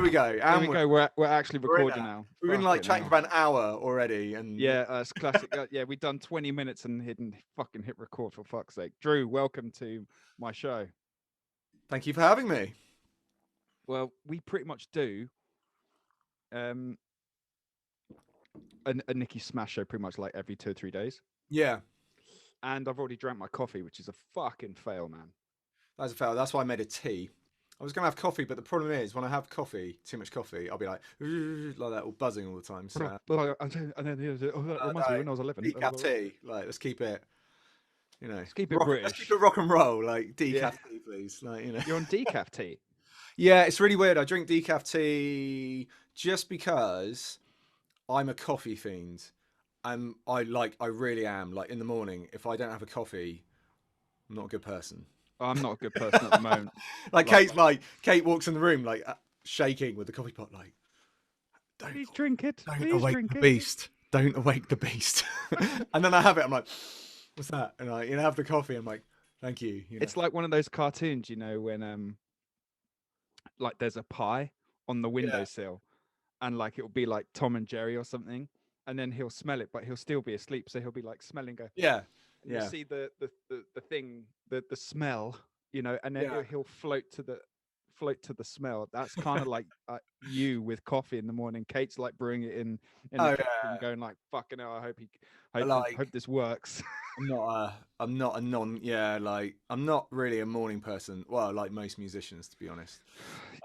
we go. Here we go. We're actually recording now. We've been like chatting for about an hour already, and yeah, that's classic. Yeah, we've done 20 minutes and fucking hit record for fuck's sake. Drew, welcome to my show. Thank you for having me. Well, we pretty much do a Nikki Smash show pretty much like every 2 or 3 days. Yeah. And I've already drank my coffee, which is a fucking fail, man. That's a fail. That's why I made a tea. I was going to have coffee, but the problem is when I have coffee, too much coffee, I'll be like that, all buzzing all the time. So, that reminds me when I was 11. Decaf tea. Like, let's keep it, let's keep it British. Let's keep it rock and roll. Like, decaf tea, please. Like, You're on decaf tea? Yeah, it's really weird. I drink decaf tea just because I'm a coffee fiend. I really am. Like, in the morning, if I don't have a coffee, I'm not a good person. I'm not a good person at the moment. Kate walks in the room like shaking with the coffee pot, like, please drink it. Don't awake the beast. Don't awake the beast. And then I have it. I'm like, what's that? And I have the coffee. I'm like, thank you. It's like one of those cartoons, when like there's a pie on the windowsill, and like it'll be like Tom and Jerry or something, and then he'll smell it, but he'll still be asleep, so he'll be like smelling, go. Yeah. And you see the thing, the smell, and then he'll float to the smell. That's kind of like you with coffee in the morning. Kate's like brewing it in the kitchen, going like, "Fucking hell, I hope this works." I'm not really a morning person. Well, like most musicians, to be honest.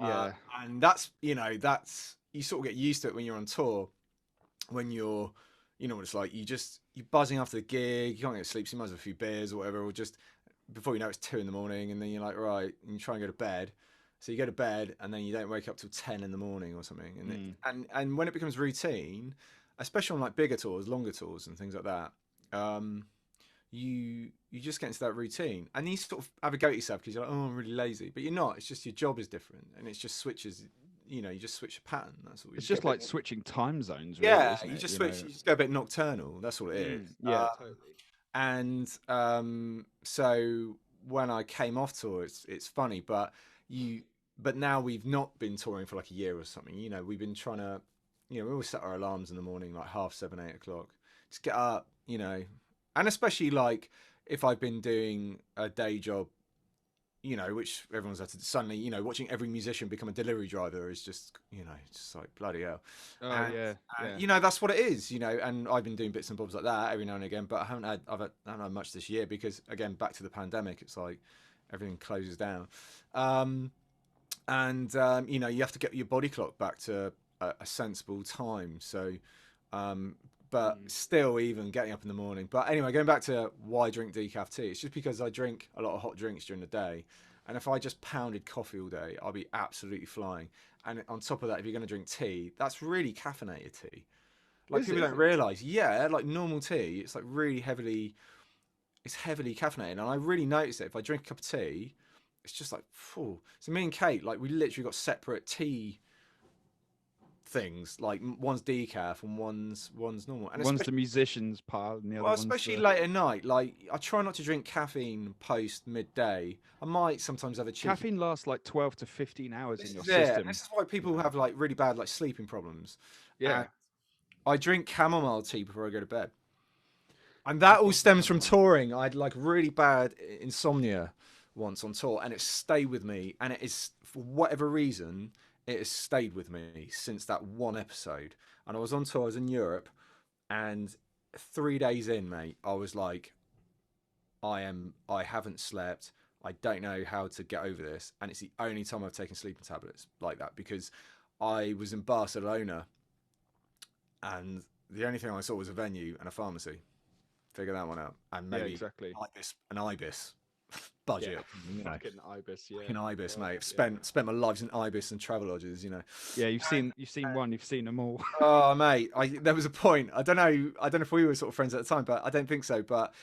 Yeah. And that's you sort of get used to it when you're on tour. When you're, what it's like. You're buzzing after the gig. You can't get sleep. So you might have a few beers or whatever, or just before you know it's 2 a.m, and then you're like, right, and you try and go to bed. So you go to bed, and then you don't wake up till 10 in the morning or something. And when it becomes routine, especially on like bigger tours, longer tours, and things like that, you just get into that routine, and you sort of have a go at yourself because you're like, oh, I'm really lazy, but you're not. It's just your job is different, and it just switches. You just switch a pattern. That's all. It's just like switching time zones. Really, yeah, isn't you it? just switch. You just go a bit nocturnal. That's all it is. Yeah, totally. And so when I came off tour, it's funny, but now we've not been touring for like a year or something. We've been trying to, we always set our alarms in the morning, like 7:30, 8 o'clock. Just get up, and especially like if I've been doing a day job, which everyone's had to suddenly, watching every musician become a delivery driver is just, just like bloody hell. That's what it is, and I've been doing bits and bobs like that every now and again, but I haven't had much this year because, again, back to the pandemic, it's like everything closes down. You have to get your body clock back to a sensible time. So, but still, even getting up in the morning. But anyway, going back to why I drink decaf tea, it's just because I drink a lot of hot drinks during the day. And if I just pounded coffee all day, I'll be absolutely flying. And on top of that, if you're going to drink tea, that's really caffeinated tea. Like, people don't realise, like normal tea, it's like really heavily caffeinated. And I really notice it. If I drink a cup of tea, it's just like, phew. So me and Kate, like, we literally got separate tea things, like one's decaf and one's normal, and one's the musician's pile and the other especially late at night. Like, I try not to drink caffeine post midday. I might sometimes have a cheeky... Caffeine lasts like 12 to 15 hours in your system. Yeah, this is why people have like really bad like sleeping problems. And I drink chamomile tea before I go to bed, and that all stems from touring. I had like really bad insomnia once on tour, and it stayed with me, and it is, for whatever reason, it has stayed with me since that one episode. And I was on tour, I was in Europe, and 3 days in, mate, I was like, I haven't slept. I don't know how to get over this. And it's the only time I've taken sleeping tablets like that, because I was in Barcelona, and the only thing I saw was a venue and a pharmacy. Figure that one out. And maybe an Ibis budget. Fucking Ibis, Fucking Ibis, mate. Spent my lives in Ibis and Travelodges, Yeah, you've seen one, you've seen them all. Oh, mate, there was a point. I don't know if we were sort of friends at the time, but I don't think so. But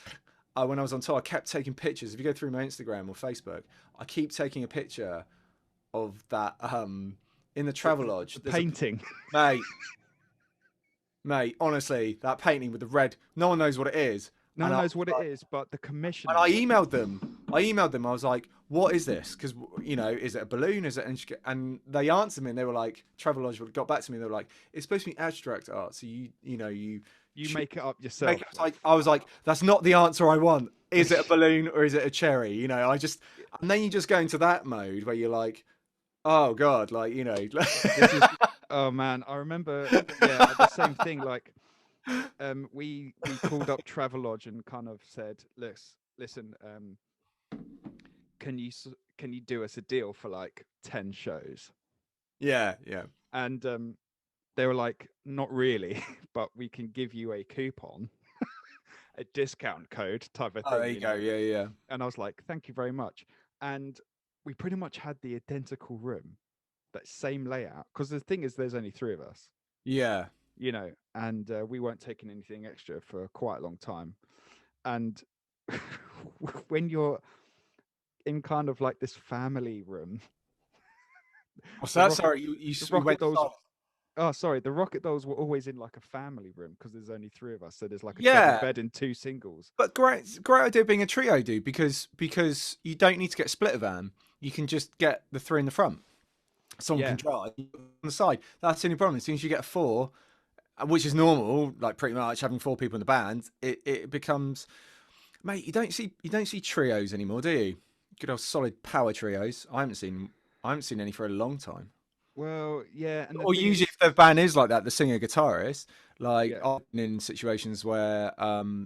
when I was on tour, I kept taking pictures. If you go through my Instagram or Facebook, I keep taking a picture of that in the Travelodge. The painting. Mate, honestly, that painting with the red, no one knows what it is. No one knows what it is, but the commission. And I emailed them. I was like, "What is this? Because is it a balloon? Is it?" And they answered me, and they were like, Travelodge got back to me. They were like, "It's supposed to be abstract art, so you make it up yourself." I was like, "That's not the answer I want. Is it a balloon or is it a cherry?" And then you just go into that mode where you're like, "Oh God," This is. Oh man, I remember. Yeah, the same thing. Like, we called up Travelodge and kind of said, listen, can you do us a deal for like 10 shows? Yeah, yeah. And they were like, not really, but we can give you a coupon, a discount code type of Oh, thing. there you go. Yeah, yeah. And I was like, thank you very much. And we pretty much had the identical room, that same layout. Because the thing is, there's only 3 of us. Yeah. And we weren't taking anything extra for quite a long time. And when you're in kind of like this family room, What's the that? rocket, Sorry, the you rocket went dolls. solid. Oh, sorry. The rocket dolls were always in like a family room because there's only 3 of us. So there's like a double Yeah, bed and 2 singles. but great idea being a trio, dude, because you don't need to get a splitter van. You can just get the 3 in the front. Someone can drive on the side. That's the only problem. As soon as you get a 4, which is normal, like pretty much having 4 people in the band, it becomes, mate. You don't see trios anymore, do you? Good old solid power trios. I haven't seen any for a long time. Well, yeah, and the Or thing usually, is, if the band is like that, the singer guitarist, like yeah, I've been in situations where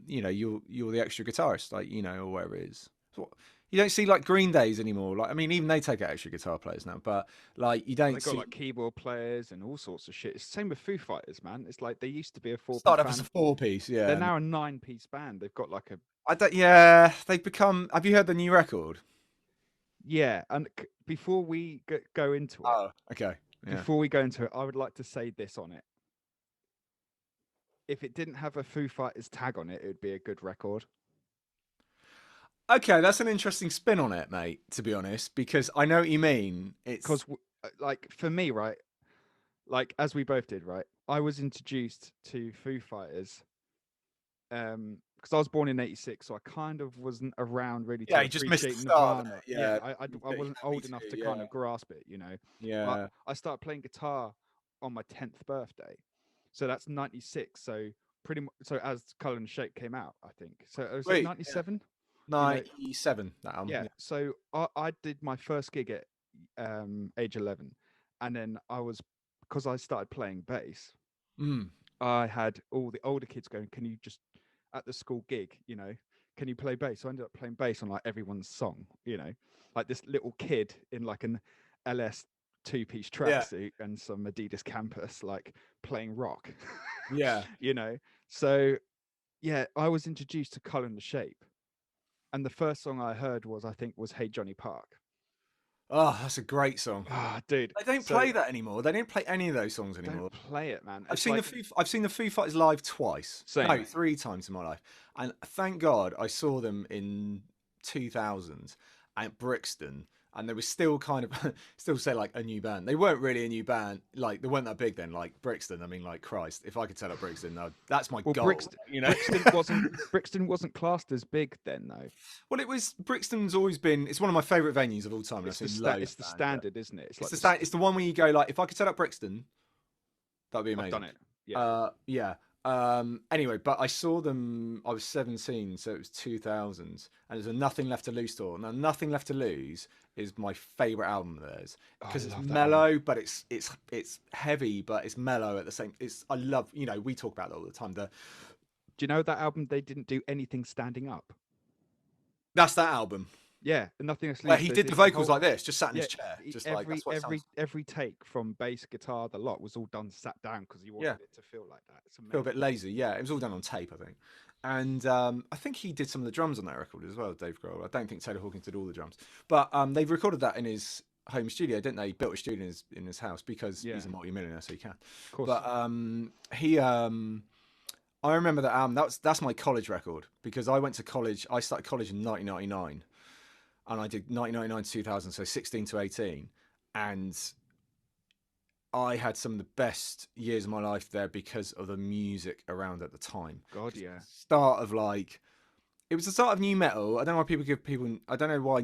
you're the extra guitarist, like or whatever it is. So you don't see like Green Days anymore. Like I mean, even they take out extra guitar players now, but like you well, don't they got see like keyboard players and all sorts of shit. It's the same with Foo Fighters, man. It's like they used to be a 4-piece start up as a band. 4-piece. They're Yeah, now a 9-piece band. They've got like a I don't. Yeah, they've become. Have you heard the new record? yeah. And before we go into it, Oh, okay. Yeah. I would like to say this on it. If it didn't have a Foo Fighters tag on it, it would be a good record. Okay, that's an interesting spin on it, mate. To be honest, because I know what you mean. Because, It's like, for me, right, like as we both did, right, I was introduced to Foo Fighters, because I was born in '86, so I kind of wasn't around really yeah, to you just missed the appreciate start of Nirvana. it. Yeah, Yeah, I wasn't me old too. enough to kind Yeah, of grasp it, But yeah. I started playing guitar on my 10th birthday, so that's '96. So pretty much, so as Color and Shape came out, I think. So was it Wait, yeah. '97? 97. That album. Yeah. Yeah. So I did my first gig at age 11, and then because I started playing bass. Mm. I had all the older kids going, "Can you just at the school gig, can you play bass?" So I ended up playing bass on like everyone's song, like this little kid in like an LS 2-piece Yeah. tracksuit and some Adidas Campus, like playing rock, Yeah. you know. So yeah, I was introduced to Color and the Shape, and the first song I heard was "Hey Johnny Park." Oh, that's a great song. Ah, dude. They don't So play that anymore. They don't play any of those songs don't anymore. play it, man. I've It's seen like I've seen the Foo Fighters live twice. same. No, 3 times in my life. And thank God I saw them in 2000 at Brixton. And they were still kind of still say like a new band. They weren't really a new band. Like they weren't that big then. Like Brixton. I mean, like Christ, if I could tell up Brixton, that's my Well, goal. Brixton wasn't classed as big then, though. Well, it was Brixton's always been. It's one of my favourite venues of all time. And I've seen loads It's of the bands there. standard, isn't it? It's It's like it's the one where you go like, if I could set up Brixton, that'd be I've done amazing. it. Yeah. Yeah. Anyway, but I saw them. I was 17, so it was 2000, and there's a Nothing Left to Lose tour. Now, Nothing Left to Lose is my favorite album of theirs Oh, because I it's love that mellow, but it's heavy, but it's mellow at the same. I love we talk about that all the time. Do you know that album? They didn't do anything standing up. That's that album. Yeah, and Nothing Else to Where Lose. he did the vocals like this, just sat in Yeah, his chair, just like that's what it sounds. every take from bass, guitar, the lot was all done sat down because he wanted Yeah. it to feel like that. It's Feel a amazing. bit lazy. Yeah, it was all done on tape, I think. And I think he did some of the drums on that record as well, Dave Grohl. I don't think Taylor Hawkins did all the drums, but they've recorded that in his home studio, didn't they? He built a studio in his house because he's a multi-millionaire, so he can. Of course. But I remember that album. That's my college record because I went to college. I started college in 1999, and I did 1999 to 2000, so 16 to 18, and I had some of the best years of my life there because of the music around at the time. God, yeah. Start of like it was the start of new metal. I don't know why people give people. I don't know why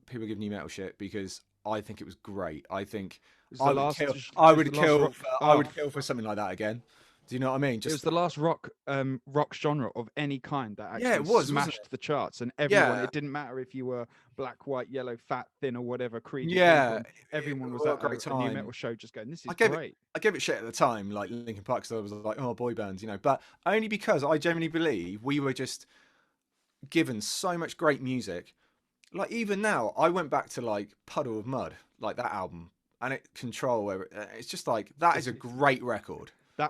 people give new metal shit, because I think it was great. I think It was the last. I It was would the last kill. rock. I would kill for something like that again. Do you know what I mean? It was Just the last rock genre of any kind that yeah, actually it was, wasn't smashed it? the charts, and everyone. Yeah, It didn't matter if you were black, white, yellow, fat, thin, or whatever creed you came yeah. from. Everyone was What a at great a new metal time. show, just going, "This I is gave it. great." I gave it shit at the time, like Linkin Park, because I was like, oh, boy bands, you know. But only because I genuinely believe we were just given so much great music. Like even now, I went back to like Puddle of Mud, like that album, and it Control. It's just like that is It's a great record, their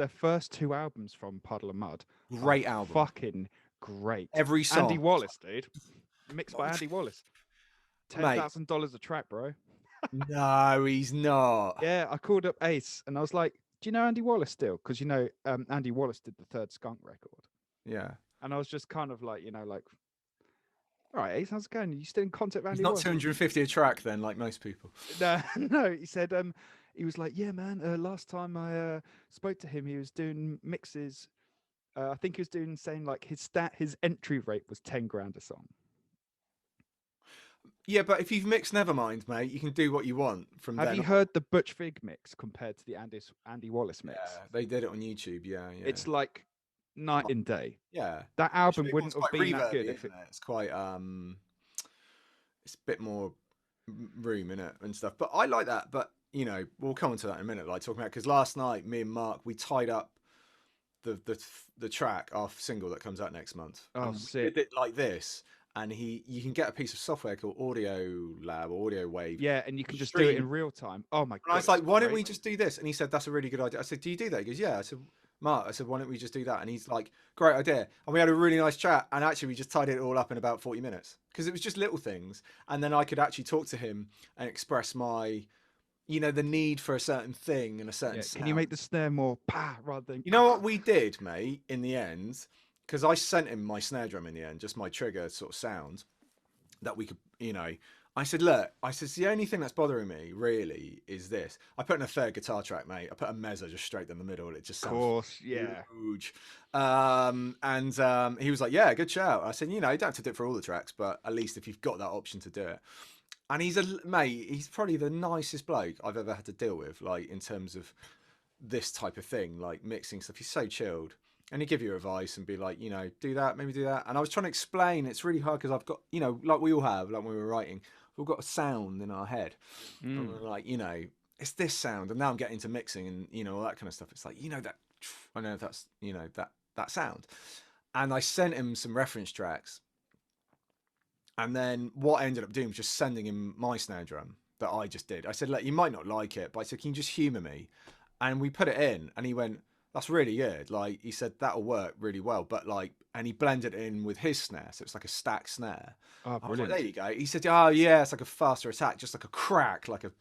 first two albums from Puddle of Mud are great album. fucking great. Every Andy song, Wallace, dude, mixed by Andy Wallace. mate. $10,000 a track, bro. No, he's not. Yeah, I called up Ace and I was like, "Do you know Andy Wallace still?" Because Andy Wallace did the third Skunk record, Yeah, and I was just kind of like, "All right, Ace, how's it going? Are you still in contact with he's Andy not Wallace?" 250 a track then, like most people. No, no. He said, he was like, "Yeah, man. Last time I spoke to him, he was doing mixes. I think he was saying like his entry rate was 10 grand a song." Yeah, but if you've mixed Nevermind, mate, you can do what you want from Have then you on. heard the Butch Vig mix compared to the Andy Wallace mix? Yeah, they did it on YouTube. Yeah, yeah. It's like night and day. Yeah, That which album big one's wouldn't have quite been that reverby, good if isn't it. it? It's quite it's a bit more room in it and stuff. But I like that. But you know, we'll come on to that in a minute. Like talking about, because last night me and Mark, we tied up the track, our single that comes out next month, Oh, and we sick. did it like this. And you can get a piece of software called Audio Lab or Audio Wave. Yeah, and you can just do it Stream. in real time. Oh my And I god, was it's like, why don't we great. just do this? And he said, that's a really good idea. I said, do you do that? He goes, yeah. I said, Mark, I said, why don't we just do that? And he's like, great idea. And we had a really nice chat. And actually, we just tied it all up in about 40 minutes, because it was just little things. And then I could actually talk to him and express my, the need for a certain thing and a certain Yeah, sound. can you make the snare more pa rather than? You know what we did, mate, in the end? Because I sent him my snare drum in the end, just my trigger sort of sound that we could, I said, look, the only thing that's bothering me really is this. I put in a third guitar track, mate. I put a mezzo just straight down the middle. It just Of sounds course, yeah. huge. He was like, yeah, good shout. I said, you don't have to do it for all the tracks, but at least if you've got that option to do it. And he's probably the nicest bloke I've ever had to deal with, like in terms of this type of thing, like mixing stuff. He's so chilled. And he'd give you advice and be like, do that, maybe do that. And I was trying to explain, it's really hard because I've got, like we all have, like when we were writing, we've got a sound in our head. And we're like, it's this sound. And now I'm getting into mixing and, all that kind of stuff. It's like, that, I know that's, that sound. And I sent him some reference tracks. And then what I ended up doing was just sending him my snare drum that I just did. I said, look, you might not like it, but I said, can you just humor me? And we put it in and he went, that's really good. Like he said, that'll work really well. But like, and he blended it in with his snare. So it's like a stack snare. Oh, I was like, brilliant. there you go. He said, oh yeah, it's like a faster attack, just like a crack, like a,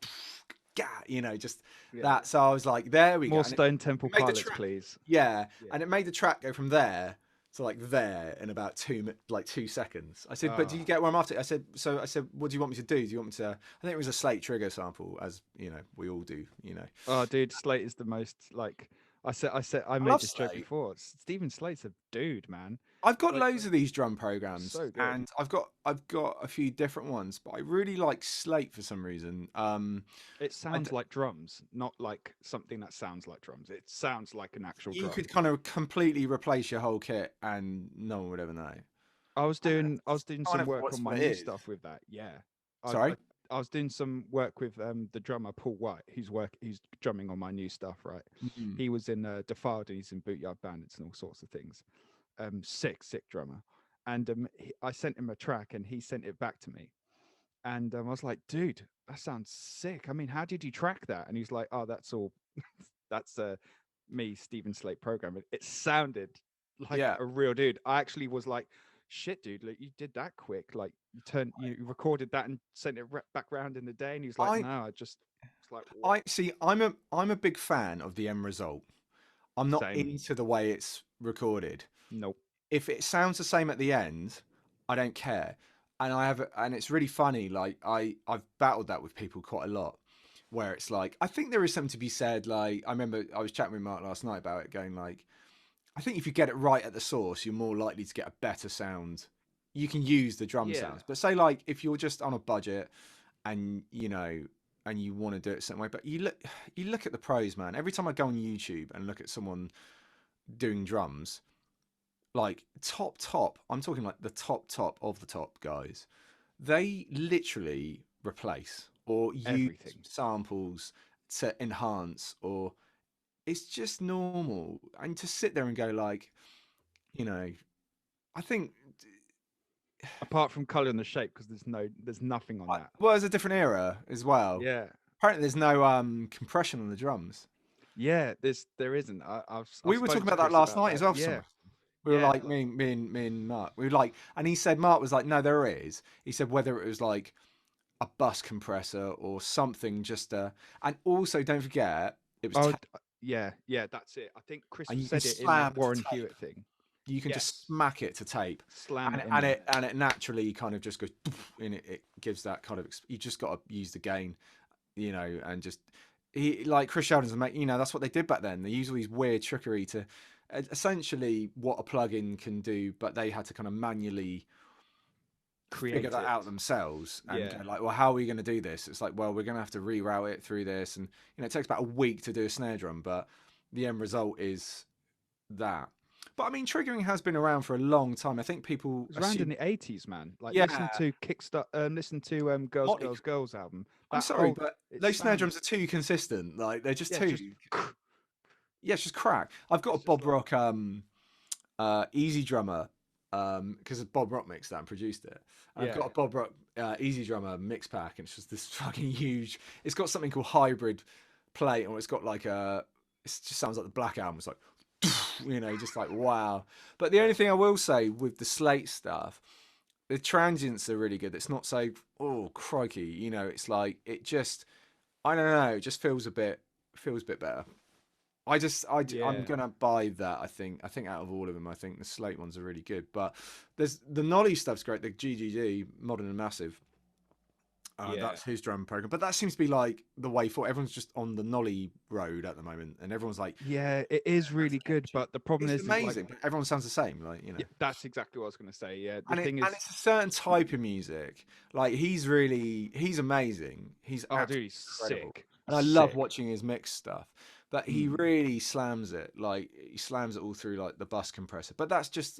just that. So I was like, there we go. More Stone Temple Pilots, please. Yeah. And it made the track go from there to like there in about 2 seconds. I said, but do you get where I'm after? I said, what do you want me to do? Do you want me to? I think it was a Slate trigger sample, as we all do. Oh, dude, Slate is the most like. I made this joke before. Stephen Slate's a dude, man. I've got loads of these drum programs, so good. and I've got a few different ones, but I really like Slate for some reason. It sounds like drums, not like something that sounds like drums. It sounds like an actual drum. You could kind of completely replace your whole kit, and no one would ever know. I was doing some work on my new stuff with that. Yeah. Sorry. I was doing some work with the drummer Paul White, who's drumming on my new stuff, right? Mm-hmm. He was in Defiled, and he's in Bootyard Bandits and all sorts of things. Sick drummer. And I sent him a track, and he sent it back to me. And I was like, dude, that sounds sick. I mean, how did you track that? And he's like, oh, that's all. That's me, Stephen Slate program. It sounded like a real dude. I actually was like, shit, dude, like you did that quick. Like you recorded that and sent it back round in the day. And he's like, no, I just. It's like, what? I see. I'm a big fan of the end result. I'm not into the way it's recorded. Nope. If it sounds the same at the end, I don't care. And it's really funny. Like I've battled that with people quite a lot, where it's like, I think there is something to be said. Like I remember I was chatting with Mark last night about it, going like, I think if you get it right at the source, you're more likely to get a better sound. You can use the drum Yeah, sounds, but say like if you're just on a budget and and you want to do it a certain way, but you look at the pros, man. Every time I go on YouTube and look at someone doing drums, like top, I'm talking like the top of the top guys. They literally replace or use everything. samples to enhance, or it's just normal. And to sit there and go like, you know, I think Apart from color and the shape, because there's nothing on that. well, it's a different era as well. Yeah, Apparently, there's no compression on the drums. yeah. There isn't. I've We were spoken talking to about that Chris last about night that. as well. For some Yeah, reason. We were yeah. like, me and Mark. We were like, and he said Mark was like, no, there is. He said whether it was like a bus compressor or something, just and also don't forget it was Oh, yeah, yeah. That's it. I think Chris and you can said it in that slam to Warren tape. Hewitt thing. You can just Yes, smack it to tape, slam and it in there. it naturally kind of just goes, and it gives that kind of. You just got to use the gain, and just he like Chris Sheldon's make. That's what they did back then. They use all these weird trickery to essentially what a plugin can do, but they had to kind of manually figure Create that it. out themselves and Yeah, go like, well, how are we going to do this? It's like, well, we're going to have to reroute it through this, and it takes about a week to do a snare drum, but the end result is that. But I mean, triggering has been around for a long time. I think people it was around in assume, the '80s, man. Like yeah, listen to Girls, Motley. Girls, Girls album. I'm That sorry, whole but it those snare drums sounds are too consistent. Like they're just yeah, just too. Yeah, it's just crack. I've got a it's just Bob like Rock Easy Drummer because Bob Rock mixed that and produced it. And I've yeah, got a Bob Rock Easy Drummer mix pack, and it's just this fucking huge. It's got something called hybrid plate, or it's got like a. It just sounds like the Black Album. It's like, just like wow. But the only thing I will say with the Slate stuff, the transients are really good. It's not so oh crikey, It's like it just I don't know. It just feels a bit better. I'm yeah. gonna buy that. I think out of all of them, I think the Slate ones are really good. But there's the Nolly stuff's great. The GGG Modern and Massive. Yeah. That's his drum program. But that seems to be like the way forward. Everyone's just on the Nolly road at the moment, and everyone's like, Yeah, it is really good, but the problem it's is like amazing. But everyone sounds the same, yeah, that's exactly what I was gonna say. Yeah, the And thing and is, it's a certain type of music. Like he's amazing. He's oh, dude, absolutely he's incredible, sick. and He's I love sick. watching his mix stuff. But he Mm. really slams it. Like he slams it all through like the bus compressor. But that's just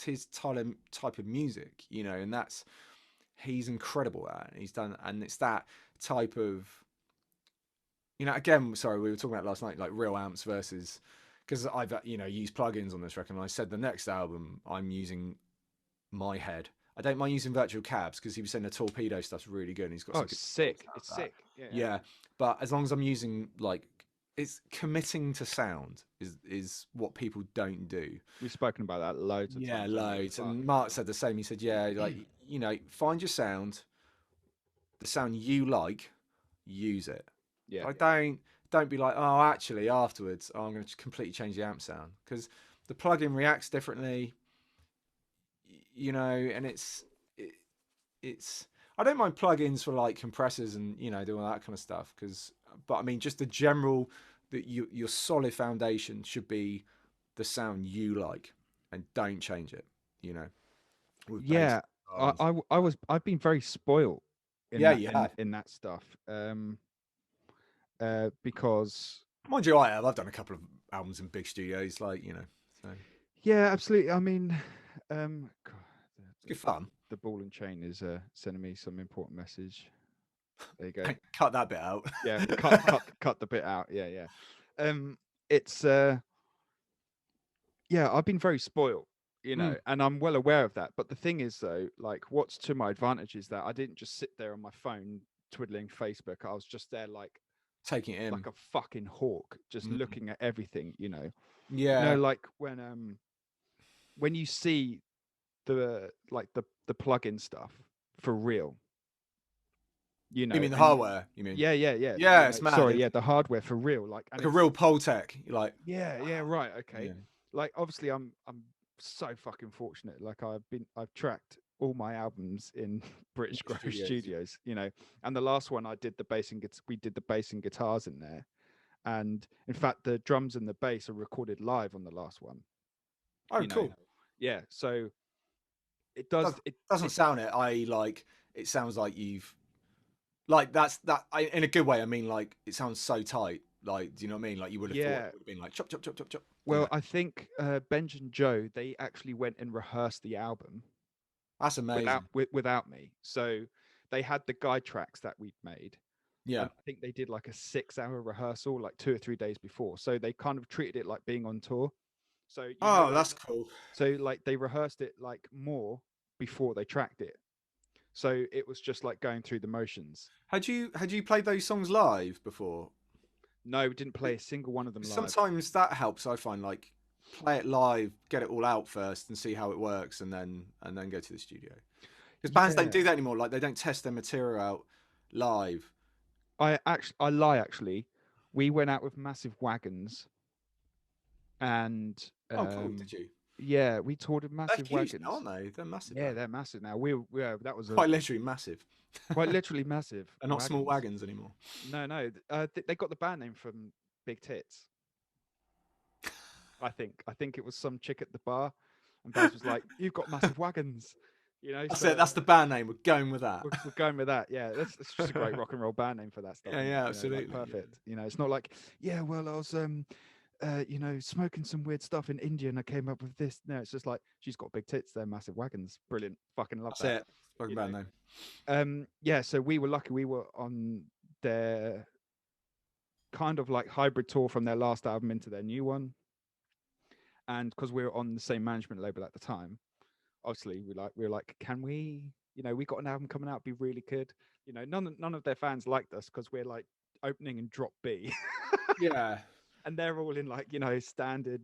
his type of music, and that's he's incredible at. It. He's done, and it's that type of again. Sorry, we were talking about last night, like real amps versus because I've used plugins on this record. And I said the next album I'm using my head. I don't mind using virtual cabs because he was saying the torpedo stuff's really good and he's got Oh, some it's good sick. out of It's that. sick. Yeah, yeah. Yeah, but as long as I'm using like it's committing to sound is what people don't do. We've spoken about that loads of Yeah, times, haven't we? loads. And Fucking Mark hell. said the same. He said, yeah, like find your sound, the sound you like, use it. Yeah, Like don't be like, oh, actually afterwards, I'm going to completely change the amp sound because the plugin reacts differently, and it's I don't mind plugins for like compressors and doing all that kind of stuff but I mean just the general that your solid foundation should be the sound you like and don't change it you know with bass yeah. guitars. I've been very spoiled in Yeah, that you have. in that stuff. Because Mind you, I've done a couple of albums in big studios like so yeah, absolutely. I mean, God, it's good fun. the ball and chain is sending me some important message. There you go. Cut that bit out. Yeah, cut the bit out. Yeah, yeah. It's yeah, I've been very spoiled, Mm, and I'm well aware of that. But the thing is, though, like, what's to my advantage is that I didn't just sit there on my phone twiddling Facebook. I was just there taking it in. like a fucking hawk, just Mm, looking at everything. yeah. Like when you see the the plug-in stuff for real, You mean the and hardware? You mean? yeah, yeah, yeah. Yeah, it's mad. Sorry, yeah, the hardware for real, and Like a it's real Poltec. You're like, yeah, yeah, right, okay. yeah. Like, obviously, I'm so fucking fortunate. Like, I've tracked all my albums in British Grove Studios. Studios, and the last one I did we did the bass and guitars in there, and in fact, the drums and the bass are recorded live on the last one. Oh, cool. Yeah, so it doesn't sound it. It sounds like you've like in a good way. I mean, like it sounds so tight. Like, do you know what I mean? Like you would have thought it would have been like chop chop chop chop chop. Well, I think Benj and Joe, they actually went and rehearsed the album. That's amazing. Without me. So they had the guide tracks that we'd made. Yeah. And I think they did like a 6-hour rehearsal, like 2 or 3 days before. So they kind of treated it like being on tour. So that's cool. So like they rehearsed it like more before they tracked it. So it was just like going through the motions. Had you played those songs live before? No, we didn't play a single one of them live. Sometimes that helps. I find like play it live, get it all out first, and see how it works, and then go to the studio. Because bands don't do that anymore. Like they don't test their material out live. I lie. Actually, we went out with Massive Wagons, and cool. Did you? Yeah, we toured with Massive Wagons. Aren't they? They're massive. Yeah, they're massive now. That was quite literally massive. Quite literally massive. They're not small wagons anymore. No. They got the band name from Big Tits. I think it was some chick at the bar, and Baz was like, "You've got massive wagons." That's the band name. We're going with that. We're going with that. Yeah, it's just a great rock and roll band name for that stuff. Yeah, absolutely. Perfect. It's not like, I was smoking some weird stuff in India and I came up with this. No, it's just like, she's got big tits, they're massive wagons. Brilliant. Fucking love that. That's it. Fucking band name. Yeah, so we were lucky. We were on their kind of like hybrid tour from their last album into their new one. And because we were on the same management label at the time, obviously we were like, can we, we got an album coming out, be really good. None of their fans liked us because we're like opening in drop B. Yeah. And they're all in like, standard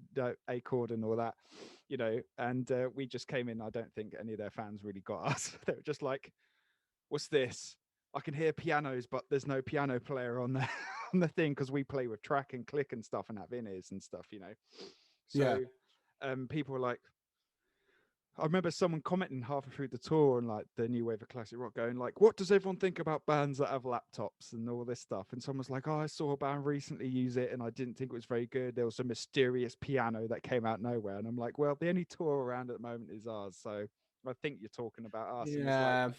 A chord and all that, and we just came in. I don't think any of their fans really got us. They were just like, what's this? I can hear pianos, but there's no piano player on the on the thing, because we play with track and click and stuff and have in-ears and stuff, So people were like, I remember someone commenting halfway through the tour on like the new wave of classic rock, going like, what does everyone think about bands that have laptops and all this stuff? And someone's like, I saw a band recently use it and I didn't think it was very good. There was a mysterious piano that came out nowhere. And I'm like, well, the only tour around at the moment is ours. So I think you're talking about us. Yeah.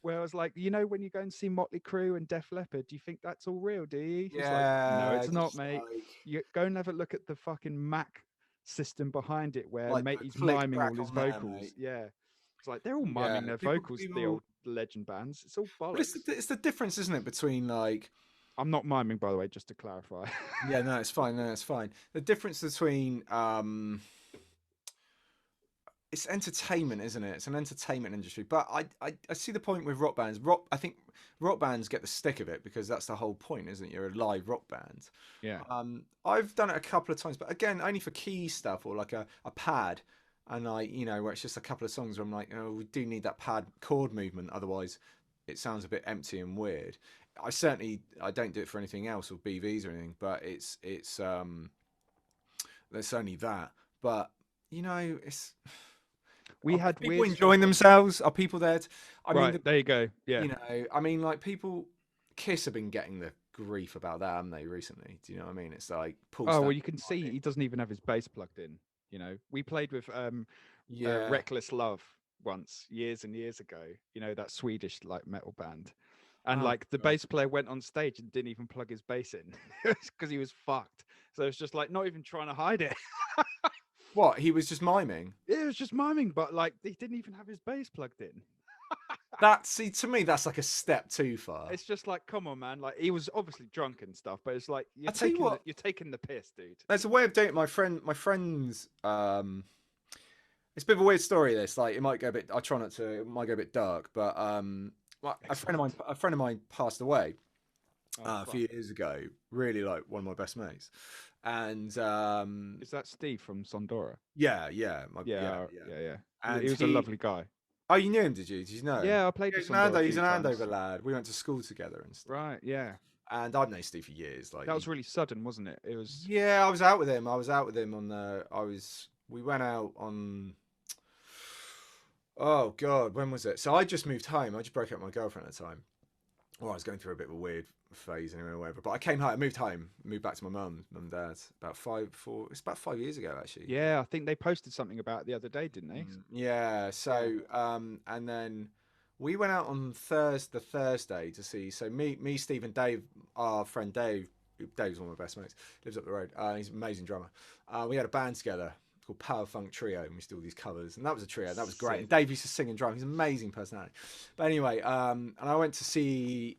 Where I was like, when you go and see Motley Crue and Def Leppard, do you think that's all real, do you? Yeah. No, it's not, mate. You go and have a look at the fucking Mac system behind it, where he's miming all his vocals. It's like they're all miming their vocals. The old legend bands, it's all bollocks. But it's the difference, isn't it, between like, I'm not miming, by the way, just to clarify. Yeah, no, it's fine. The difference between it's entertainment, isn't it? It's an entertainment industry. But I see the point with rock bands. I think rock bands get the stick of it because that's the whole point, isn't it? You're a live rock band. Yeah. I've done it a couple of times, but again, only for key stuff or like a pad. And where it's just a couple of songs where I'm like, oh, we do need that pad chord movement. Otherwise, it sounds a bit empty and weird. I don't do it for anything else or BVs or anything, but it's there's only that. But it's. Had people enjoying themselves? Are people there? There you go. Yeah. Like people, Kiss have been getting the grief about that, haven't they, recently? Do you know what I mean? It's like well, you can see he doesn't even have his bass plugged in. We played with Reckless Love once, years and years ago. That Swedish like metal band, and the bass player went on stage and didn't even plug his bass in because he was fucked. So it's just like not even trying to hide it. What? He was just miming? It was just miming, but like he didn't even have his bass plugged in. To me, that's like a step too far. It's just like, come on, man. Like he was obviously drunk and stuff, but it's like you're taking the piss, dude. There's a way of doing it. My friends. It's a bit of a weird story. This, like, it might go a bit. I try not to. It might go a bit dark, but a friend of mine passed away a few years ago. Really, like one of my best mates. And is that Steve from Sondora? Yeah. And he was a lovely guy. Oh, you knew him, did you? Did you know him? Yeah, I played with Sondora. He's an Andover lad. We went to school together and stuff. Right, yeah. And I've known Steve for years. Like that was really sudden, wasn't it? It was. Yeah, I was out with him. On the. We went out on. Oh God, when was it? So I just moved home. I just broke up with my girlfriend at the time, Well, I was going through a bit of a weird phase anyway, or whatever. But I came home, I moved back to my mum and dad's it's about 5 years ago actually. Yeah, I think they posted something about it the other day, didn't they? Yeah. Yeah. So, and then we went out on the Thursday to see. So me, Steve, and Dave, our friend Dave. Dave's one of my best mates. Lives up the road. He's an amazing drummer. We had a band together called Power Funk Trio, and we used to do all these covers. And that was a trio. That was great. And Dave used to sing and drum. He's an amazing personality. But anyway, and I went to see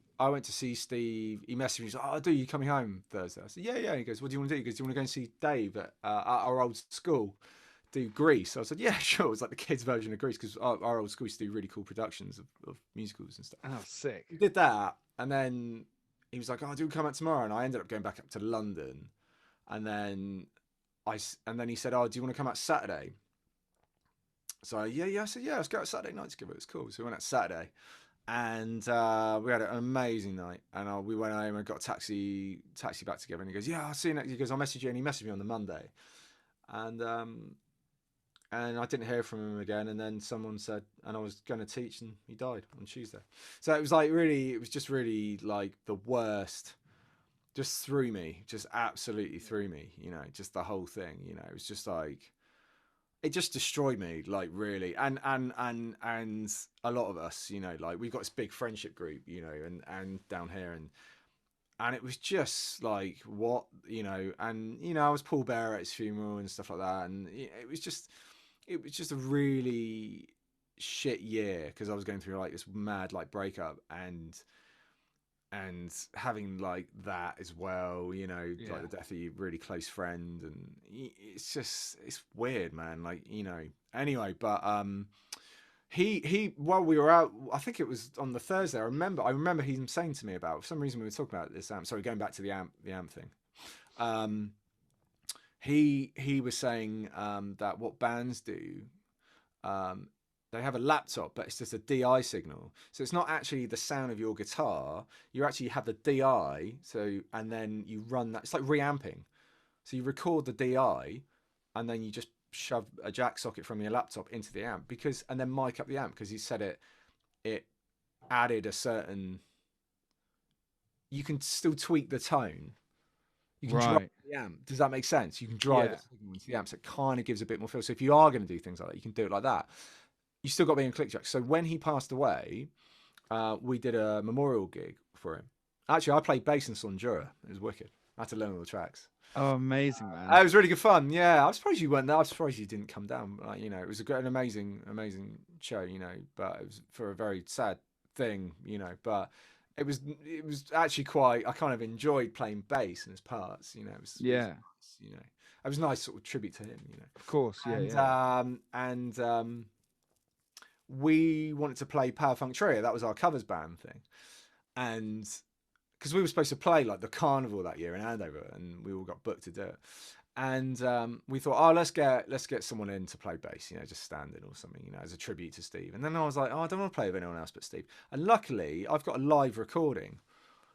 Steve. He messaged me. He's like, "Oh, you coming home Thursday?" I said, "Yeah, yeah." He goes, "What do you want to do?" He goes, "Do you want to go and see Dave at our old school? Do Grease?" I said, "Yeah, sure." It was like the kids' version of Grease because our old school used to do really cool productions of musicals and stuff. Oh, sick. We did that, and then he was like, "Oh, do come out tomorrow?" And I ended up going back up to London, and then he said, "Oh, do you want to come out Saturday?" So yeah. I said, "Yeah, let's go out Saturday night together. It's cool." So we went out Saturday, and we had an amazing night. And we went home and got a taxi back together. And he goes, "Yeah, I'll see you next." He goes, "I'll message you." And he messaged me on the Monday, and I didn't hear from him again. And then someone said, and I was going to teach, and he died on Tuesday. So it was like it was just really like the worst. Just threw me, just absolutely threw me. Just the whole thing. It was just like it just destroyed me, like really. And a lot of us, like we've got this big friendship group, and down here, and it was just like what, and I was pallbearer at his funeral and stuff like that, and it was just a really shit year because I was going through like this mad like breakup and having like that as well, like the death of a really close friend, and it's weird, man. Like, anyway, but he while we were out, I think it was on the Thursday. I remember him saying to me about, for some reason we were talking about this amp. Sorry, going back to the amp thing. He was saying that what bands do, they have a laptop, but it's just a DI signal. So it's not actually the sound of your guitar. You actually have the DI, and then you run that. It's like reamping. So you record the DI, and then you just shove a jack socket from your laptop into the amp and then mic up the amp because he said it added a certain. You can still tweak the tone. You can drive the amp. Does that make sense? You can drive the signal into the amp, so it kind of gives a bit more feel. So if you are going to do things like that, you can do it like that. You still got to be in click track. So when he passed away, we did a memorial gig for him. Actually, I played bass in Sondura. It was wicked. I had to learn all the tracks. Oh, amazing, man! It was really good fun. Yeah, I'm surprised you weren't there. I'm surprised you didn't come down. It was an amazing show. But it was for a very sad thing. But it was actually quite. I kind of enjoyed playing bass in his parts. It was nice, it was a nice sort of tribute to him. Of course, and we wanted to play Power Funk Trio. That was our covers band thing, and because we were supposed to play like the carnival that year in Andover, and we all got booked to do it. And we thought, oh, let's get someone in to play bass, just stand in or something, as a tribute to Steve. And then I was like, oh, I don't want to play with anyone else but Steve. And luckily, I've got a live recording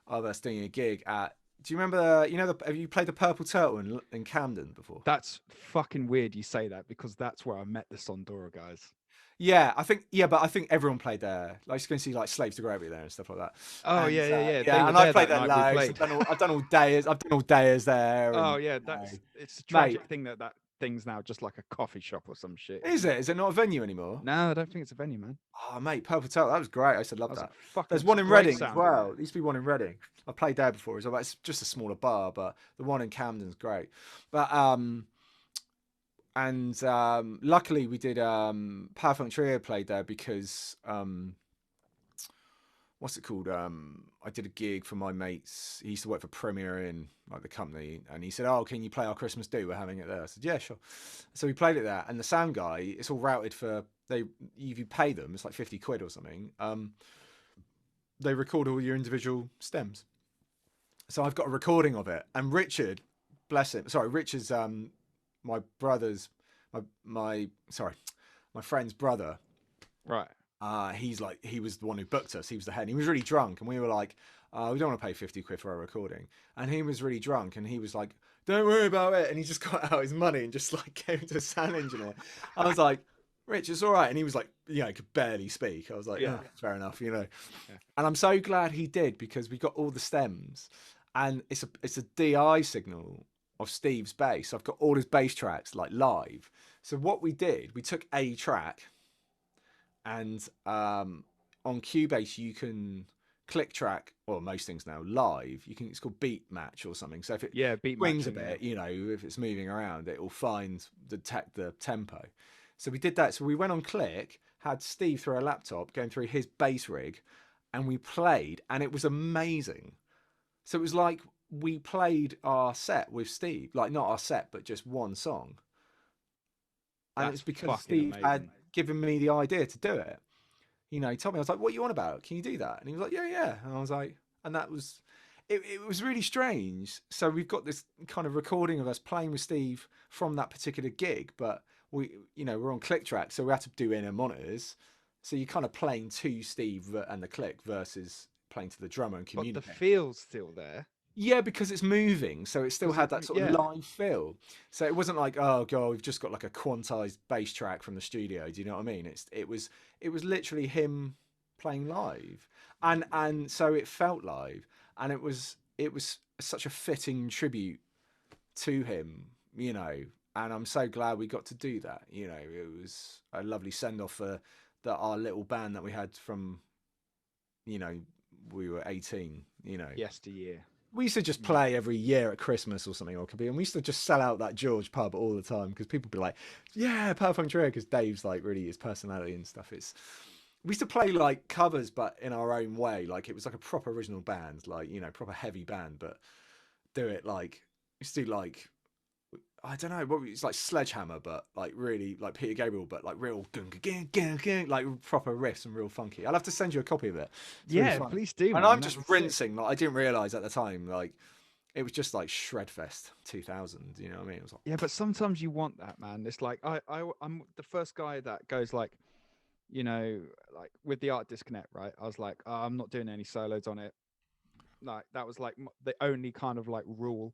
of us doing a gig at. Do you remember? Have you played the Purple Turtle in Camden before? That's fucking weird you say that because that's where I met the Sondura guys. Yeah, but I think everyone played there. Like, you can see like Slaves to Gravity there and stuff like that. Oh, and, yeah. And I played there loads. I've done all days there. Oh yeah, it's a tragic thing that thing's now just like a coffee shop or some shit. Is it? Is it not a venue anymore? No, I don't think it's a venue, man. Oh mate, Purple Turtle, that was great. I used to love that. There's one in Reading as well. There used to be one in Reading. I played there before as well. It's just a smaller bar, but the one in Camden's great. But luckily we did Power Funk Trio played there because what's it called? I did a gig for my mates. He used to work for Premier Inn, like the company, and he said, "Oh, can you play our Christmas do? We're having it there." I said, "Yeah, sure." So we played it there, and the sound guy, it's all routed for if you pay them, it's like 50 quid or something. They record all your individual stems. So I've got a recording of it, and Richard, bless him. Sorry, Richard's my brother's my friend's brother. Right. He was the one who booked us. He was the head. And he was really drunk, and we were like, we don't want to pay 50 quid for a recording. And he was really drunk, and he was like, "Don't worry about it." And he just got out his money and just like gave it to a sound engineer. I was like, Rich, it's all right. And he was like, could barely speak. I was like, Yeah. oh, fair enough, Yeah. And I'm so glad he did, because we got all the stems, and it's a DI signal of Steve's bass. I've got all his bass tracks like live. So what we did, we took a track, and on Cubase you can click track, or most things now live. It's called beat match or something. So if it beat swings matching, a bit, if it's moving around, it will find the tempo. So we did that. So we went on Click, had Steve through a laptop going through his bass rig, and we played, and it was amazing. So it was like we played our set with Steve, like not our set, but just one song. And it's because Steve had given me the idea to do it. He told me, I was like, what are you on about? Can you do that? And he was like, yeah. And I was like, and that was, it was really strange. So we've got this kind of recording of us playing with Steve from that particular gig, but we're on click track. So we had to do inner monitors. So you're kind of playing to Steve and the click versus playing to the drummer and communicating. But the feel's still there. Yeah, because it's moving, so it still had that sort of live feel. So it wasn't like, oh god, we've just got like a quantized bass track from the studio. Do you know what I mean? It was literally him playing live, and so it felt live, and it was such a fitting tribute to him, And I'm so glad we got to do that. It was a lovely send off for our little band that we had from, we were 18. Yesteryear. We used to just play every year at Christmas or something, and we used to just sell out that George pub all the time, because people would be like, yeah, Perfect Trio, because Dave's like really his personality and stuff. We used to play like covers, but in our own way. Like it was like a proper original band, like, proper heavy band, but do it like, we used to do like, I don't know, it's like Sledgehammer, but like really like Peter Gabriel, but like real like proper riffs and real funky. I'll have to send you a copy of it. It's really please do. And man. I'm just rinsing. Like I didn't realize at the time, like it was just like Shredfest 2000. You know what I mean? It was like, yeah, but sometimes you want that, man. It's like I'm the first guy that goes like, like with the Art Disconnect, right? I was like, oh, I'm not doing any solos on it. Like that was like the only kind of like rule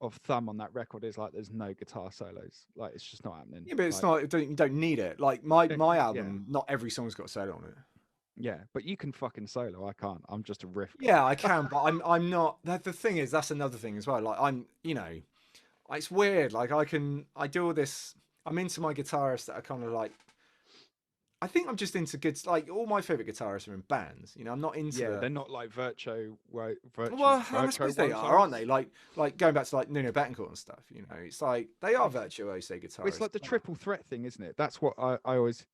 of thumb on that record is like there's no guitar solos. Like it's just not happening. Yeah, but it's like, not. You don't need it. Like my album, not every song's got a solo on it. Yeah, but you can fucking solo. I can't. I'm just a riff guy. Yeah, I can, but I'm not. The thing is, that's another thing as well. Like I'm, it's weird. Like I do all this. I'm into my guitarists that are kind of like. I think I'm just into good. Like all my favorite guitarists are in bands. I'm not into. Yeah, they're not like virtuo. Well, I suppose they are, aren't they? Like going back to like Nuno Betancourt and stuff. It's like they are virtuoso guitarists. It's like the triple threat thing, isn't it? That's what I always,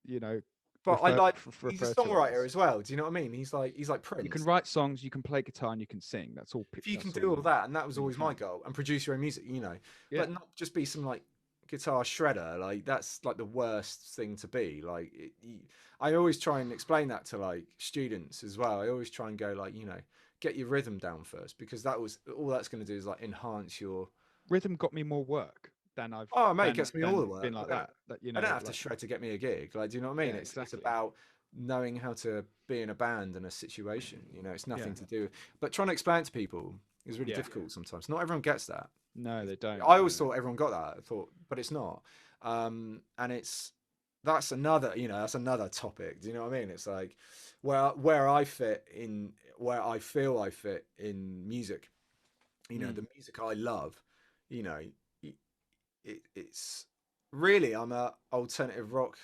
But I like. He's a songwriter as well. Do you know what I mean? He's like Prince. You can write songs, you can play guitar, and you can sing. That's all. If you can do all that, and that was always my goal, and produce your own music, but not just be some like guitar shredder. Like that's like the worst thing to be. Like I always try and explain that to like students as well. I always try and go like, get your rhythm down first, because that was all that's going to do is like enhance your rhythm. Got me more work than I've. Oh mate, it gets me all the work. Been like that. I don't have to shred to get me a gig. Like, do you know what I mean? Yeah, it's about knowing how to be in a band and a situation. It's nothing to do. But trying to explain it to people is really difficult sometimes. Not everyone gets that. No, they don't. I always thought everyone got that. I thought, but it's not. And that's another, that's another topic. Do you know what I mean? It's like where I fit in, where I feel I fit in music. The music I love. It's really, I'm a alternative rock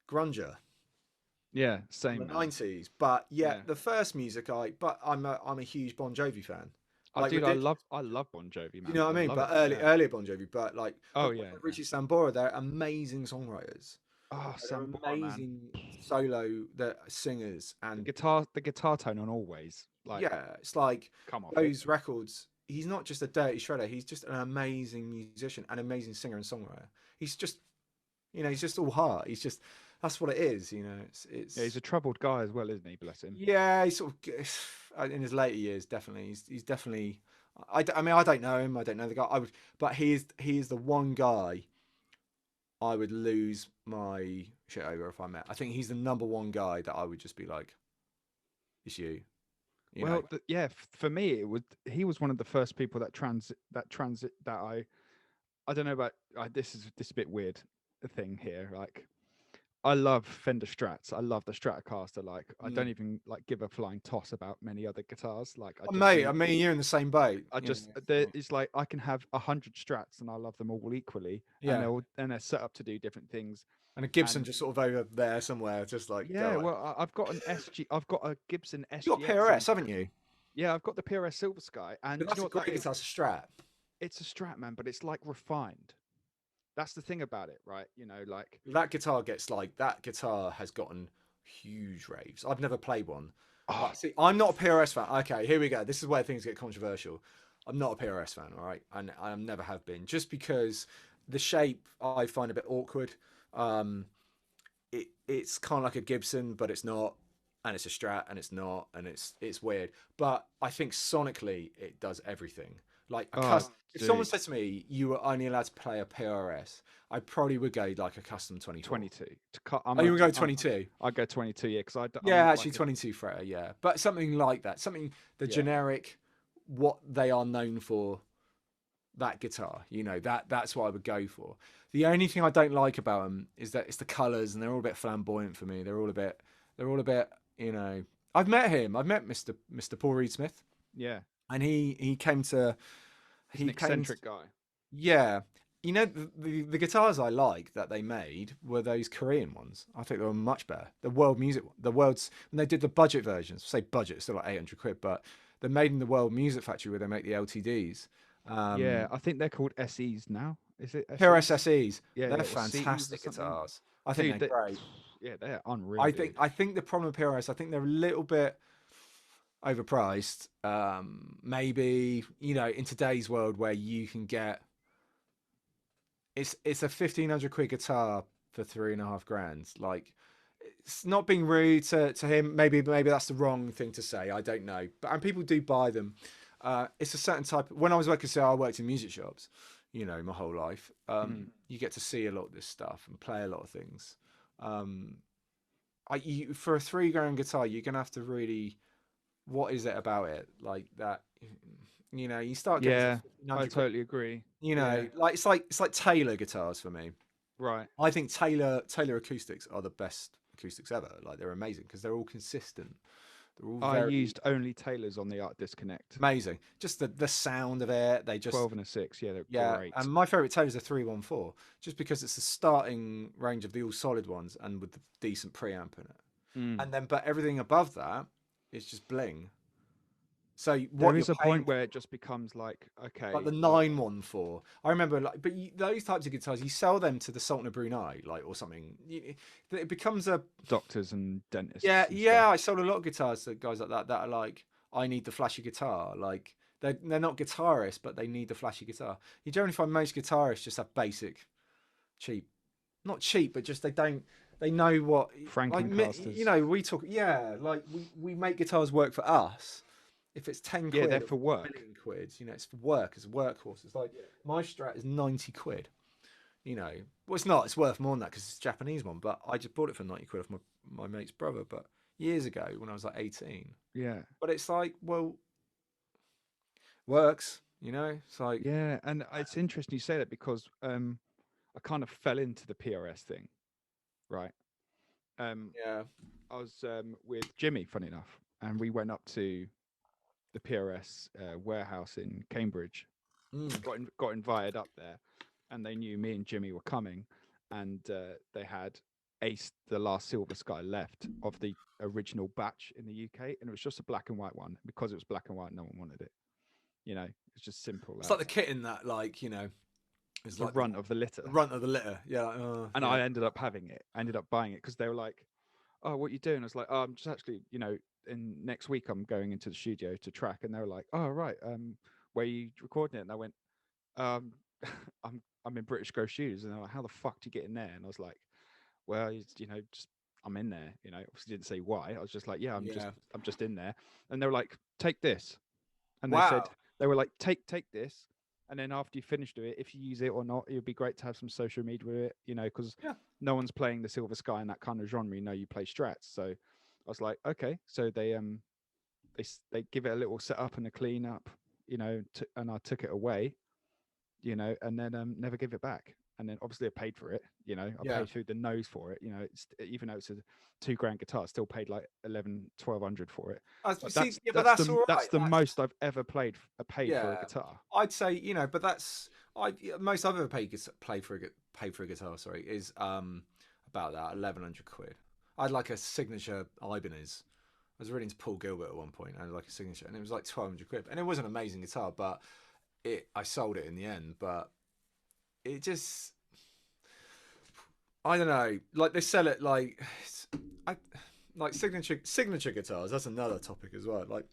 grunger. Yeah, same. In the 90s, but the first music I'm a huge Bon Jovi fan. Like, dude, I love Bon Jovi, man. You know what I mean? But earlier Bon Jovi, but like Richie Sambora, they're amazing songwriters. Oh, Sambora, amazing solo singers, and the guitar tone on Always. Like, it's like come on, those records. He's not just a dirty shredder. He's just an amazing musician, an amazing singer and songwriter. He's just, he's just all heart. That's what it is. It's. Yeah, he's a troubled guy as well, isn't he? Bless him. Yeah, he's sort of in his later years. Definitely, he's definitely. I mean, I don't know him. I don't know the guy. But he is the one guy I would lose my shit over if I met. I think he's the number one guy that I would just be like, it's you. For me, he was one of the first people that I don't know about. This is a bit weird. thing here. Like, I love Fender Strats. I love the Stratocaster. Like, I don't even like give a flying toss about many other guitars. Like, I Oh, just mate, think I mean, you're in the same boat. it's like I can have 100 Strats and I love them all equally, and Yeah. they're set up to do different things. And a Gibson And just sort of over there somewhere, just like yeah, going. well, I've got an SG. I've got a Gibson You got SGX PRS, in. haven't you? Yeah, I've got the PRS Silver Sky, and But do you that's know a what that great is? guitar, it's a Strat. It's a Strat, man, but it's like refined. That's the thing about it, right? You know, like That guitar gets like that guitar has gotten huge raves. I've never played one. oh, See, I'm not a PRS fan. Okay, here we go. This is where things get controversial. I'm not a PRS fan, all right, and I never have been, just because the shape I find a bit awkward. Um, it's kind of like a Gibson, but it's not, and it's a Strat, and it's not, and it's weird. But I think sonically it does everything. Like a oh, custom. If someone dude, said to me you were only allowed to play a PRS, I probably would go like a custom 24. 22. To cut, Oh, you would go 22. I go 22, yeah, because I'm Yeah, not actually like 22 fretter, yeah. But something like that, something the yeah, generic, what they are known for, that guitar, that's what I would go for. The only thing I don't like about them is that it's the colors, and they're all a bit flamboyant for me. They're all a bit, you know. I've met him. I've met Mr. Paul Reed Smith, yeah. and he came to He's an he came to, eccentric guy. yeah. The guitars I like that they made were those Korean ones. I think they were much better. The world's when they did the budget versions. Say budget, it's still like 800 quid, but they're made in the World Music Factory where they make the LTDs. Yeah, I think they're called SEs now. Is it SEs? PRSSEs, Yeah, they're yeah, or CEs or fantastic something. guitars. I think Dude, they're great. yeah, they're unreal, I think dude. I think the problem with PRS, I think they're a little bit overpriced. Maybe in today's world where you can get it's a 1,500 quid guitar for 3.5 grand. Like, it's not being rude to him. Maybe that's the wrong thing to say. I don't know, but and people do buy them. It's a certain type. When I was working, so I worked in music shops, my whole life. You get to see a lot of this stuff and play a lot of things. Um, for a 3 grand guitar, you're gonna have to really. What is it about it like that? You start getting to Yeah, fifteen I hundred quid. totally agree. You Yeah, know, like it's like Taylor guitars for me. right. I think Taylor acoustics are the best acoustics ever. Like, they're amazing because they're all consistent. They're all I very used only Taylors on the Art Disconnect. amazing. Just the sound of it. They just 12 and a 6. Yeah, they're yeah. great. And my favorite Taylor is a 314, just because it's the starting range of the all solid ones and with the decent preamp in it. Mm. And then but everything above that is just bling. So There what you're is a paying point where it just becomes like, like okay, the like 914. I remember, like, but those types of guitars, you sell them to the Sultan of Brunei, like, or something. It becomes a doctors and dentists yeah, and yeah. stuff. I sold a lot of guitars to guys like that are like, I need the flashy guitar. Like, they're not guitarists, but they need the flashy guitar. You generally find most guitarists just have basic, cheap, not cheap, but just they know what like Frankencasters. we talk like we make guitars work for us. If it's 10 Yeah, they're quid or for a work. million quid, it's for work, it's a workhorse. It's like my Strat is 90 quid. Well, it's not, it's worth more than that because it's a Japanese one, but I just bought it for 90 quid off my mate's brother, but years ago when I was like 18. Yeah. But it's like, well, works, it's like, Yeah, and it's interesting you say that because I kind of fell into the PRS thing, right? Um yeah. I was with Jimmy, funny enough, and we went up to the PRS warehouse in Cambridge. Mm. Got invited up there, and they knew me and Jimmy were coming, and they had the last Silver Sky left of the original batch in the UK, and it was just a black and white one. Because it was black and white, no one wanted it. It's just simple It's as like the kit in that, like, it's the like runt of the the litter. runt of the litter. Yeah. Like, And yeah. I ended up having it. I ended up buying it because they were like, "Oh, what are you doing?" I was like, "Oh, I'm just actually, in next week I'm going into the studio to track." And they were like, "Oh, right. Where are you recording it?" And I went, um, I'm in British Grove Studios." And they're like, "How the fuck do you get in there?" And I was like, "Well, just I'm in there." Obviously didn't say why. I was just like, "Yeah, Yeah. I'm just in there." And they were like, "Take this." And Wow. they were like, take this, and then after you finish doing it, if you use it or not, it would be great to have some social media with it, because Yeah. no one's playing the Silver Sky in that kind of genre. You play Strats. So I was like, okay. So they give it a little setup and a clean up, and I took it away, and then never give it back. and then obviously I paid for it. You know, I Yeah. paid through the nose for it. You know, it's, even though it's a $2,000 guitar, I still paid like 1,100-1,200 for it. But That's all right. the most I've ever paid for a guitar. I'd say, you know, but that's most I've ever paid for a guitar. Sorry, is about that 1,100 quid. I had like a signature Ibanez. I was really into Paul Gilbert at one point. I had like a signature, and it was like 1,200 quid, and it was an amazing guitar. But I sold it in the end. But it just, I don't know. Like they sell it like signature guitars. That's another topic as well. Like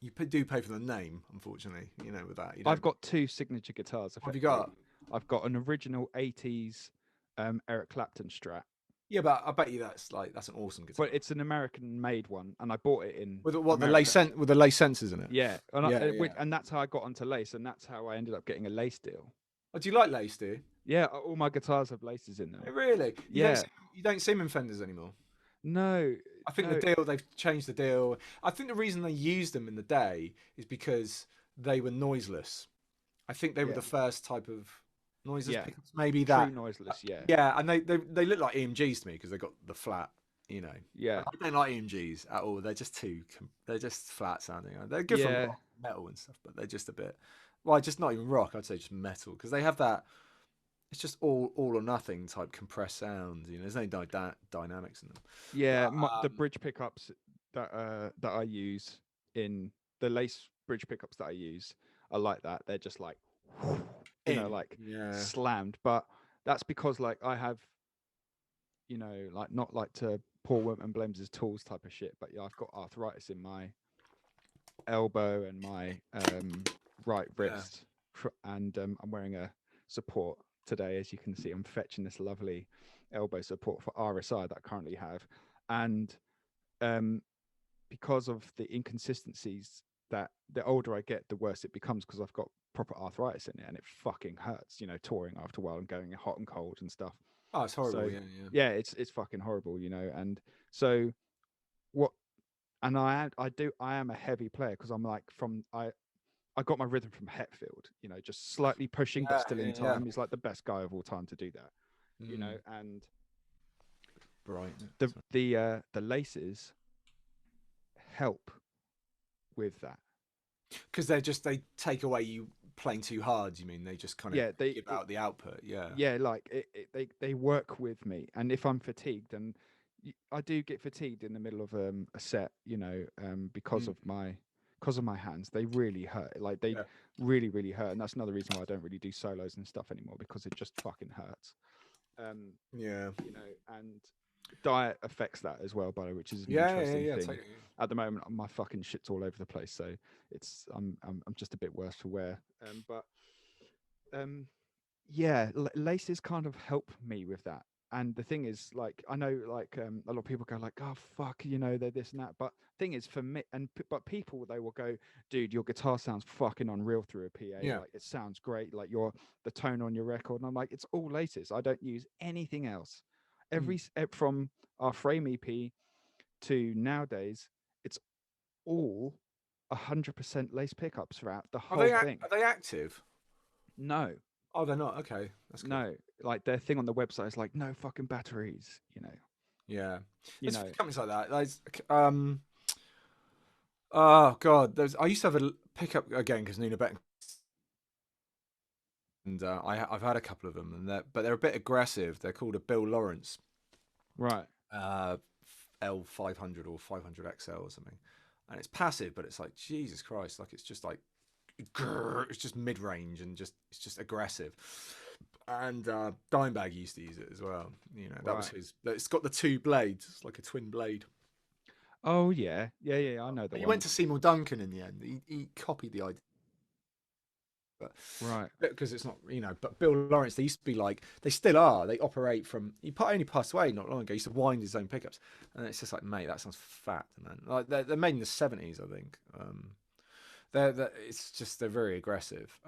you do pay for the name, unfortunately. You know, with that. I've got 2 signature guitars. What have you got? I've got an original 80s Eric Clapton Strat. Yeah, but I bet you that's an awesome guitar. But it's an American-made one, and I bought it in with America. the lace sensors in it. Yeah, and that's how I got onto lace, and that's how I ended up getting a lace deal. Oh, do you like lace, do you? Yeah, all my guitars have laces in them. Really? You don't see them in Fenders anymore. No, I think they've changed the deal. I think the reason they used them in the day is because they were noiseless. I think they were the first type of noiseless pickups. Maybe that. True noiseless, yeah. Yeah, and they look like EMGs to me because they got the flat, you know. Yeah. I don't like EMGs at all. They're just they're just flat sounding. They're good for metal and stuff, but they're just a bit, well, just not even rock. I'd say just metal because they have that. It's just all or nothing type compressed sound. You know, there's no dynamics in them. Yeah, the bridge pickups that I use in the lace bridge pickups that I use are like that. They're just like, you know, like slammed. But that's because like I have, you know, like not like to Paul Whitman Blems's tools type of shit, but I've got arthritis in my elbow and my right wrist, and I'm wearing a support today. As you can see, I'm fetching this lovely elbow support for RSI that I currently have, and because of the inconsistencies, that the older I get, the worse it becomes because I've got proper arthritis in it, and it fucking hurts, you know, touring after a while and going hot and cold and stuff. Oh, it's horrible. So, yeah, it's fucking horrible, you know. And so I am a heavy player because I'm like I got my rhythm from Hetfield, you know, just slightly pushing but still in time. He's like the best guy of all time to do that, you know. And the laces help with that because they take away you playing too hard. You mean they just kind of give out the output? Like they work with me, and if I'm fatigued, and I do get fatigued in the middle of a set, you know, because of my hands. They really hurt, like they really hurt, and that's another reason why I don't really do solos and stuff anymore, because it just fucking hurts. You know, and diet affects that as well, by the way, which is an interesting thing. At the moment, my fucking shit's all over the place, so I'm just a bit worse for wear. Laces kind of help me with that. And the thing is, like, I know, like, a lot of people go like, oh fuck, you know, they're this and that. But thing is, for me, but people, they will go, dude, your guitar sounds fucking unreal through a PA. Like, it sounds great. Like, the tone on your record. And I'm like, it's all laces. I don't use anything else. From our Frame EP to nowadays, it's all 100% lace pickups throughout the whole thing. Are they active? No. Oh, they're not. Okay, that's good. No, like their thing on the website is like no fucking batteries, you know. Yeah, you know, companies like that. Like, oh god, I used to have a pickup again because Nina Beck, and I've had a couple of them, and they're a bit aggressive. They're called a Bill Lawrence, right? L500 or 500 XL or something, and it's passive, but it's like Jesus Christ, like it's just like. It's just mid-range and it's just aggressive. And Dimebag used to use it as well. You know, that was his. It's got the 2 blades. It's like a twin blade. Oh yeah. I know that. He went to Seymour Duncan in the end. He copied the idea. But, because it's not, you know. But Bill Lawrence, they used to be like, they still are. They operate from. He only passed away not long ago. He used to wind his own pickups, and it's just like, mate, that sounds fat, man. Like they're made in the 70s, I think. They're very aggressive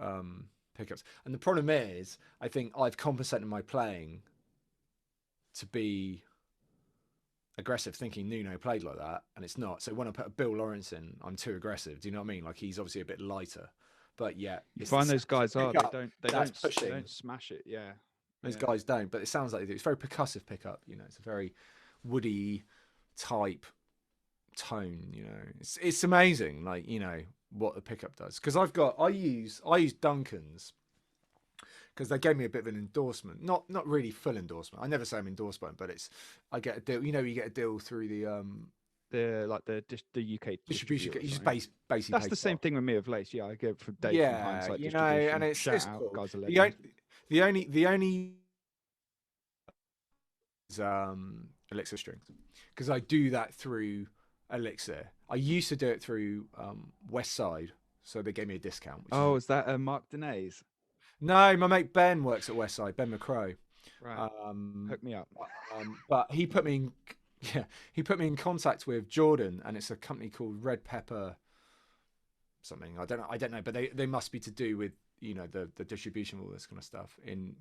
pickups, and the problem is, I think I've compensated my playing to be aggressive, thinking Nuno played like that, and it's not. So when I put a Bill Lawrence in, I'm too aggressive. Do you know what I mean? Like he's obviously a bit lighter, but yeah, you find those guys they don't smash it. Yeah, Those guys don't, but it sounds like they do. It's very percussive pickup. You know, it's a very woody type tone. You know, it's amazing. Like, you know, what the pickup does. Because I use Duncan's, because they gave me a bit of an endorsement. Not really full endorsement. I never say I'm endorsed by them, but I get a deal. You know, you get a deal through the UK distribution. You just right? basically. That's the same thing with me of late. Yeah, I go from Dave from Hindsight you know, Distribution. and it's Shout out, cool. guys are legends. The only is Elixir strings, because I do that through Elixir. I used to do it through West Side, so they gave me a discount. Is that Mark Denay's? No, my mate Ben works at West Side, Ben McCrow. Right. Hook me up. But he put me in contact with Jordan, and it's a company called Red Pepper something. I don't know, but they must be to do with, you know, the distribution of all this kind of stuff in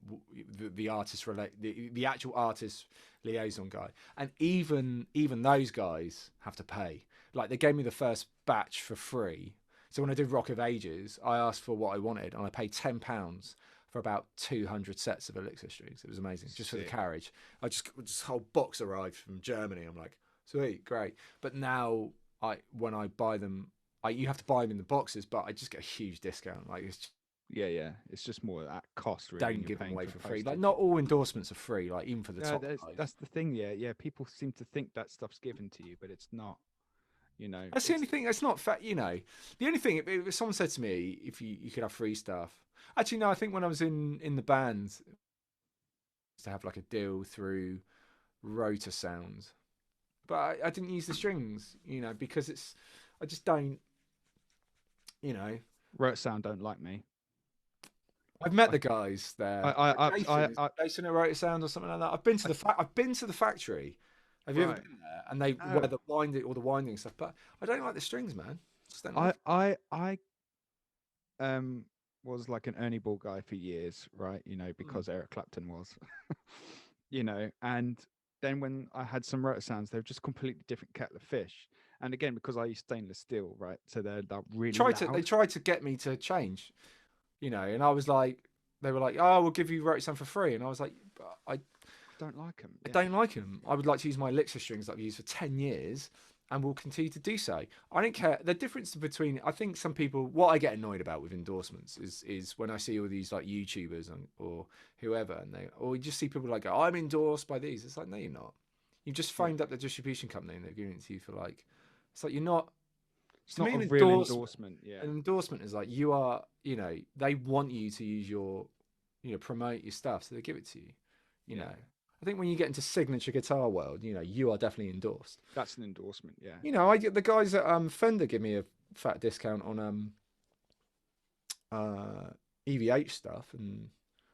the artist the actual artist liaison guy. And even those guys have to pay. Like, they gave me the first batch for free. So when I did Rock of Ages, I asked for what I wanted, and I paid £10 for about 200 sets of Elixir strings. It was amazing, just for the carriage. This whole box arrived from Germany. I'm like, sweet, great. But now when I buy them, you have to buy them in the boxes, but I just get a huge discount. Like, it's it's just more at cost. Really, don't give them away for free. Like, not all endorsements are free. Like, even for the top. That's the thing. Yeah. People seem to think that stuff's given to you, but it's not. You know, that's the only thing. That's not fact. You know, the only thing. If someone said to me, if you could have free stuff. Actually, no. I think when I was in the band, to have like a deal through Rotor Sound, but I didn't use the strings. You know, because I just don't. You know, Rotor Sound don't like me. I've met the guys there. Jason at Rotor Sound or something like that. I've been to the factory. Have you ever been there? And they wear the winding stuff, but I don't like the strings, man. Just don't like I was like an Ernie Ball guy for years, right? You know, because Eric Clapton was, you know, and then when I had some Rotor Sounds, they were just completely different kettle of fish. And again, because I use stainless steel, right? So they're really They tried to get me to change, you know, and I was like, they were like, oh, we'll give you Rotor Sound for free. And I was like, I don't like them. I don't like them. I would like to use my Elixir strings that I've used for 10 years and will continue to do so. I don't care. The difference between, I think some people, what I get annoyed about with endorsements is when I see all these like YouTubers or whoever, or you just see people like, I'm endorsed by these. It's like, no, you're not. You've just phoned up the distribution company and they're giving it to you for like, it's like, you're not. It's not a real endorsement. Yeah. An endorsement is like, you are, you know, they want you to use your, you know, promote your stuff. So they give it to you, you know. I think when you get into signature guitar world, you know, you are definitely endorsed. That's an endorsement, yeah. You know, I get the guys at Fender give me a fat discount on EVH stuff, and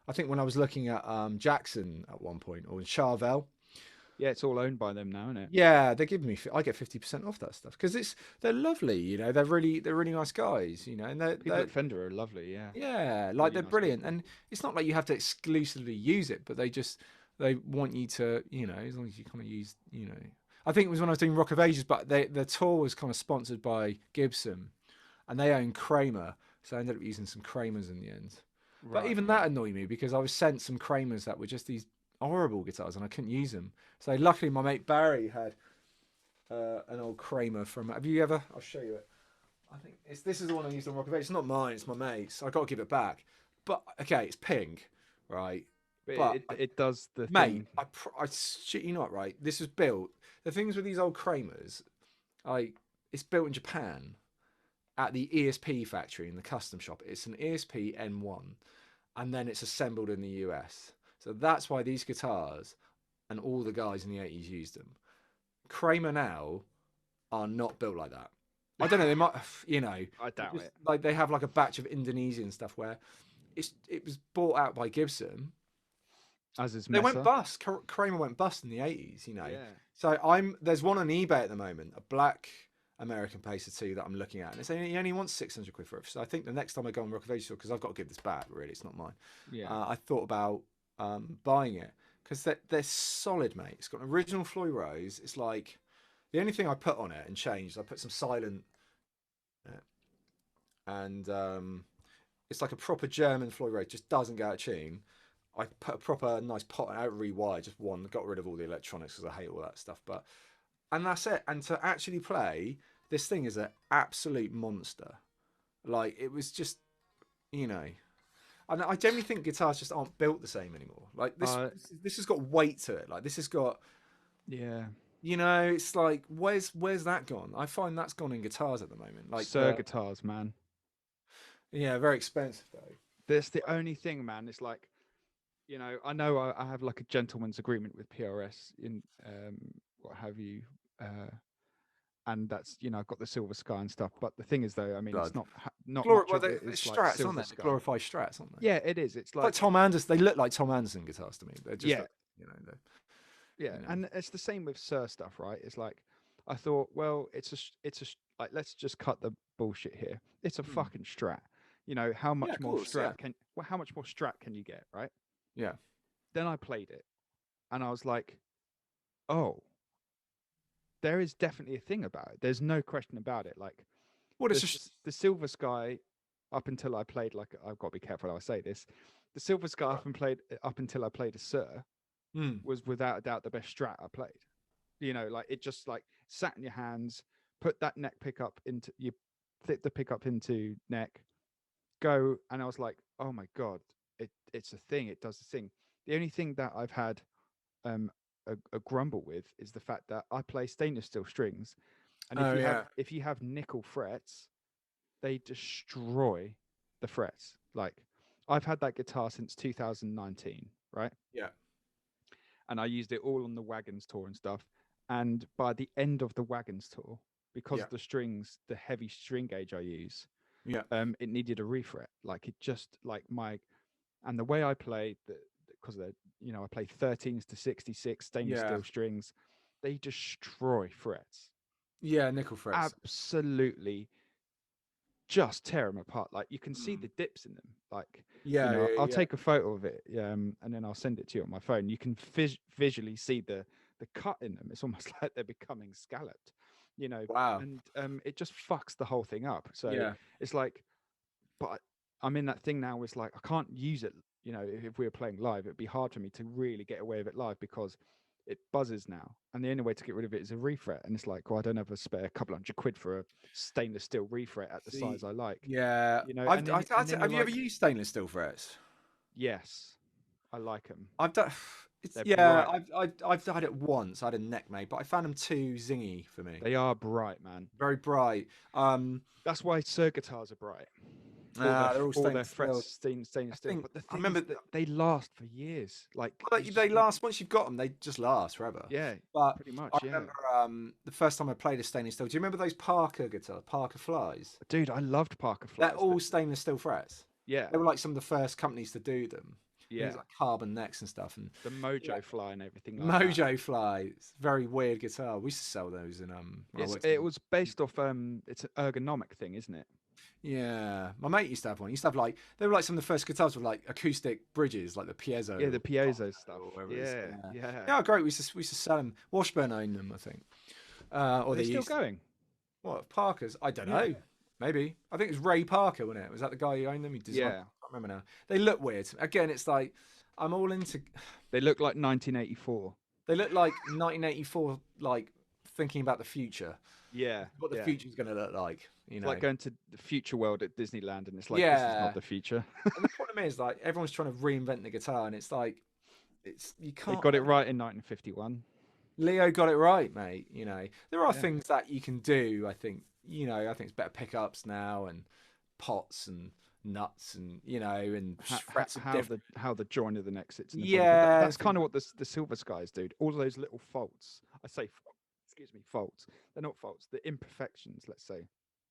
I think when I was looking at Jackson at one point, or in Charvel. Yeah, it's all owned by them now, isn't it? Yeah, they give me. I get 50% off that stuff because they're lovely. You know, they're really nice guys. You know, and people at Fender are lovely. Yeah. Yeah, like they're brilliant, and it's not like you have to exclusively use it, but they want you to, you know, as long as you kind of use, you know. I think it was when I was doing Rock of Ages, but the tour was kind of sponsored by Gibson, and they own Kramer, so I ended up using some Kramers in the end. Right, but even that annoyed me because I was sent some Kramers that were just these horrible guitars and I couldn't use them. So luckily my mate Barry had an old Kramer from. Have you ever? I'll show you it. I think this is the one I used on Rock of Ages. It's not mine. It's my mate's. I got to give it back. But okay, it's pink, right? But it does the mate. thing. I shit you not, right? This was built. The things with these old Kramers, it's built in Japan at the ESP factory in the custom shop. It's an ESP N1, and then it's assembled in the US. So that's why these guitars and all the guys in the 80s used them. Kramer now are not built like that. I don't know. They might, you know. I doubt it. Like they have like a batch of Indonesian stuff where it was bought out by Gibson. As is They went bust. Kramer went bust in the 80s, you know. Yeah. So there's one on eBay at the moment, a black American Pacer 2 that I'm looking at, and it's he only wants 600 quid for it. So I think the next time I go on Rock of Ages, because I've got to give this back, really, it's not mine. Yeah. I thought about buying it because they're solid, mate. It's got an original Floyd Rose. It's like the only thing I put on it and changed, I put some silent in it. And it's like a proper German Floyd Rose, just doesn't go out of tune. I put a proper nice pot and out rewire, just one, got rid of all the electronics because I hate all that stuff. And that's it. And to actually play, this thing is an absolute monster. Like it was just, you know, and I generally think guitars just aren't built the same anymore. Like this has got weight to it. Like this has got, yeah. you know, it's like where's that gone? I find that's gone in guitars at the moment. Like Sir guitars, man. Yeah, very expensive though. That's the only thing, man. It's like, you know I have like a gentleman's agreement with PRS in what have you, and that's, you know, I've got the Silver Sky and stuff. But the thing is, though, I mean, it's not much of it is like Strats, Silver aren't they? Sky. Glorified Strats, aren't they? Yeah, it is. It's like Tom Anderson. They look like Tom Anderson guitars to me. They're just, like, you know, yeah, you know. And it's the same with Sir stuff, right? It's like I thought, well, it's a like, let's just cut the bullshit here. It's a fucking Strat. You know, how much more Strat how much more Strat can you get, right? Yeah. Then I played it, and I was like, oh, there is definitely a thing about it. There's no question about it. Like, what is the Silver Sky, up until I played, like, I've got to be careful how I say this. The Silver Sky up until I played a Sir was without a doubt the best Strat I played. You know, like it just like sat in your hands, put that neck pickup into you, flip the pickup into neck, go, and I was like, oh my god, it's a thing. It does the thing. The only thing that I've had a grumble with is the fact that I play stainless steel strings, and if you have nickel frets, they destroy the frets. Like, I've had that guitar since 2019, right? Yeah. And I used it all on the Wagons tour and stuff. And by the end of the Wagons tour, because of the strings, the heavy string gauge I use, it needed a refret. Like, it just like and the way I play, because you know, I play 13s to 66 stainless steel strings, they destroy frets. Yeah, nickel frets. Absolutely, just tear them apart. Like, you can see the dips in them. Like, you know, I'll take a photo of it, and then I'll send it to you on my phone. You can visually see the cut in them. It's almost like they're becoming scalloped, you know. Wow. And it just fucks the whole thing up. So it's like, but I'm in that thing now. It's like I can't use it. You know, if we were playing live, it'd be hard for me to really get away with it live because it buzzes now, and the only way to get rid of it is a refret. And it's like, well, I don't have a spare couple £100 for a stainless steel refret at the size I like. Yeah, you know. have you ever used stainless steel frets? Yes, I like them. I've done. I've had it once. I had a neck mate, but I found them too zingy for me. They are bright, man. Very bright. That's why Sir guitars are bright. They're all their frets stainless steel. But the thing is that they last for years. Like, they last once you've got them. They just last forever. Yeah, but pretty much. I remember the first time I played a stainless steel. Do you remember those Parker guitars, Parker Flies? Dude, I loved Parker Flies. They're all stainless steel frets. Yeah, they were like some of the first companies to do them. Yeah, like carbon necks and stuff, and the Mojo Fly and everything. Like Mojo Fly, it's a very weird guitar. We used to sell those in it was based off it's an ergonomic thing, isn't it? Yeah, my mate used to have one. He used to have like they were like some of the first guitars with like acoustic bridges, like the piezo. Yeah, the piezo stuff. Yeah, great. We used to sell them. Washburn owned them, I think. Or are they still going? What, Parkers? I don't know. Maybe. I think it was Ray Parker, wasn't it? Was that the guy who owned them? He designed. I can't remember now. They look weird. Again, it's like I'm all into. They look like 1984. They look like 1984, like thinking about the future. Yeah, what the future's going to look like. You know, like going to the future world at Disneyland, and it's like, this is not the future. And the problem is, like, everyone's trying to reinvent the guitar, and it's like, you can't. They got it right in 1951. Leo got it right, mate. You know, there are things that you can do. I think, you know, I think it's better pickups now and pots and nuts and, you know, and how the joint of the neck sits. That's kind of what the Silver Skies do. All of those little faults. I say, faults. They're not faults. They're imperfections, let's say.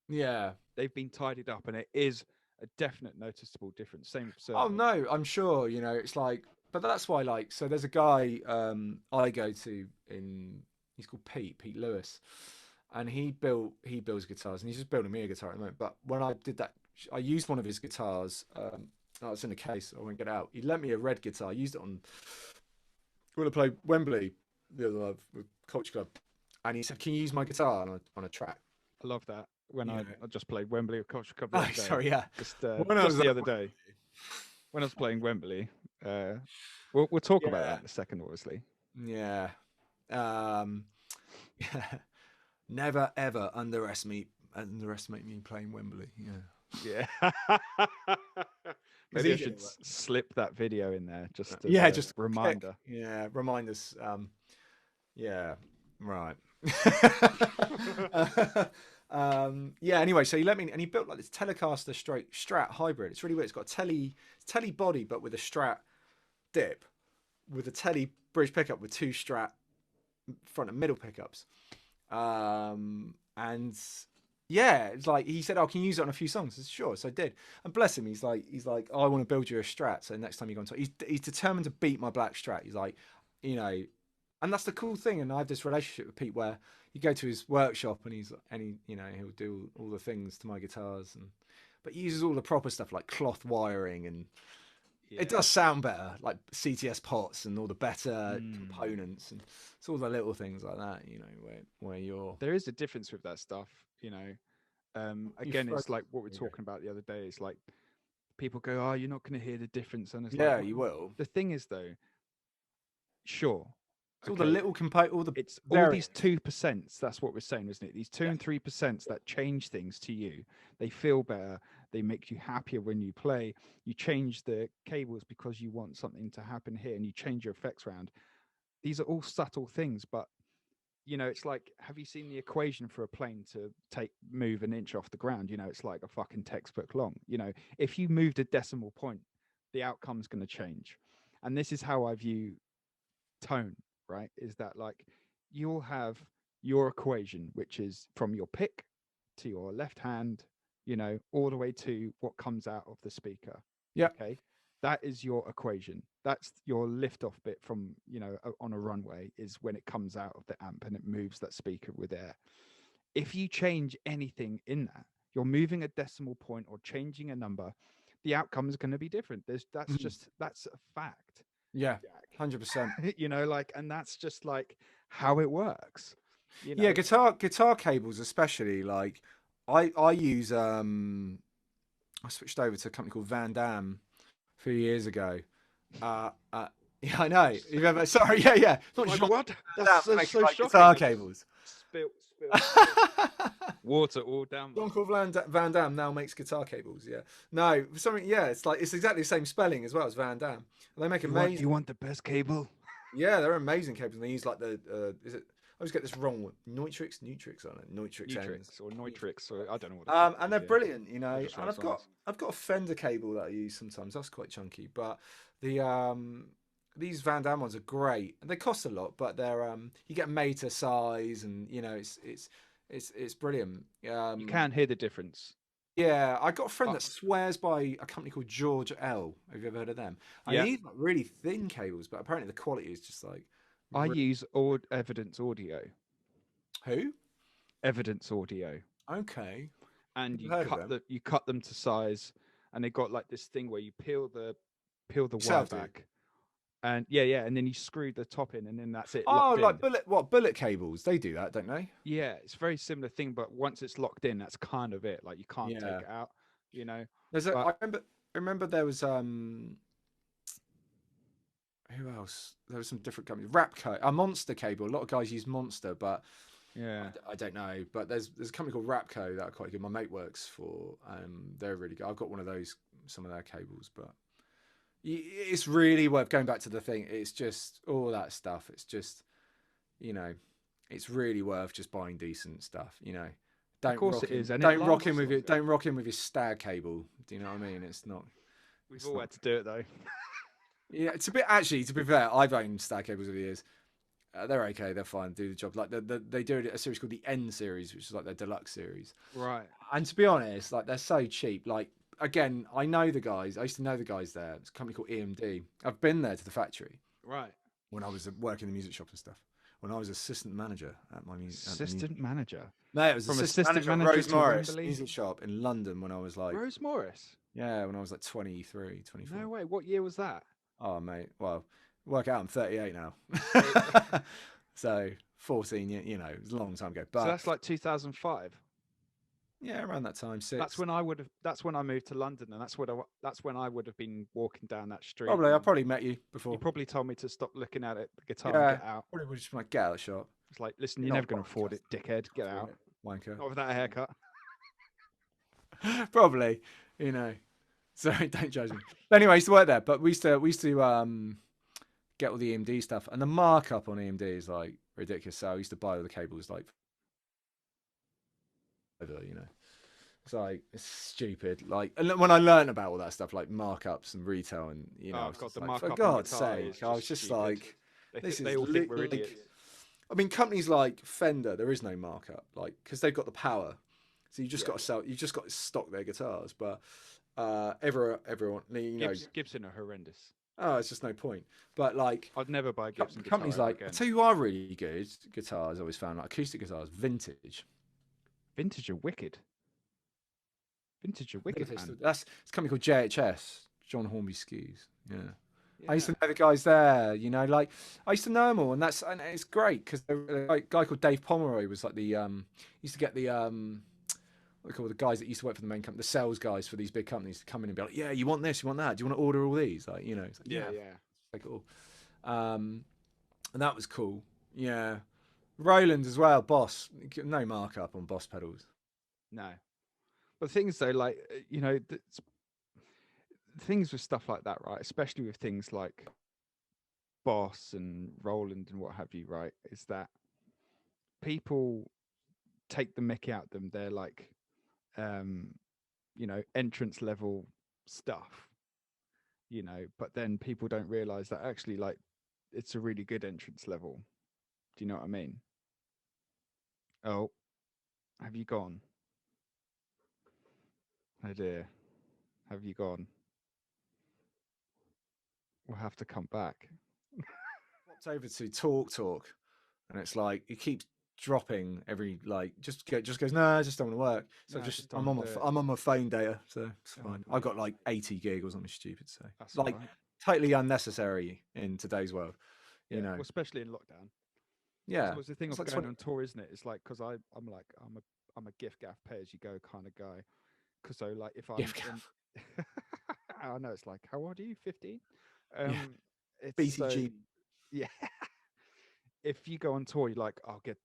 Yeah, they've been tidied up, and it is a definite noticeable difference. Same. Oh no, I'm sure. You know, it's like, but that's why, like, so there's a guy I go to he's called Pete Lewis, and he builds guitars, and he's just building me a guitar at the moment. But when I did that, I used one of his guitars. It's in a case. I won't get it out. He lent me a red guitar. I used it when I played Wembley the other night with Culture Club, and he said, "Can you use my guitar on a track?" I love that. When I just played Wembley with Culture Club. Sorry, yeah. Just the other day. when I was playing Wembley. We'll talk about that in a second, obviously. Yeah. Never ever underestimate me playing Wembley. Yeah. Maybe I should slip that video in there just as a just reminder. Remind us. Yeah, right. Anyway, so he let me, and he built like this Telecaster straight Strat hybrid. It's really weird. It's got a telly body, but with a Strat dip, with a telly bridge pickup with two Strat front and middle pickups. And yeah, it's like he said, "Oh, can you use it on a few songs?" I said, "Sure." So I did. And bless him, he's like, oh, "I want to build you a Strat." So next time you go on tour, he's determined to beat my black Strat. He's like, and that's the cool thing. And I have this relationship with Pete where you go to his workshop and he'll do all the things to my guitars, but he uses all the proper stuff like cloth wiring, and it does sound better, like CTS pots and all the better components, and it's all the little things like that, where you're. There is a difference with that stuff, Again, it's like what we're talking about the other day. It's like people go, "Oh, you're not going to hear the difference," and it's like, you will. The thing is, though, sure. It's all the little it's all these 2%. That's what we're saying, isn't it? These 2 and 3% that change things to you. They feel better. They make you happier when you play. You change the cables because you want something to happen here, and you change your effects around. These are all subtle things, but it's like, have you seen the equation for a plane to move an inch off the ground? It's like a fucking textbook long. If you moved a decimal point, the outcome's going to change. And this is how I view tone. Right, is that like you'll have your equation, which is from your pick to your left hand, all the way to what comes out of the speaker. Yeah. Okay. That is your equation. That's your lift off bit from, on a runway, is when it comes out of the amp and it moves that speaker with air. If you change anything in that, you're moving a decimal point or changing a number, the outcome is going to be different. That's a fact. Yeah, 100%. And that's just like how it works. Yeah, guitar cables especially. Like, I use I switched over to a company called Van Dam a few years ago. Yeah, I know. Sorry, yeah. Not like, what? That's so shocking. Guitar cables. Spill. Water all down. John called Van Dam now makes guitar cables. Yeah, no, something. Yeah, it's exactly the same spelling as well as Van Dam. They make amazing. You want the best cable? Yeah, they're amazing cables. And they use like the is it? I always get this wrong. Neutrix, I don't know. Neutrix or Neutrix, or I don't know what. And they're brilliant, And I've got a Fender cable that I use sometimes. That's quite chunky, but these Van Dam ones are great. They cost a lot, but they're you get them made to size, and it's brilliant. You can hear the difference. Yeah, I got a friend that swears by a company called George L. Have you ever heard of them? I need like really thin cables, but apparently the quality is just like. I use Evidence Audio. Who? Evidence Audio. Okay. And you cut them to size, and they got like this thing where you peel the wire back. And and then you screw the top in, and then that's it. Oh, like bullet cables? They do that, don't they? Yeah, it's a very similar thing, but once it's locked in, that's kind of it. Like you can't take it out. I remember there was who else? There was some different companies. Rapco, a Monster cable. A lot of guys use Monster, but I don't know. But there's a company called Rapco that are quite good. My mate works for. They're really good. I've got one of those, some of their cables, but. It's really worth going back to the thing. It's just all that stuff. It's just, it's really worth just buying decent stuff. Of course it is. Don't rock in with it. Don't rock in with your Stag cable. Do you know what I mean? It's not. We've all had to do it though. Yeah, it's a bit. Actually, to be fair, I've owned Stag cables over the years. They're okay. They're fine. Do the job. Like they do a series called the N series, which is like their deluxe series. Right. And to be honest, like they're so cheap. Like. Again, I know the guys. I used to know the guys there. It's a company called EMD. I've been there to the factory. Right. When I was working in the music shop and stuff. When I was assistant manager at my music. Assistant manager? No, it was assistant manager at Rose Morris music shop in London when I was like. Rose Morris? Yeah, when I was like 23, 24. No way. What year was that? Oh, mate. Well, work out. I'm 38 now. So 14, it was a long time ago. But so that's like 2005. Yeah, around that time, 6. That's when I would have. That's when I moved to London, and that's when I would have been walking down that street. Probably, I probably met you You before. probably told me to stop looking at it, the guitar, and Yeah, get out. probably would just be like, get out of the shop. It's like, listen, you're never going to afford it, dickhead. Get out. Wanker. Not with that haircut. Probably, you know. Sorry, don't judge me. But anyway, I used to work there, but we used to get all the EMD stuff, and the markup on EMD is like ridiculous. So I used to buy all the cables like, you know, it's like it's stupid. Like, and when I learned about all that stuff, like markups and retail, and you know, God, the like, markup for God's sake, I was just stupid. like, They all think we're idiots. I mean, companies like Fender, there is no markup, like because they've got the power. So you just got to sell. You just got to stock their guitars, but everyone, you know, Gibson are horrendous. Oh, it's just no point. But like, I'd never buy a Gibson guitar companies like again. I tell you, who are really good guitars. I always found like acoustic guitars, vintage. Vintage are wicked. Vintage are wicked. Man. That's it's a company called JHS, John Hornby Skews. Yeah. I used to know the guys there, you know, like I used to know them all, and it's great because a guy called Dave Pomeroy was like the used to get the what they call the guys that used to work for the main company, the sales guys for these big companies to come in and be like, yeah, you want this, you want that, do you want to order all these, like, you know, it's like, yeah, like all, and that was cool. Yeah, Roland as well, Boss, no markup on Boss pedals. No, but things though, like you know, things with stuff like that, right? Especially with things like Boss and Roland and what have you, right? Is that people take the mickey out of them. They're like, you know, entrance level stuff, you know, but then people don't realize that actually, like, it's a really good entrance level. Do you know what I mean? Oh, have you gone? Oh dear, have you gone? We'll have to come back. Swapped over to Talk, and it's like it keeps dropping every like just goes no, I just don't want to work. So No, I'm on my phone data, so it's fine. I've got like 80 gig or something stupid, so that's like totally unnecessary in today's world. You know, well, especially in lockdown. Yeah, it's the thing of like going on tour, isn't it? It's like because I'm a gift gaff pay as you go kind of guy. Because so like if I'm I know it's like how old are you? 15? It's BCG. Yeah. If you go on tour, you're like, I'll get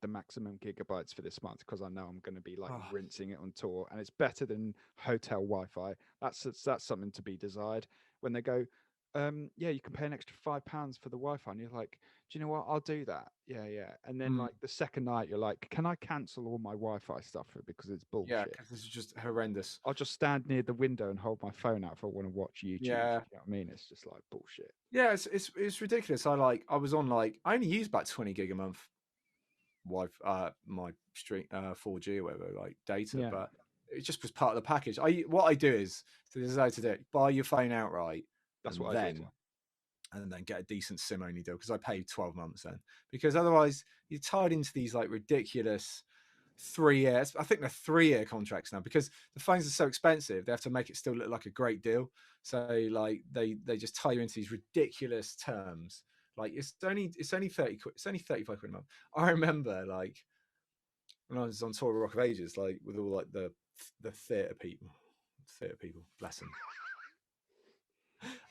the maximum gigabytes for this month because I know I'm going to be like rinsing it on tour, and it's better than hotel Wi-Fi. That's something to be desired. When they go, yeah, you can pay an extra £5 for the Wi-Fi, and you're like, do you know what? I'll do that. Yeah. And then like the second night, you're like, can I cancel all my Wi-Fi stuff because it's bullshit? Yeah, because this is just horrendous. I'll just stand near the window and hold my phone out if I want to watch YouTube. Yeah, you know what I mean, it's just like bullshit. Yeah, it's ridiculous. I was on like I only use about 20 gig a month. My stream 4G or whatever, like data, but it just was part of the package. What I do is, so this is how to do it: buy your phone outright. That's what I did. And then get a decent SIM only deal because I paid 12 months then. Because otherwise you're tied into these like ridiculous 3 years. I think they're 3-year contracts now because the phones are so expensive. They have to make it still look like a great deal. So like they just tie you into these ridiculous terms. Like it's only 30 quid. It's only 35 quid a month. I remember like when I was on tour with Rock of Ages, like with all like the theatre people, bless them.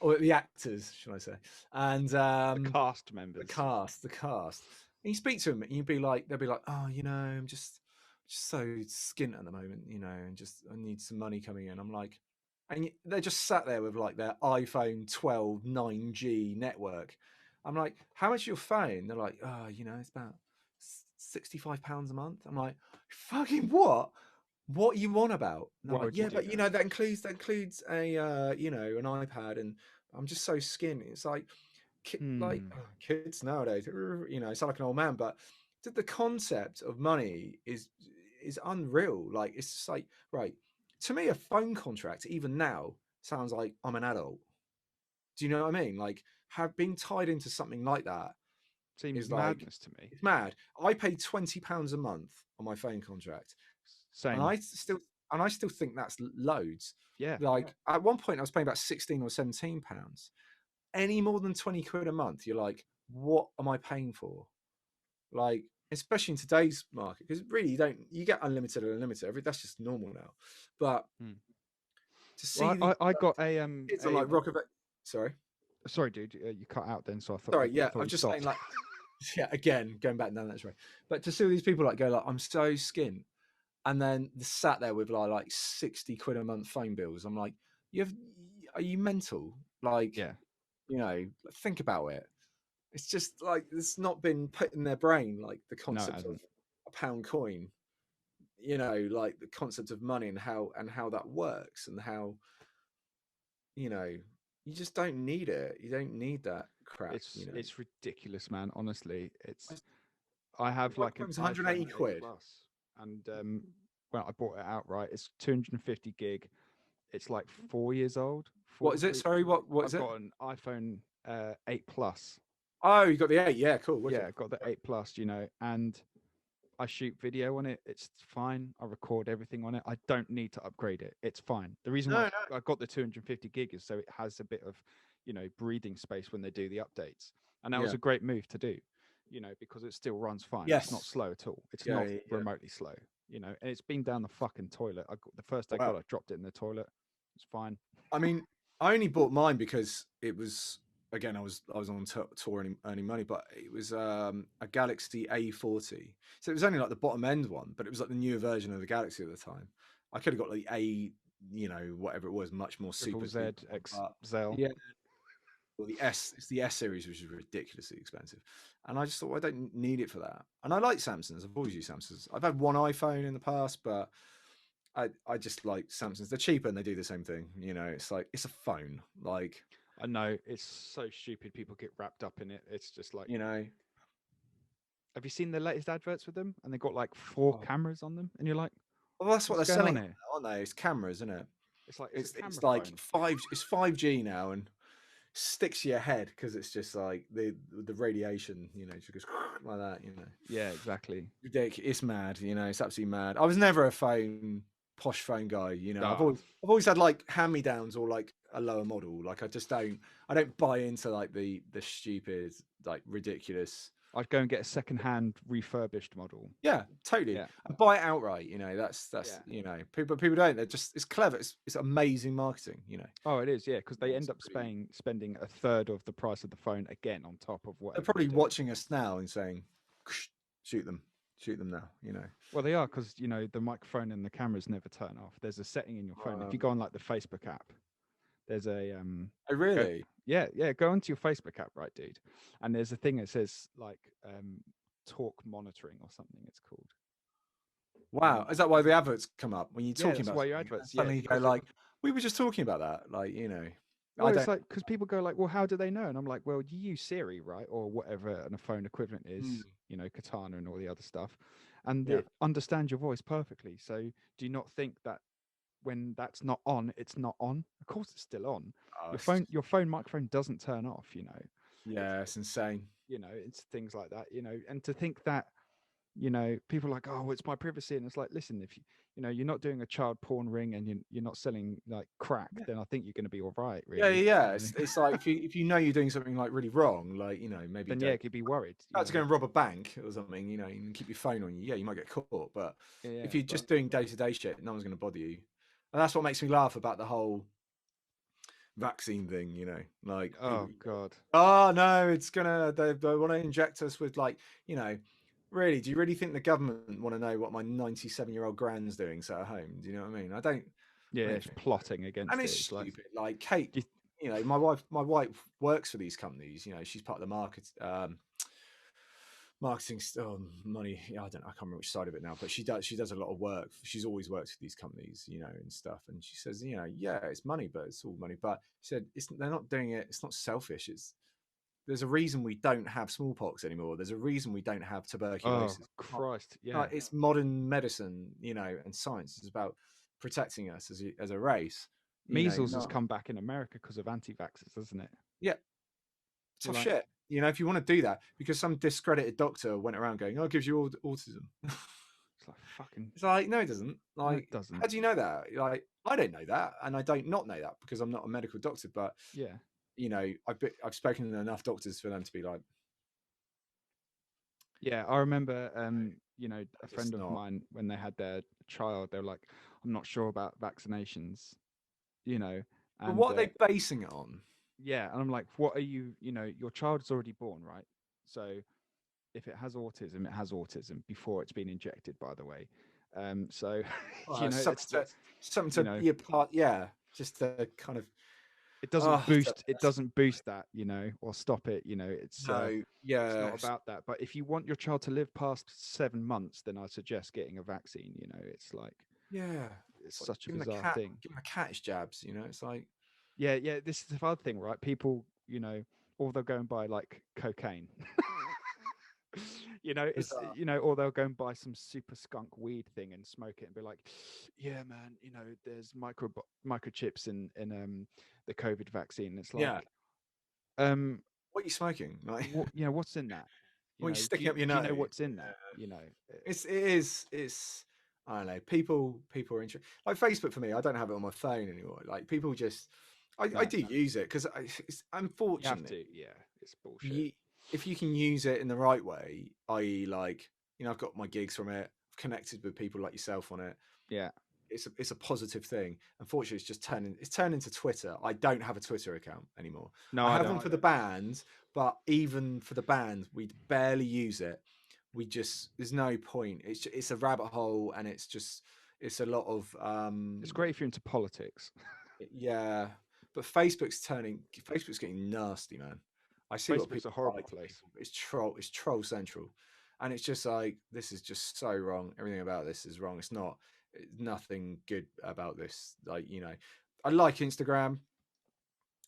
Or the actors, should I say? And the cast members, the cast. And you speak to them, and they'll be like, "Oh, you know, I'm just so skint at the moment, you know, and just I need some money coming in." I'm like, and they're just sat there with like their iPhone 12 9G network. I'm like, "How much is your phone?" They're like, "Oh, you know, it's about £65 a month." I'm like, "Fucking what? What you on about?" Like, yeah, but you know that includes a you know an iPad, and I'm just so skinny. It's like like kids nowadays, you know, sound like an old man, but the concept of money is unreal. Like it's just like right to me, a phone contract even now sounds like I'm an adult. Do you know what I mean? Like being tied into something like that seems madness to me. It's mad. I pay £20 a month on my phone contract. Same. And I still think that's loads. Yeah. Like at one point I was paying about £16 or £17. Any more than 20 quid a month, you're like, what am I paying for? Like, especially in today's market, because really you get unlimited and unlimited. That's just normal now. But to see well, I got kids on like rock event. Sorry. Sorry, dude, you cut out then, so I thought. Sorry, yeah, I thought I'm you just stopped. saying, like, yeah, again, going back down that way. But to see all these people like go like, I'm so skint, and then sat there with like 60 quid a month phone bills. I'm like, are you mental? Like, Yeah. you know, think about it. It's just like it's not been put in their brain, like the concept of a pound coin. You know, like the concept of money and how that works and how, you know, you just don't need it. You don't need that crap. It's You know, it's ridiculous, man. Honestly, I have my like an phone's iPhone 180 8 quid. Plus, and well, I bought it outright. It's 250 gig. It's like 4 years old. What is it? Sorry, what is I've it? got an iPhone 8 Plus. Oh, you got the 8. Yeah, cool. Yeah, I got the 8 Plus. And I shoot video on it. It's fine. I record everything on it. I don't need to upgrade it. It's fine. The reason why I got the 250 gig is so it has a bit of, breathing space when they do the updates. And that was a great move to do, because it still runs fine. Yes. It's not slow at all. It's not remotely slow, and it's been down the fucking toilet. The first I got, I dropped it in the toilet. It's fine. I mean, I only bought mine because it was, again, I was on tour earning money, but it was a Galaxy A40. So it was only like the bottom end one, but it was like the newer version of the Galaxy at the time. I could have got the A, whatever it was, much more super Z XL. Yeah. Well, it's the S series, which is ridiculously expensive. And I just thought, I don't need it for that. And I like Samsungs. I've always used Samsungs. I've had one iPhone in the past, but I just like Samsungs. They're cheaper and they do the same thing. It's like, it's a phone. Like, I know, it's so stupid. People get wrapped up in it. It's just like, have you seen the latest adverts with them? And they've got like 4 cameras on them, and you're like, well, that's what they're selling here, aren't they? It's cameras, isn't it? It's like it's like phone. It's 5G now, and sticks to your head because it's just like the radiation, just goes like that, Yeah, exactly. Ridiculous. It's mad, it's absolutely mad. I was never a posh phone guy, I've always had like hand-me-downs or like a lower model. Like I don't buy into like the stupid, like ridiculous. I'd go and get a second-hand refurbished model. Yeah, totally. Yeah. And buy it outright. That's people don't. They're just, it's clever. It's amazing marketing. Oh, it is. Yeah, because they end up spending a third of the price of the phone again on top of what they're probably watching us now and saying, shoot them now. Well, they are, because the microphone and the cameras never turn off. There's a setting in your phone. If you go on like the Facebook app, there's a Oh, really? Yeah. Go onto your Facebook app, right, dude? And there's a thing that says like talk monitoring or something. It's called. Wow, is that why the adverts come up when you're talking about? Why your adverts? Suddenly you go like, we were just talking about that, like Well, it's like, because people go like, well, how do they know? And I'm like, well, you use Siri, right, or whatever a phone equivalent is, Katana and all the other stuff, and it understands your voice perfectly. So do you not think that when that's not on, it's not on? Of course, it's still on. Your phone microphone doesn't turn off. Yeah, it's insane. It's things like that. And to think that, people are like, oh, it's my privacy, and it's like, listen, if you're not doing a child porn ring and you're not selling like crack, then I think you're going to be all right. Really. Yeah. It's like if you know you're doing something like really wrong, like maybe then you could be worried. About to go and rob a bank or something, and keep your phone on you. Yeah, you might get caught, but if you're just doing day-to-day shit, no one's going to bother you. And that's what makes me laugh about the whole vaccine thing, like, oh god, oh no, it's gonna, they want to inject us with, like, really, do you really think the government want to know what my 97-year-old grand's doing sat at home? Do you know what I mean? I don't. Yeah, it's plotting against and it's stupid. Like Kate, my wife works for these companies. She's part of the marketing money. I don't know. I can't remember which side of it now, but she does a lot of work. She's always worked for these companies, and stuff. And she says, yeah, it's money, but it's all money. But she said, they're not doing it. It's not selfish. There's a reason we don't have smallpox anymore. There's a reason we don't have tuberculosis. Oh Christ, yeah. It's modern medicine, and science. It's about protecting us as a race. Measles has come back in America because of anti-vaxxers, hasn't it? Yeah. Tough shit. If you want to do that, because some discredited doctor went around going, "Oh, it gives you autism." It's like fucking. It's like, no, it doesn't. Like, no, it doesn't. How do you know that? Like, I don't know that, and I don't not know that because I'm not a medical doctor. But yeah, I've spoken to enough doctors for them to be like, Yeah, I remember, a It's friend of not. mine when they had their child, they were like, "I'm not sure about vaccinations," you know, But and what are they basing it on? yeah, and I'm like, "What are you? Your child's already born, right? So if it has autism, it has autism before it's been injected, by the way. So Something it's to something you to know, be a part. Yeah, just to kind of. it Oh, doesn't I don't boost know. it doesn't boost that, or stop it. No, It's not yeah, about that. But if you want your child to live past 7 months, then I suggest getting a vaccine. It's like yeah. it's It's like such a bizarre thing. giving the cat his jabs. It's like Yeah, yeah. This is the other thing, right? People, or they'll go and buy like cocaine. It's bizarre. or they'll go and buy some super skunk weed thing and smoke it and be like, yeah, man, there's microchips in the COVID vaccine. It's Yeah. like, um, What are you smoking? Like, what's in that? what are you Do sticking you, up your do you know nose? what's in that? It's. I don't know. People are interested. Like Facebook for me, I don't have it on my phone anymore. Like people just, I No, do use it because it's you have unfortunately to. Yeah, it's bullshit. you, if you can use it in the right way, i.e., like I've got my gigs from it, I've connected with people like yourself on it. Yeah. It's a positive thing. Unfortunately, it's turned into Twitter. I don't have a Twitter account anymore. No, I I have one don't. for the band, but even for the band, we barely use it. We just there's no point. It's a rabbit hole, and it's a lot of It's great if you're into politics. yeah. But Facebook's getting nasty, man. I see what Facebook's people a horrible write to place. people. It's troll central, and it's just like this is just so wrong. Everything about this is wrong. Nothing good about this. I like Instagram.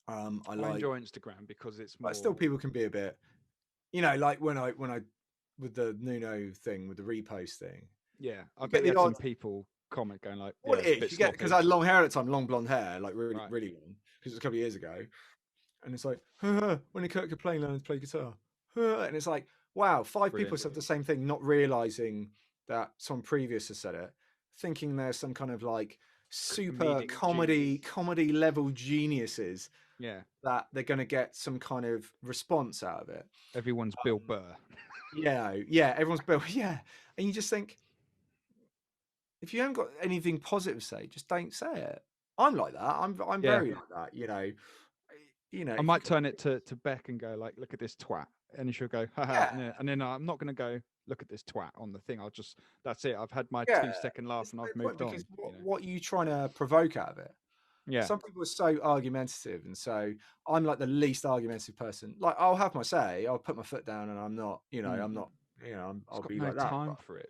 I I like, enjoy Instagram because it's but still more. people can be a bit, like when I with the Nuno thing with the repost thing. Yeah, I You bet get you the had odd some people comment going like, What "Yeah, it it's a is, bit you get because I sloppy." had long hair at the time, long blonde hair, like really Right. really long, because it was a couple of years ago. And it's like, when Kurt Cobain learned to play guitar, and it's like, wow, five people Brilliant. said the same thing, not realizing that someone previous has said it, thinking there's some kind of like super Comedic genius. comedy level geniuses Yeah. that they're going to get some kind of response out of it. Everyone's Bill Burr. Yeah, everyone's built, yeah, and you just think if you haven't got anything positive to say, just don't say it. I'm like that. I'm Yeah. very like that. I If you might can, turn it to Beck and go like, "Look at this twat," and she'll go, "Haha," yeah, and then I'm not gonna go, "Look at this twat" on the thing. That's it. I've had my yeah. 2-second laugh There's and no I've point moved because on. what are you trying to provoke out of it? Yeah. Some people are so argumentative, and so I'm like the least argumentative person. Like I'll have my say, I'll put my foot down, and I'm not, Mm. I'm not, It's I'll got be no like that. time for it.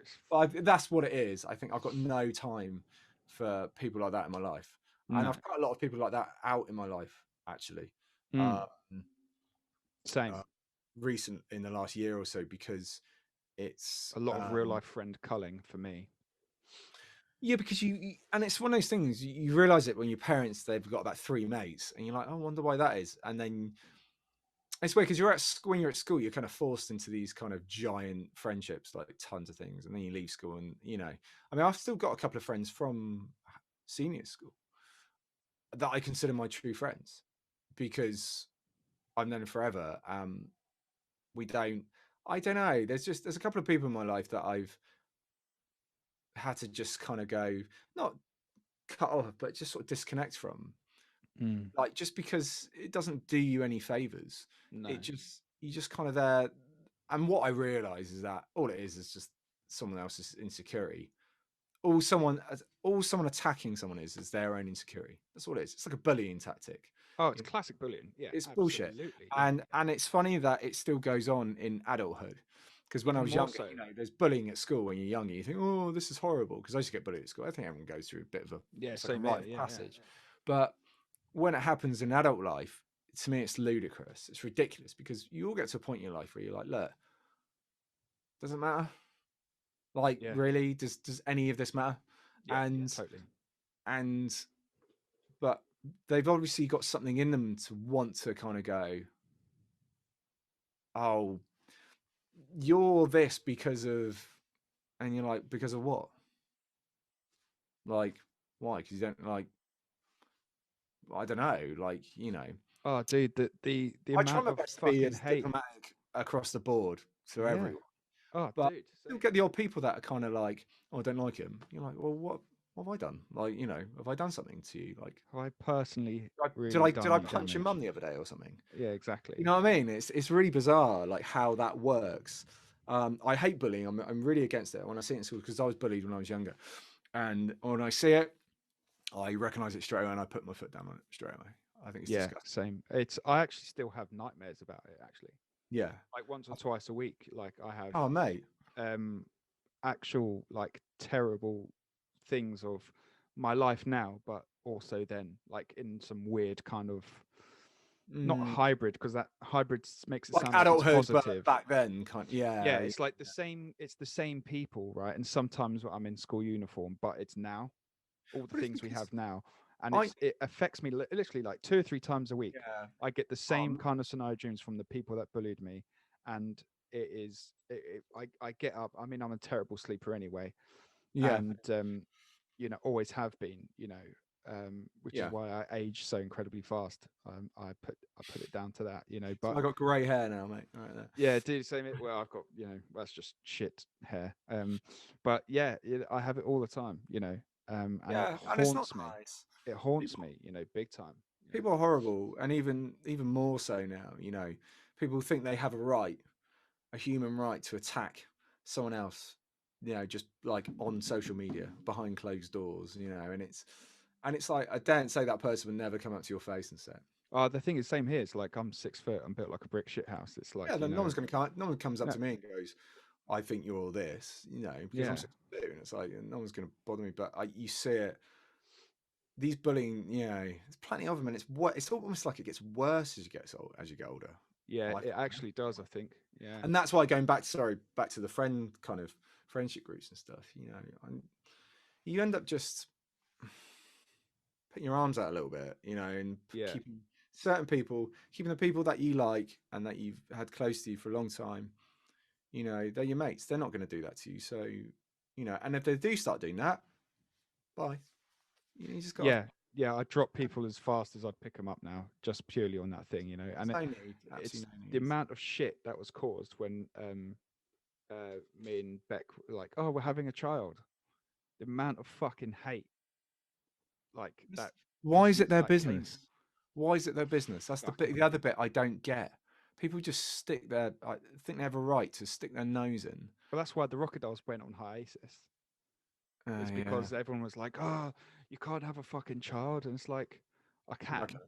That's what it is. I think I've got no time for people like that in my life, and No. I've got a lot of people like that out in my life actually. Mm. Um, Same. uh, Recent in the last year or so because it's A lot of real life friend culling for me. yeah, because and it's one of those things you realize it when your parents they've got about three mates and you're like, oh, I wonder why that is. And then it's weird because when you're at school you're kind of forced into these kind of giant friendships, like tons of things, and then you leave school and I mean I've still got a couple of friends from senior school that I consider my true friends because I've known them forever. We don't I don't know, there's a couple of people in my life that I've had to just kind of go, not cut off, but just sort of disconnect from. Mm. Like just because it doesn't do you any favors, No. it just you just kind of there. And what I realize is that all it is just someone else's insecurity. All someone attacking someone is their own insecurity. That's all it is. It's like a bullying tactic. Oh, it's classic bullying. Yeah, It's bullshit. absolutely. Yeah. And it's funny that it still goes on in adulthood. Because when I Even was more younger, so. there's bullying at school when you're younger. You think, oh, this is horrible. Because I used to get bullied at school. I think everyone goes through a bit of Yeah, it's like a same rite here. of Yeah, yeah. passage. But when it happens in adult life, to me, it's ludicrous. It's ridiculous because you all get to a point in your life where you're like, look, doesn't matter. Like, Yeah. really, does any of this matter? Yeah, And totally. and but they've obviously got something in them to want to kind of go, oh, you're this because of, and you're like, because of what? Like, why? Because you don't like, I don't know, like, Oh, dude, the I try amount my of best to be fucking as hate. diplomatic across the board to Yeah. everyone. Oh, But dude. you'll Same. get the odd people that are kind of like, oh, I don't like him. You're like, well, what have I done? Like, have I done something to you? Like, Have I personally did really I done you punch your damage? mum the other day or something? Yeah, You exactly. know what I mean? It's really bizarre, like how that works. I hate bullying. I'm really against it when I see it in school because I was bullied when I was younger, and when I see it, I recognise it straight away and I put my foot down on it straight away. I think it's Yeah, disgusting. same. I actually still have nightmares about it, actually. Yeah. Like once or twice a week, like I have Oh, mate. um actual like terrible things of my life now, but also then like in some weird kind of not Mm, hybrid, because that hybrid makes it like sound like it's adulthood, but positive. back then, Yeah, yeah. it's like it's the same people, right? And sometimes I'm in school uniform, but it's now all the But it's things we because have now, and I, it affects me literally like 2 or 3 times a week. yeah, I get the same um, kind of scenario dreams from the people that bullied me, and I get up. I mean, I'm a terrible sleeper anyway, yeah, and always have been, which is yeah. why I age so incredibly fast. I put it down to that, So but I got grey hair now, mate. Right there. yeah, do same. Well, I've got, that's just shit hair. But yeah, I have it all the time, and it Yeah, and it's not haunts me. nice. It haunts People, me, big time. people are horrible, and even more so now. People think they have a human right to attack someone else. Just like on social media behind closed doors. And it's like I daren't say that person would never come up to your face and say, The thing is, same here. It's like I'm 6 foot. I'm built like a brick shit house. It's yeah, like, then no one's going to come. No one comes up no, to me and goes, "I think you're all this," because I'm yeah, 6'2", and it's like no one's going to bother me. But you see it. These bullying, there's plenty of them, and it's almost like it gets worse as you get older. yeah, I it think. actually does. I think, yeah, And that's why going back to the kind of friendship groups and stuff. You end up just putting your arms out a little bit, and yeah, keeping certain people, keeping the people that you like and that you've had close to you for a long time. They're your mates. They're not going to do that to you. So, and if they do start doing that, bye. You just got to. yeah, yeah. I drop people as fast as I'd pick them up now, just purely on that thing, There's and no need. it's Absolutely no the need. amount of shit that was caused when me and Beck were like, oh, we're having a child. The amount of fucking hate like that Why is it their like came. business? Why is it their business? That's the Fuck bit. no. The other bit I don't get. People just stick their. I think they have a right to stick their nose in. But that's why the Rocket went on hiatus. It's Yeah. because everyone was like, oh, you can't have a fucking child, and it's like, I Okay. can,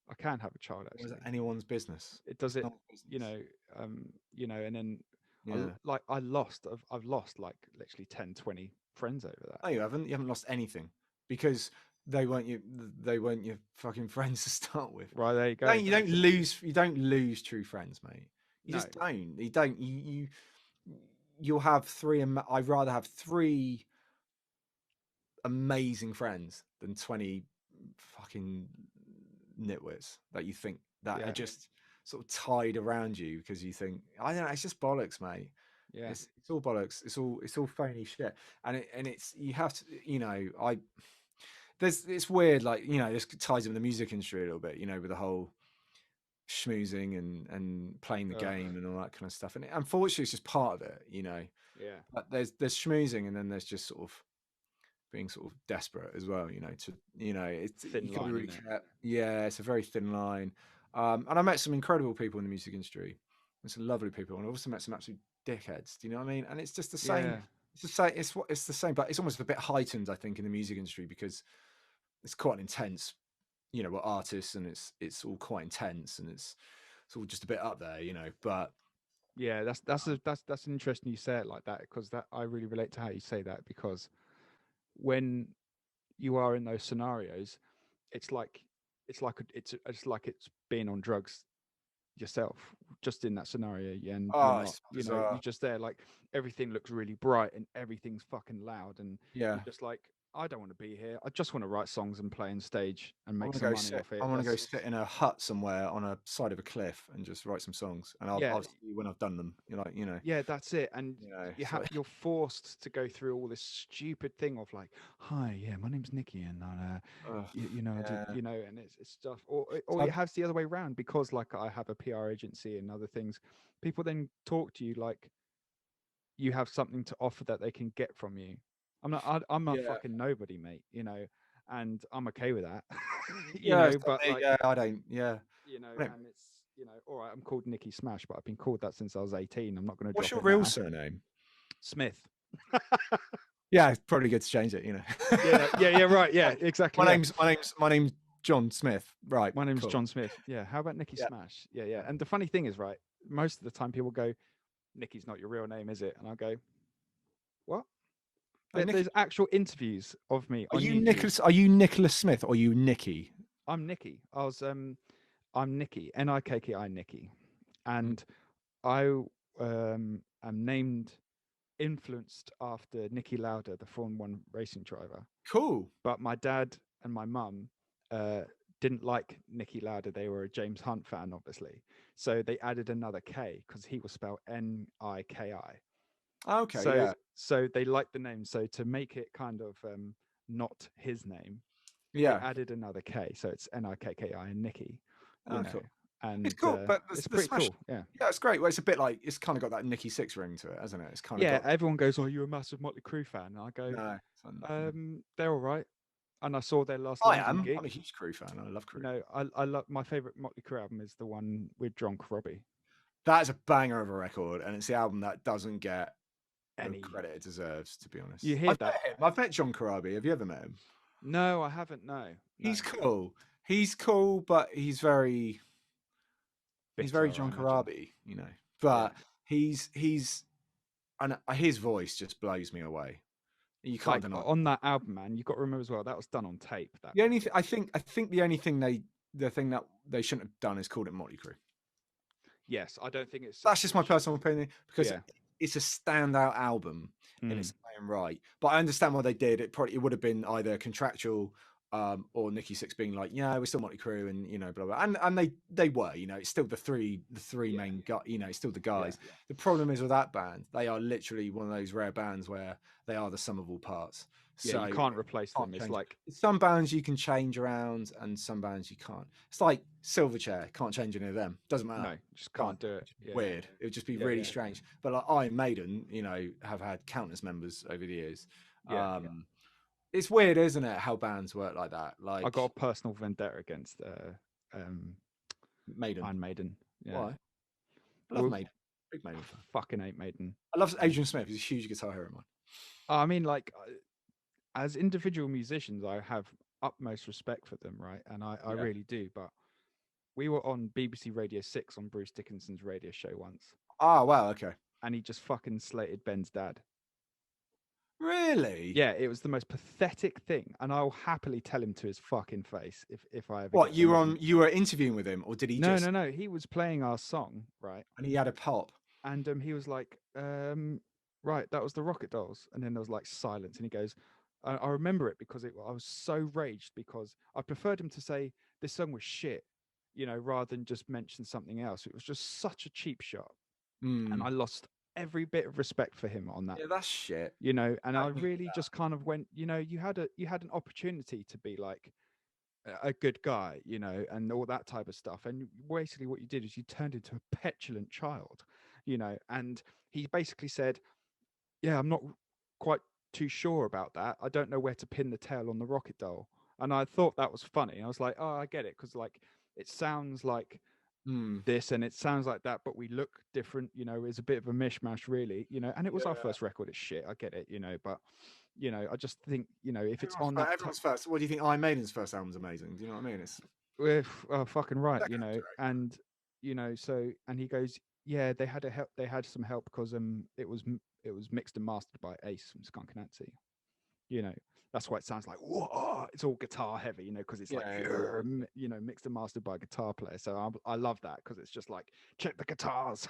I can have a child Was it actually. anyone's business? It does It's it, not business. and then Yeah. I've lost like literally 10, 20 friends over that. No, you haven't. You haven't lost anything because they weren't you. They weren't your fucking friends to start with. Right, there you Don't go. you don't That's it. lose. You don't lose true friends, mate. You No, just don't. You don't. You'll have three. I'd rather have three amazing friends than 20 fucking nitwits that you think that are yeah, just sort of tied around you because you think I don't know. It's just bollocks, mate. yeah, It's all bollocks. It's all phony shit. And it's you have to I there's it's weird like this ties in with the music industry a little bit with the whole schmoozing and playing the Ugh, game and all that kind of stuff. And unfortunately, it's just part of it. yeah. But there's schmoozing and then there's just sort of being sort of desperate as well. It's you Thin got to be line, really isn't it? careful. Yeah, it's a very thin line. And I met some incredible people in the music industry, and some lovely people, and I also met some absolute dickheads. Do you know what I mean? And it's just the same. Yeah, It's the same. It's the same, but it's almost a bit heightened, I think, in the music industry because it's quite intense. We're artists, and it's all quite intense, and it's all just a bit up there. But yeah. That's interesting you say it like that, because that I really relate to how you say that, because when you are in those scenarios, it's like it's like it's being on drugs yourself, just in that scenario, and you're oh, not, it's bizarre. you're just there, like everything looks really bright and everything's fucking loud, and Yeah. you're just like, I don't want to be here. I just want to write songs and play on stage and I make want to some go money sit. off I it. want to go sit in a hut somewhere on a side of a cliff and just write some songs, and I'll Yeah, I'll see you when I've done them. You're like, yeah, that's it. And So you're forced to go through all this stupid thing of like, hi, yeah, my name's Nikki, and ugh, I do, yeah. and it's stuff, or So it has the other way around, because like I have a PR agency and other things. People then talk to you like you have something to offer that they can get from you. I'm a fucking nobody, mate, you know, and I'm okay with that. You know, but like, I don't, yeah. you know, and it's, you know, all right, I'm called Nicky Smash, but I've been called that since I was 18. I'm not going to What's drop your it real now. surname? Smith. Yeah, it's probably good to change it, you know. yeah, right. Yeah, exactly. My name's John Smith. Right. My name's cool. John Smith. Yeah. How about Nicky Smash? Yeah. And the funny thing is, right, most of the time people go, Nicky's not your real name, is it? And I go, what? There's actual interviews of me on YouTube. Are you Nicholas Smith or are you Nikki? I'm Nikki. I'm Nikki, Nikki, Nikki. And I am named, influenced after Nicky Lauda, the Formula One racing driver. Cool. But my dad and my mum didn't like Nicky Lauda. They were a James Hunt fan, obviously. So they added another K because he was spelled Niki. Okay, So they liked the name. So to make it kind of not his name, they added another K. So it's Nikki and Nikki. You know. Cool. And it's cool, but it's pretty cool. Yeah, it's great. Well, it's a bit like, it's kind of got that Nicky Six ring to it, hasn't it? It's kind of got... Everyone goes, "Oh, you're a massive Motley Crue fan." And I go, "No, they're all right." And I saw their last London gig. I'm a huge Crue fan. I love Crue. No, I love, my favorite Motley Crue album is the one with Drunk Robbie. That is a banger of a record, and it's the album that doesn't get any credit it deserves, to be honest. You hear that? I've met John Corabi. Have you ever met him? No, I haven't. No. He's cool. He's cool, but he's very John Corabi, you know. But he's and his voice just blows me away. You can't deny on that album, man. You've got to remember as well, that was done on tape. The only I think the only thing the thing that they shouldn't have done is called it Motley Crue. Yes, I don't think it's... That's just my personal opinion, because it's a standout album in its own right. But I understand why they did. It would have been either contractual or Nicky Six being like, yeah, we're still Motley Crue, and you know, blah blah. And they were, you know, it's still the three main guys, you know, it's still the guys. Yeah. The problem is with that band, they are literally one of those rare bands where they are the sum of all parts. So you can't replace them. It's like some bands you can change around, and some bands you can't. It's like Silverchair, can't change any of them. Doesn't matter. No, just can't do it. Weird. It would just be really strange. But like Iron Maiden, you know, have had countless members over the years. It's weird, isn't it, how bands work like that? Like, I got a personal vendetta against Maiden. Iron Maiden. Yeah. Why? I love Maiden. Big Maiden fan. Fucking hate Maiden. I love Adrian Smith. He's a huge guitar hero of mine. I mean, like, as individual musicians, I have utmost respect for them, right? And I really do. But we were on BBC Radio 6 on Bruce Dickinson's radio show once. Oh, wow, okay. And he just fucking slated Ben's dad. Really? Yeah, it was the most pathetic thing, and I'll happily tell him to his fucking face if I ever... What, you were interviewing with him, or did he No, he was playing our song, right? And he had a pop. And he was like, right, that was the Rocket Dolls. And then there was like silence, and he goes, I remember it because I was so raged, because I preferred him to say this song was shit, you know, rather than just mention something else. It was just such a cheap shot. And I lost every bit of respect for him on that. Yeah, that's shit. You know, and I really just kind of went, you know, you had an opportunity to be like a good guy, you know, and all that type of stuff. And basically what you did is you turned into a petulant child, you know, and he basically said, yeah, I'm not quite too sure about that. I don't know where to pin the tail on the Rocket Doll. And I thought that was funny. I was like, oh, I get it. Because like, it sounds like this and it sounds like that, but we look different, you know. It's a bit of a mishmash, really, you know. And it was our first record. It's shit, I get it, you know, but you know, I just think, you know, if it's on everyone's first, what do you think? Iron Maiden's first album's amazing. Do you know what I mean? It's fucking right, you know. And you know, so, and he goes, yeah, they had some help because it was mixed and mastered by Ace from Skunk Anansie, you know. That's why it sounds like, whoa, it's all guitar heavy, you know, because it's you know, mixed and mastered by a guitar player. So I love that, because it's just like, check the guitars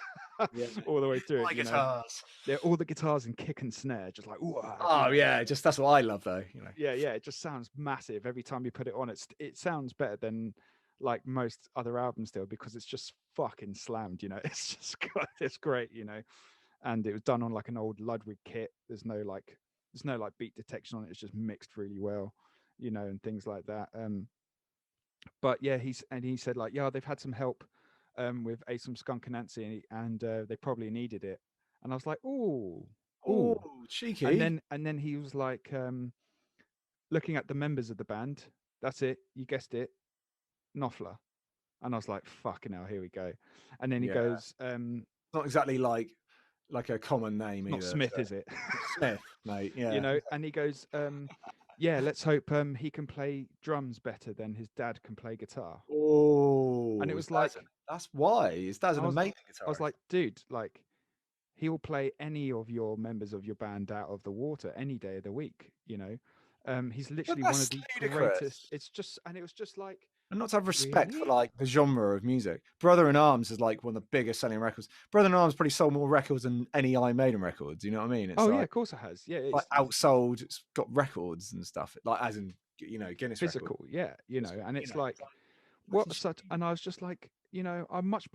all the way through. All the guitars. Yeah, all the guitars and kick and snare, just like, whoa. Oh, yeah, just that's what I love, though, you know. Yeah, it just sounds massive every time you put it on. It sounds better than like most other albums still, because it's just fucking slammed, you know. It's great, you know. And it was done on like an old Ludwig kit. There's no like beat detection on it. It's just mixed really well, you know, and things like that. But yeah, he said like, yeah, they've had some help with Ace from Skunk Anansie, and they probably needed it. And I was like, ooh, Oh, ooh. cheeky. And then he was like, looking at the members of the band. That's it. You guessed it. Knopfler. And I was like, fucking hell, here we go. And then he Yeah. goes, Not exactly like a common name not either. Smith, So. is it? Smith, mate. You Yeah. know, and he goes, yeah, let's hope he can play drums better than his dad can play guitar. And it Oh, was like, that's why. His dad's I an was, amazing I was guitarist. like, dude, like, he'll play any of your members of your band out of the water any day of the week, you know. He's But literally one of that's the greatest. ludicrous. It's just, and it was just like, And not to have respect for really? like the genre of music. Brother in Arms is like one of the biggest selling records. Brother in Arms probably sold more records than any Iron Maiden records. You know what I mean? It's Oh yeah, of course it has. Yeah, like it's outsold. It's got records and stuff. Like as in Guinness record. physical. Yeah, you know, and You it's know, like, fucking what such, and I was just like, you know, I much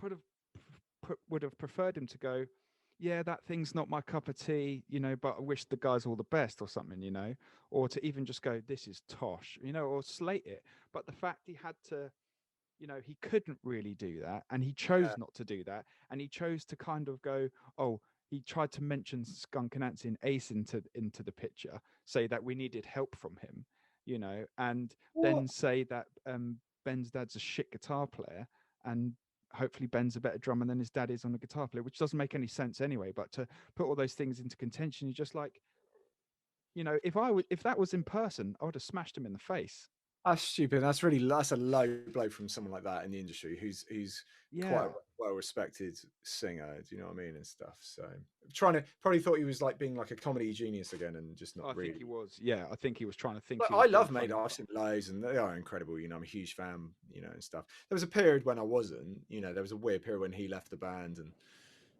would have preferred him to go, yeah, that thing's not my cup of tea, you know, but I wish the guys all the best or something, you know, or to even just go, this is tosh, you know, or slate it. But the fact he had to, you know, he couldn't really do that, and he chose yeah. not to do that, and he chose to kind of go, oh, he tried to mention Skunk Anansie and Ace into the picture, say that we needed help from him, you know, and What? then say that Ben's dad's a shit guitar player, and hopefully Ben's a better drummer than his dad is on a guitar player, which doesn't make any sense anyway. But to put all those things into contention, you're just like, you know, if that was in person, I would have smashed him in the face. That's stupid. That's a low blow from someone like that in the industry who's quite Yeah. a well respected singer. Do you know what I mean and stuff? So trying to probably thought he was like being like a comedy genius again and just not I think he really. was. Yeah, I think he was trying to think But he I was being love Maiden. funny. I've seen loads and they are incredible. You know, I'm a huge fan. You know and stuff. There was a period when I wasn't. You know, there was a weird period when he left the band and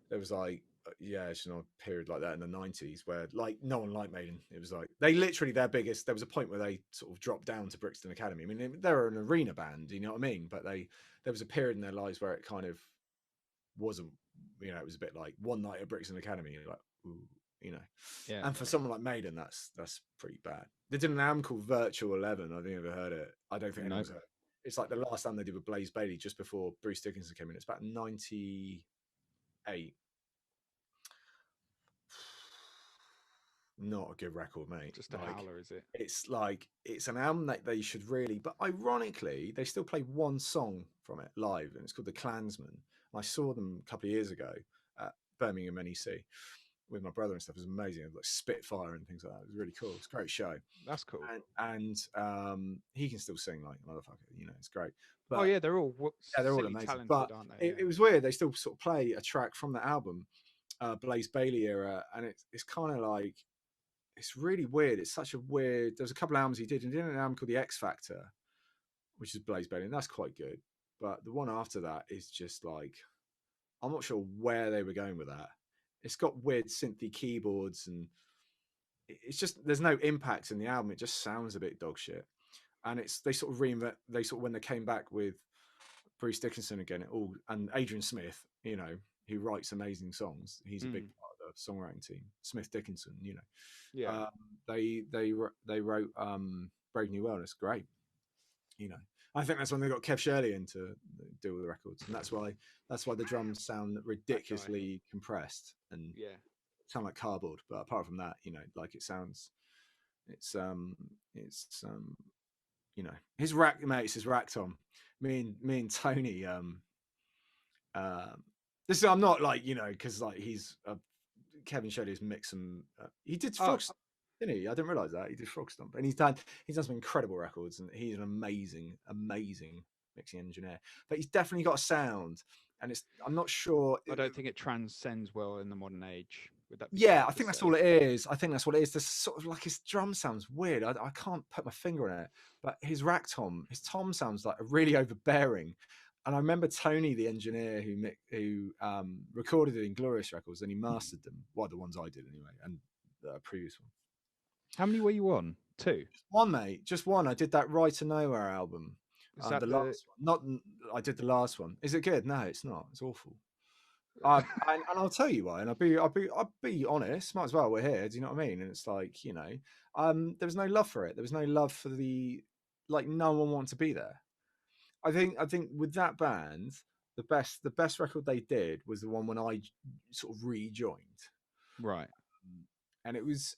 there was like yeah, it's a period like that in the 90s where like no one liked Maiden. It was like they literally their biggest. There was a point where they sort of dropped down to Brixton Academy. I mean, they were an arena band, you know what I mean? But there was a period in their lives where it kind of wasn't. You know, it was a bit like one night at Brixton Academy. You're like, ooh, you know. Yeah. And for someone like Maiden, that's pretty bad. They did an album called Virtual 11. I think you've ever heard it. I don't think anyone's heard it. It's like the last album they did with Blaze Bayley just before Bruce Dickinson came in. It's about 98. Not a good record, mate. Just a Like howler, is it? it's an album that they should really, but ironically, they still play one song from it live, and it's called The Klansman. And I saw them a couple of years ago at Birmingham NEC with my brother and stuff. It was amazing, like Spitfire and things like that. It was really cool. It's a great show. That's cool. And he can still sing like a motherfucker. You know, it's great. Oh But yeah, they're all yeah, they're all silly amazing. talented, But aren't they? Yeah. it was weird. They still sort of play a track from the album, Blaze Bayley era, and it's kind of like it's really weird. It's such a weird. There's a couple of albums he did, and he did an album called The X Factor, which is Blaze Bayley, and that's quite good. But the one after that is just like I'm not sure where they were going with that. It's got weird synthy keyboards, and it's just there's no impact in the album. It just sounds a bit dog shit. And it's they sort of reinvent. They sort of when they came back with Bruce Dickinson again, it all and Adrian Smith, you know, who writes amazing songs. He's a big part of the songwriting team. Smith Dickinson, you know. Yeah. They wrote Brave New World. It's great, you know. I think that's when they got Kev Shirley in to deal with the records, and that's why the drums sound ridiculously compressed and Yeah. sound like cardboard. But apart from that, you know, like it sounds, it's you know, his rack mates, his rack Tom, me and Tony, this is I'm not like you know because like he's Kevin Shirley's mix and he did Frogstomp, didn't he? I didn't realize that he did Frogstomp, and he's done some incredible records, and he's an amazing mixing engineer. But he's definitely got a sound, and it's I'm not sure. I don't think it transcends well in the modern age. Would that be Yeah, fair I to think that's say? all it is. I think that's what it is. There's sort of like his drum sounds weird. I can't put my finger on it, but his rack tom, his tom sounds like a really overbearing. And I remember Tony, the engineer who recorded it in Glorious Records, and he mastered them. Well, the ones I did anyway, and the previous one. How many were you on? 2. Just one, mate. Just one. I did that Right to Nowhere album. Is that The last one. Not. I did the last one. Is it good? No, it's not. It's awful. And I'll tell you why. And I'll be honest. Might as well. We're here. Do you know what I mean? And it's like you know, there was no love for it. There was no love for the like. No one wanted to be there. I think with that band, the best record they did was the one when I sort of rejoined. Right. And it was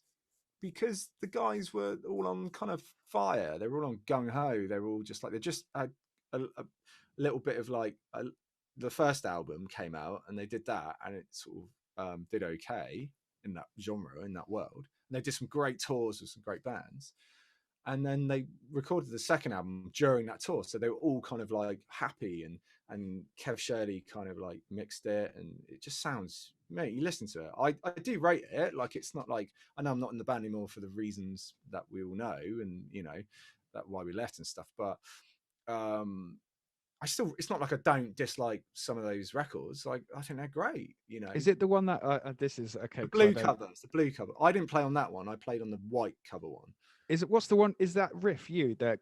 because the guys were all on kind of fire. They were all on gung ho. They were all just like they just had a little bit of like the first album came out and they did that and it sort of did okay in that genre in that world. And they did some great tours with some great bands. And then they recorded the second album during that tour, so they were all kind of like happy, and Kev Shirley kind of like mixed it, and it just sounds, mate, you listen to it, I do rate it. Like, it's not like, I know I'm not in the band anymore for the reasons that we all know, and you know that why we left and stuff, but I still, it's not like I don't dislike some of those records. Like, I think they're great, you know. Is it the one that this is okay? The 'Cause I blue don't. cover, it's the blue cover. I didn't play on that one, I played on the white cover one. Is it, what's the one? Is that riff you? The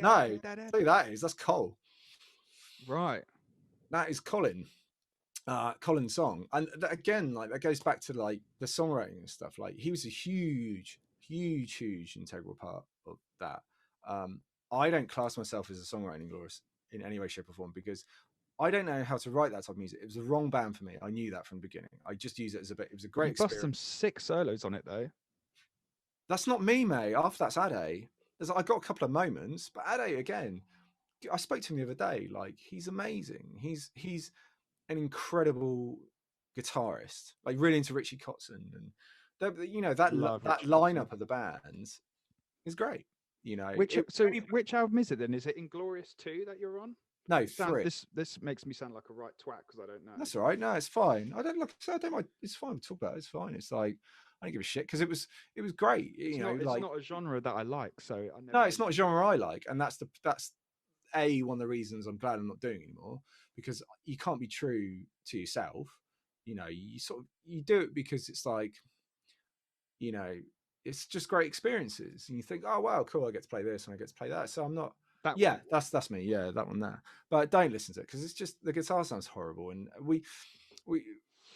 No, tell you that is, that's Cole. right. That is Colin's song. And again, like, that goes back to like the songwriting and stuff. Like, he was a huge integral part of that. I don't class myself as a songwriter in any way, shape, or form, because I don't know how to write that type of music. It was the wrong band for me. I knew that from the beginning. I just use it as a bit. It was a great You bust experience. some sick solos on it though. That's not me, mate. After that's Ade. I got a couple of moments, but Ade again. I spoke to him the other day. Like, he's amazing. He's an incredible guitarist. Like, really into Richie Kotzen, and you know that lineup of the bands is great. You know, Which album is it then? Is it Inglorious 2 that you're on? No, 3. This makes me sound like a right twat because I don't know. That's all right. No, it's fine. I don't look. I don't mind. It's fine. Talk about it. It's fine. It's like, I don't give a shit, because it was great. It's not a genre that I like. So I never. No, it's not a genre I like, and that's one of the reasons I'm glad I'm not doing anymore, because you can't be true to yourself. You know, you do it because it's like, you know, it's just great experiences, and you think, oh wow, cool, I get to play this and I get to play that. So I'm not. That's me. Yeah, that one there. But don't listen to it, because it's just, the guitar sounds horrible, and we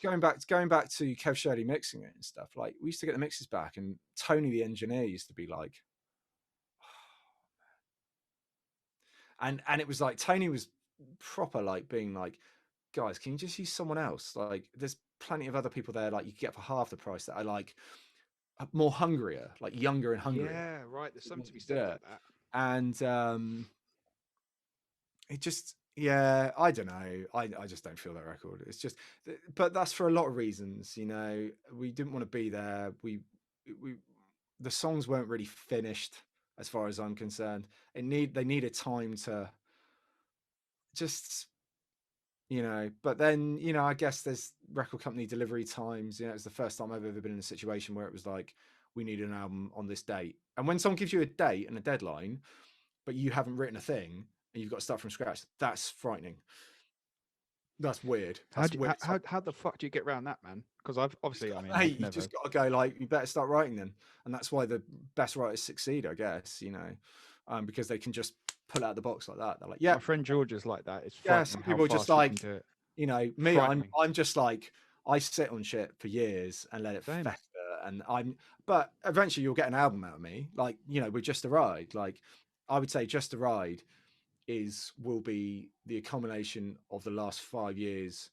going back to Kev Shirley mixing it and stuff. Like, we used to get the mixes back, and Tony the engineer used to be like, and it was like, Tony was proper like being like, guys, can you just use someone else? Like, there's plenty of other people there, like, you can get for half the price, that are like more hungrier, like younger and hungrier. Yeah, right. There's something to be said about that. And it just, yeah, I don't know. I just don't feel that record. It's just, but that's for a lot of reasons. You know, we didn't want to be there. We the songs weren't really finished, as far as I'm concerned. They needed time to just, you know. But then, you know, I guess there's record company delivery times. You know, it's the first time I've ever been in a situation where it was like, we need an album on this date. And when someone gives you a date and a deadline, but you haven't written a thing, and you've got to start from scratch, that's frightening. That's weird. How the fuck do you get around that, man? Because I've obviously, I mean, hey, you just got to go, like, you better start writing then, and that's why the best writers succeed, I guess. You know, because they can just pull out the box like that. They're like, yeah. My friend George is like that. It's yeah. Some people just like, you know, me. I'm just like, I sit on shit for years and let it fester, and but eventually you'll get an album out of me. Like, you know, with Just a Ride. Like, I would say Just a Ride will be the accumulation of the last 5 years.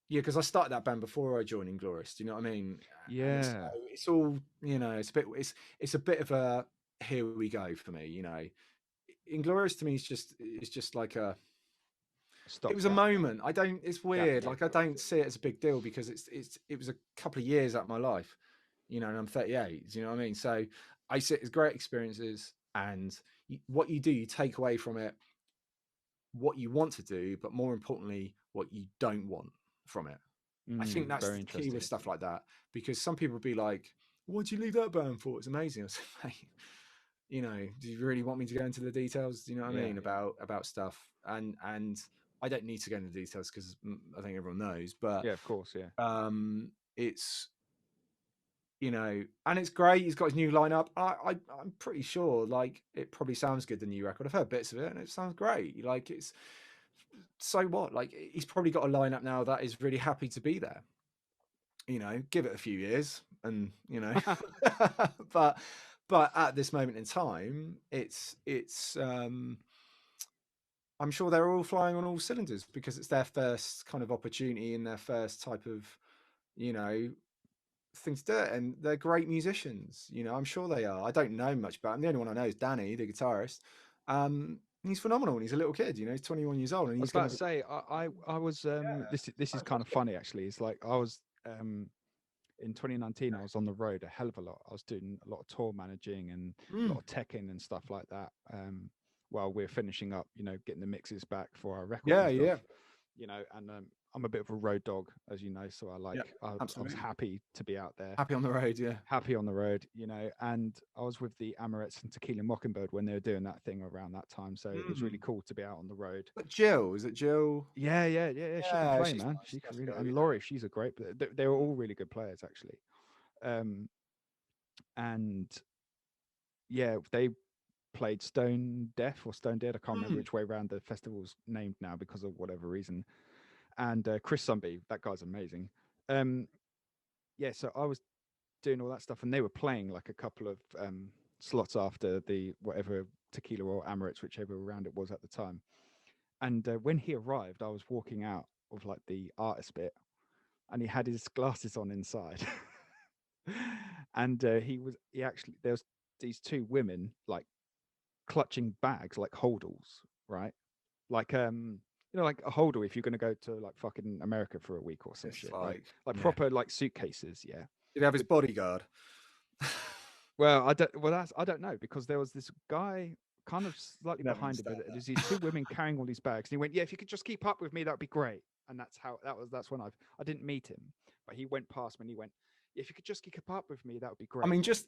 Yeah, because I started that band before I joined Inglorious. Do you know what I mean? Yeah. It's all, you know, it's a bit of a, here we go for me. You know, Inglorious to me is just like a. It was a moment. It's weird. Like, I don't see it as a big deal, because it was a couple of years out of my life. You know, and I'm 38. Do you know what I mean? So I see it as great experiences, and what you do, you take away from it what you want to do, but more importantly, what you don't want from it. I think that's the key with stuff like that, because some people would be like, what'd you leave that band for? It's amazing. I was like, hey, you know, do you really want me to go into the details? Do you know what I mean? About stuff. And I don't need to go into the details, because I think everyone knows, but yeah, of course. Yeah. It's, you know, and it's great. He's got his new lineup. I'm pretty sure, like, it probably sounds good, the new record. I've heard bits of it and it sounds great. Like, it's, so what? Like, he's probably got a lineup now that is really happy to be there. You know, give it a few years, and you know, but at this moment in time, it's I'm sure they're all flying on all cylinders, because it's their first kind of opportunity and their first type of you know, thing to do it, and they're great musicians. You know, I'm sure they are. I don't know much about them. The only one I know is Danny, the guitarist. He's phenomenal, and he's a little kid. You know, he's 21 years old, and I was he's about going to to. say, I was this is kind of funny actually. It's like I was in 2019, I was on the road a hell of a lot. I was doing a lot of tour managing and a lot of teching and stuff like that. While we're finishing up, you know, getting the mixes back for our record Yeah, and stuff. yeah, You know, and I'm a bit of a road dog, as you know, so yeah, I was absolutely. happy to be out there, Happy on the road, yeah. happy on the road, you know. And I was with the Amorettes and Tequila Mockingbird when they were doing that thing around that time, so it was really cool to be out on the road. But Jill, is it Jill? Yeah. She can Yeah, play, she's man. nice. She can Nice really. girl, And yeah. Laurie, she's a great. They were all really good players, actually. Um, and yeah, they played Stone Deaf or Stone Dead. I can't remember which way around the festival's named now because of whatever reason. And Chris Zombie, that guy's amazing. Um, yeah, so I was doing all that stuff, and they were playing like a couple of slots after the whatever Tequila or Amaretts, whichever round it was at the time. And when he arrived, I was walking out of like the artist bit, and he had his glasses on inside. And he actually, there was these two women like clutching bags like holdalls, right? Like you know, like a holdall if you're going to go to like fucking America for a week or some It's shit, right? like, Like yeah. proper like suitcases, yeah. Did he have his With bodyguard? well, I don't. Well, I don't know because there was this guy kind of slightly Never behind him, understand but that. there's these two women carrying all these bags, and he went, "Yeah, if you could just keep up with me, that'd be great." And that's how that was. That's when I didn't meet him, but he went past me and he went, "If you could just keep up with me, that would be I great." mean, just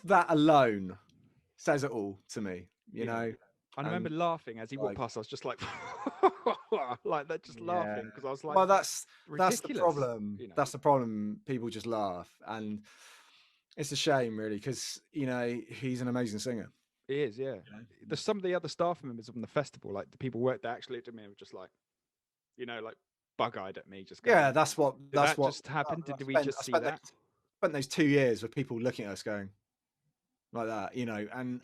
that alone says it all to me, you Yeah. know. I remember And laughing as he walked like, past. I was just like, like that, just yeah. laughing because I was like, Well, that's the ridiculous, problem. you know. That's the problem. People just laugh, and it's a shame, really, because you know he's an amazing singer. He is, yeah. You know? There's some of the other staff members from the festival, like the people work that actually looked at me and were just like, you know, like bug-eyed at me, just Yeah, going, that's what. "Did That's that what. just happen? I Did we spent. just see that?" Spent those 2 years with people looking at us going like that, you know, and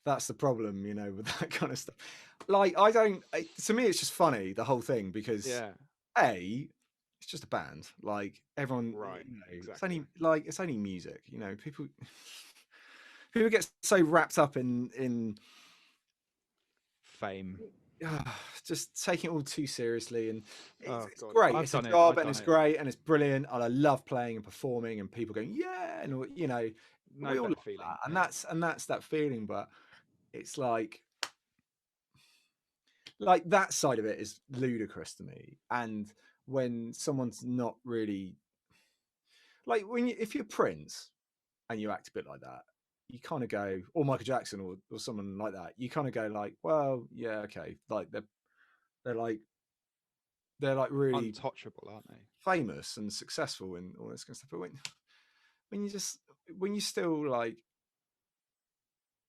that's the problem, you know, with that kind of stuff. Like, to me, it's just funny the whole thing because Yeah, it's just a band. Like everyone, right, you know, exactly. it's only music. You know, people get so wrapped up in Fame. just taking it all too seriously, and Oh it's God, great. I've It's a done it. job, I've and done it's it. great, and it's brilliant, and I love playing and performing, and people going yeah, and you know, No we all better love feeling. that, and Yeah, that's that feeling, but it's like that side of it is ludicrous to me. And when someone's not really like if you're Prince and you act a bit like that, you kind of go, or Michael Jackson or someone like that, you kind of go like, well, yeah, okay, like they're like they're like really untouchable, aren't they? famous and successful and all this kind of stuff. But when you just when you still like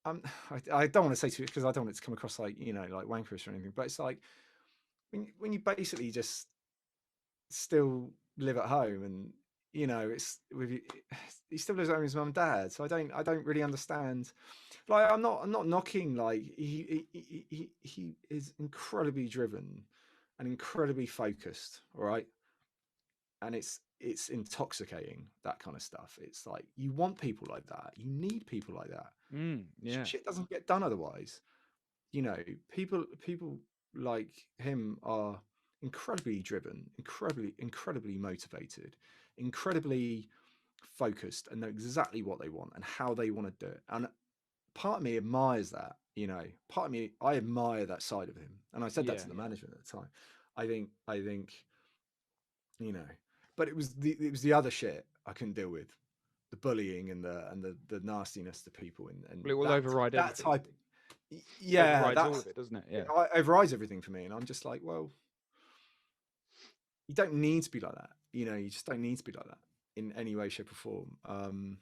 I don't want to say too because I don't want it to come across like you know like wankerish or anything, but it's like when you basically just still live at home and you know it's with you, he still lives at home with his mum and dad, so I don't really understand. Like I'm not knocking, like he is incredibly driven and incredibly focused, all right, and it's intoxicating, that kind of stuff. It's like you want people like that, you need people like that. Yeah, Shit doesn't get done otherwise, you know. People like him are incredibly driven, incredibly motivated, incredibly focused, and know exactly what they want and how they want to do it. And part of me admires that, you know. Part of me, I admire that side of him, and I said that yeah, to the management at the time. I think you know, but it was the other shit I couldn't deal with, the bullying and the nastiness to people, and well, it will that override that everything. type. Yeah, Overrides all of it, doesn't it? Yeah. it overrides everything for me, and I'm just like, well, you don't need to be like that. You know, you just don't need to be like that in any way, shape, or form. You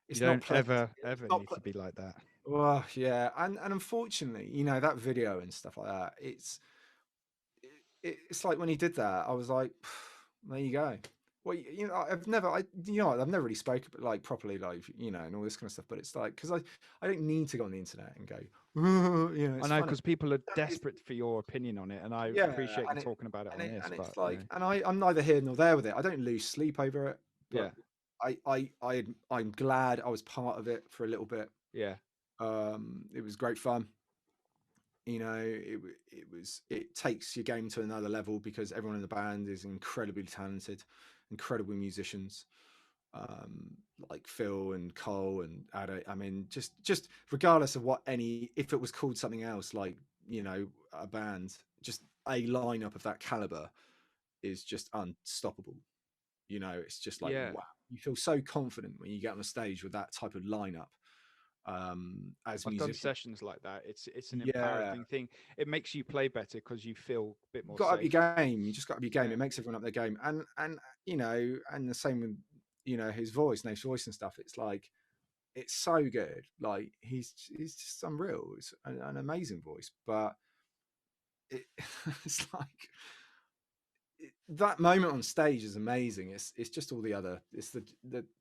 It's not don't pleasant. ever It's not. need to be like that. Well, yeah, and unfortunately, you know, that video and stuff like that. It's like when he did that, I was like, there you go. Well, I've never, I've never really spoken like properly, like, and all this kind of stuff. But it's like, because I don't need to go on the internet and go, I it's know, funny. because people are It's, desperate for your opinion on it, and I yeah, appreciate you and it, talking about it on this. and But it's like, and I'm neither here nor there with it. I don't lose sleep over it, yeah, but I'm glad I was part of it for a little bit. yeah, It was great fun. It takes your game to another level because everyone in the band is incredibly talented, incredible musicians, like Phil and Cole and Ado. I mean, just regardless of if it was called something else, like, a band, just a lineup of that caliber is just unstoppable. It's just like, yeah. wow, you feel so confident when you get on a stage with that type of lineup, as I've done musicians. sessions like that. It's an Yeah, empowering thing. It makes you play better because you feel a bit you more got to up safe. your game. You just got to up your game. Yeah, It makes everyone up their game, and the same with his voice, Nate's voice and stuff. It's like, it's so good. Like, he's just unreal. It's an amazing voice, but it, it's like, that moment on stage is amazing. It's just all the other. It's the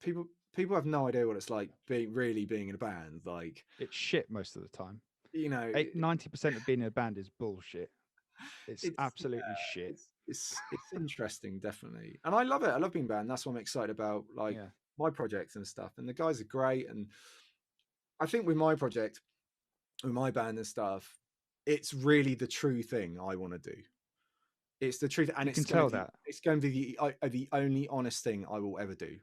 people have no idea what it's like being in a band. Like, it's shit most of the time. you know, 90% of being in a band is bullshit. It's it's yeah, absolutely shit. it's interesting, definitely, and I love it. I love being band. That's what I'm excited about, like, Yeah, my projects and stuff. And the guys are great, and I think with my project, with my band and stuff, it's really the true thing I want to do. It's the truth, and you can tell that. it's going to be the only honest thing I will ever do.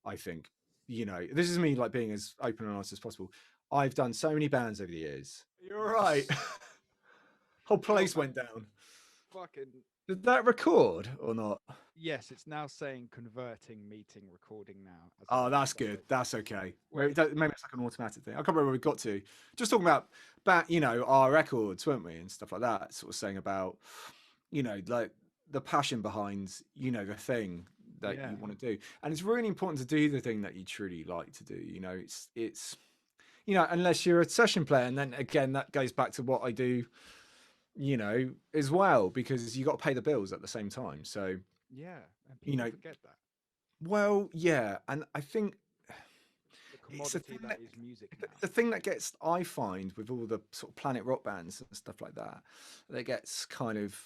I think, this is me, like, being as open and honest as possible. I've done so many bands over the years. You're right. Whole Oh place my went down. fucking Did that record or not? yes! It's now saying converting meeting recording now. As Oh, I that's accept good. it. That's okay. Maybe, Wait, maybe it's like an automatic thing. I can't remember where we got to. Just talking about our records, weren't we, and stuff like that. Sort of saying about, like, the passion behind, the thing that yeah, you want to do, and it's really important to do the thing that you truly like to do. It's unless you're a session player, and then again that goes back to what I do, as well, because you got to pay the bills at the same time. So, yeah, and you people know, forget that well, yeah, and I think the it's the commodity thing that that is music now. the thing that gets, I find, with all the sort of planet rock bands and stuff like that gets kind of,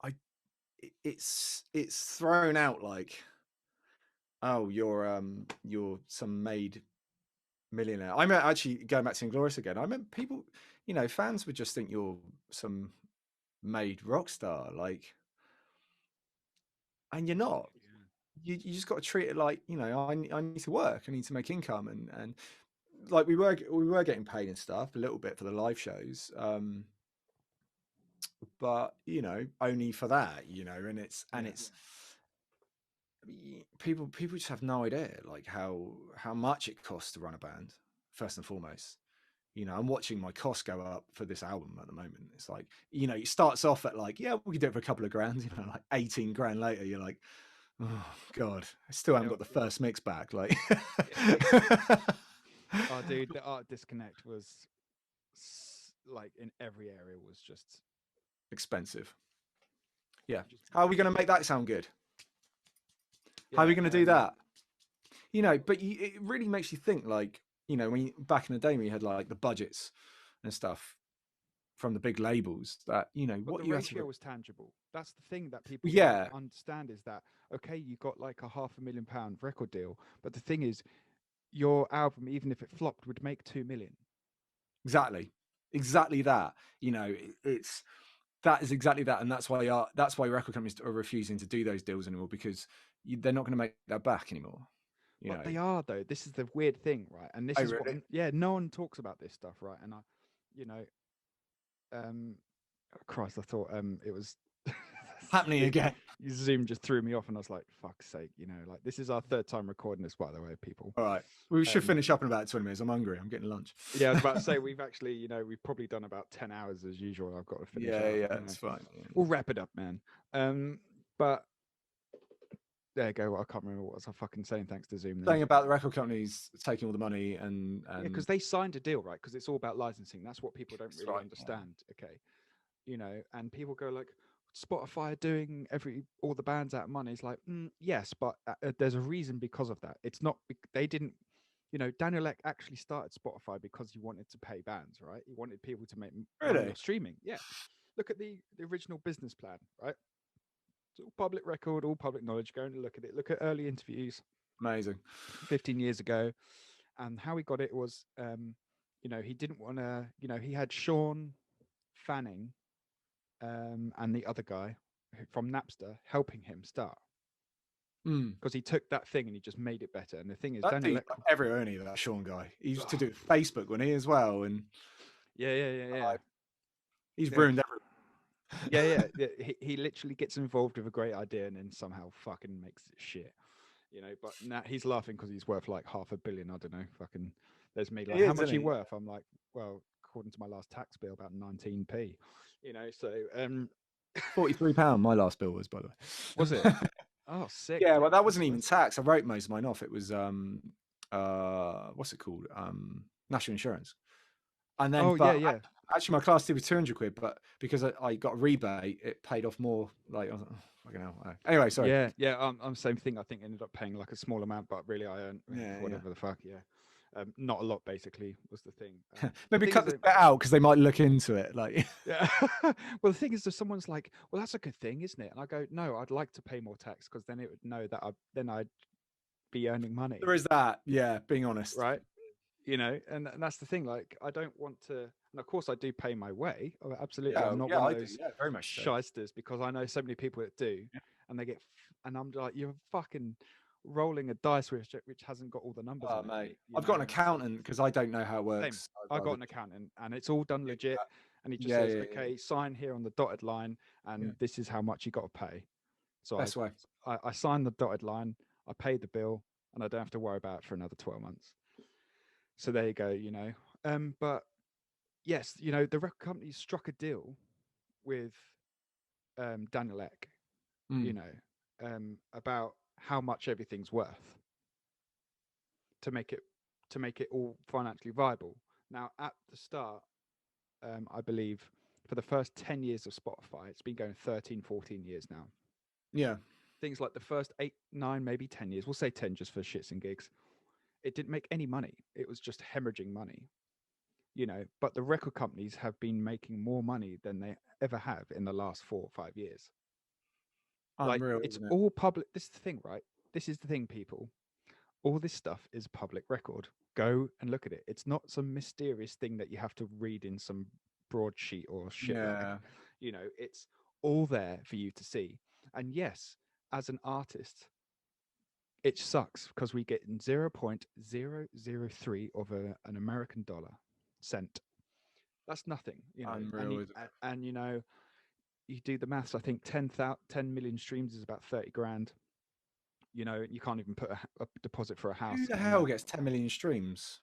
I it's thrown out like, oh, you're some made millionaire. I mean, actually, going back to Inglorious again, I meant people, fans would just think you're some made rock star, like, and you're not. Yeah. You just got to treat it like, I need to work, I need to make income, and like, we were getting paid and stuff a little bit for the live shows, but only for that, and Yeah. it's people just have no idea, like, how much it costs to run a band, first and foremost. I'm watching my costs go up for this album at the moment. It's like, it starts off at like, yeah, we could do it for a couple of grand, like 18 grand later, you're like, oh god, I still haven't Yeah. got the first mix back, like. Oh, dude, the art disconnect was like in every area was just Expensive. Yeah, just how are we going to make ridiculous. that sound good? How are Yeah. we going to do that? But it really makes you think, like, when back in the day when you had like the budgets and stuff from the big labels, that But what the you had to. ratio was tangible. That's the thing that people don't Yeah, understand is that okay, you got like a £500,000 record deal, but the thing is, your album, even if it flopped, would make 2 million. exactly that. It's that is exactly that, and that's why record companies are refusing to do those deals anymore, because they're not going to make that back anymore. But they are though. This is the weird thing, right? And this Oh, is what, really? yeah, no one talks about this stuff, right? And you know, um, oh, Christ, I thought it was Happening Zoom. again. Zoom just threw me off, and I was like, "Fuck's sake!" Like this is our third time recording this, by the way, people. All right, we should Um, finish up in about 20 minutes. I'm hungry. I'm getting lunch. yeah, I was about to say we've actually, we've probably done about 10 hours as usual. I've got to finish Yeah, up. yeah, it's fine. Yeah. We'll wrap it up, man. But there you go. I can't remember what I was fucking saying. Thanks to Zoom, then. Saying about the record companies taking all the money and Yeah, because they signed a deal, right? Because it's all about licensing. That's what people don't that's really right. Yeah. understand. Okay, and people go like, Spotify are doing all the bands out of money. It's like, yes, but there's a reason because of that. It's not, they didn't, Daniel Ek actually started Spotify because he wanted to pay bands, right? He wanted people to make money off streaming. Yeah. Look at the original business plan, right? It's all public record, all public knowledge. Go and look at it. Look at early interviews. Amazing. 15 years ago. And how he got it was, he didn't want to, he had Sean Fanning and the other guy from Napster helping him start. Because he took that thing and he just made it better. And the thing is, Daniel everywhere, only that Sean guy. He used to do Facebook, when he as well, and yeah. He's ruined everything. Yeah. He literally gets involved with a great idea and then somehow fucking makes it shit. But now he's laughing because he's worth like $500 million. I don't know. Fucking, there's me like, how much are you worth? I'm like, well, according to my last tax bill, about 19p. So £43. My last bill was, by the way. Was it? Oh, sick. Yeah, well, that wasn't even tax. I wrote most of mine off. It was what's it called? National insurance. And then, yeah. Actually, my class 2 was 200 quid, but because I got a rebate, it paid off more. Like, I was like, oh, fucking hell. Anyway, sorry. Yeah. I'm same thing. I think ended up paying like a small amount, but really I earned whatever the fuck. Yeah. Not a lot, basically, was the thing. Maybe cut this bit out because they might look into it. Like, yeah. Well, the thing is, if someone's like, "Well, that's a good thing, isn't it?" And I go, "No, I'd like to pay more tax because then it would know that I'd be earning money." There is that, yeah. Being honest, right? And that's the thing. Like, I don't want to, and of course, I do pay my way. Absolutely, I'm not one of those very much shysters because I know so many people that do, and they get, and I'm like, you're fucking rolling a dice which hasn't got all the numbers. Oh, mate, I've got an accountant because I don't know how it works. I got an accountant, and it's all done legit. And he just says, "Okay, sign here on the dotted line, and this is how much you got to pay." So I signed the dotted line, I paid the bill, and I don't have to worry about it for another 12 months. So there you go, But yes, the record company struck a deal with Daniel Ek, about how much everything's worth to make it all financially viable. Now, at the start, I believe for the first 10 years of Spotify, it's been going 13, 14 years now. Yeah. Things like the first 8, 9, maybe 10 years, we'll say 10 just for shits and gigs. It didn't make any money. It was just hemorrhaging money, but the record companies have been making more money than they ever have in the last 4 or 5 years. Unreal, it's all public. This is the thing, right? This is the thing, people. All this stuff is public record. Go and look at it. It's not some mysterious thing that you have to read in some broadsheet or shit. It's all there for you to see. And yes, as an artist, it sucks because we get 0.003 of an American dollar cent. That's nothing, Unreal, and you do the maths. I think 10 million streams is about 30 grand. You can't even put a deposit for a house. Who the hell gets 10 million streams?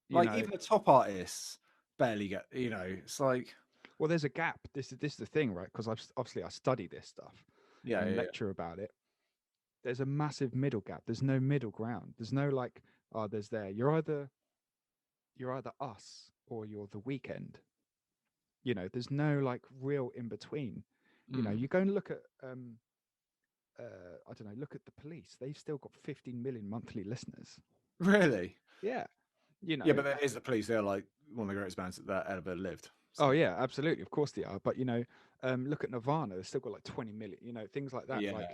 Like, even the top artists barely get. It's like, well, there's a gap. This is the thing, right? Because obviously I study this stuff. And lecture about it. There's a massive middle gap. There's no middle ground. There's no like, there's there. You're either us or you're The Weeknd. There's no like real in between. You go and look at I don't know, look at the Police. They've still got 15 million monthly listeners. Really? Yeah. Yeah, but that is the Police. They're like one of the greatest bands that ever lived. So. Oh yeah, absolutely. Of course they are. But look at Nirvana. They've still got like 20 million. Things like that. Yeah. Like,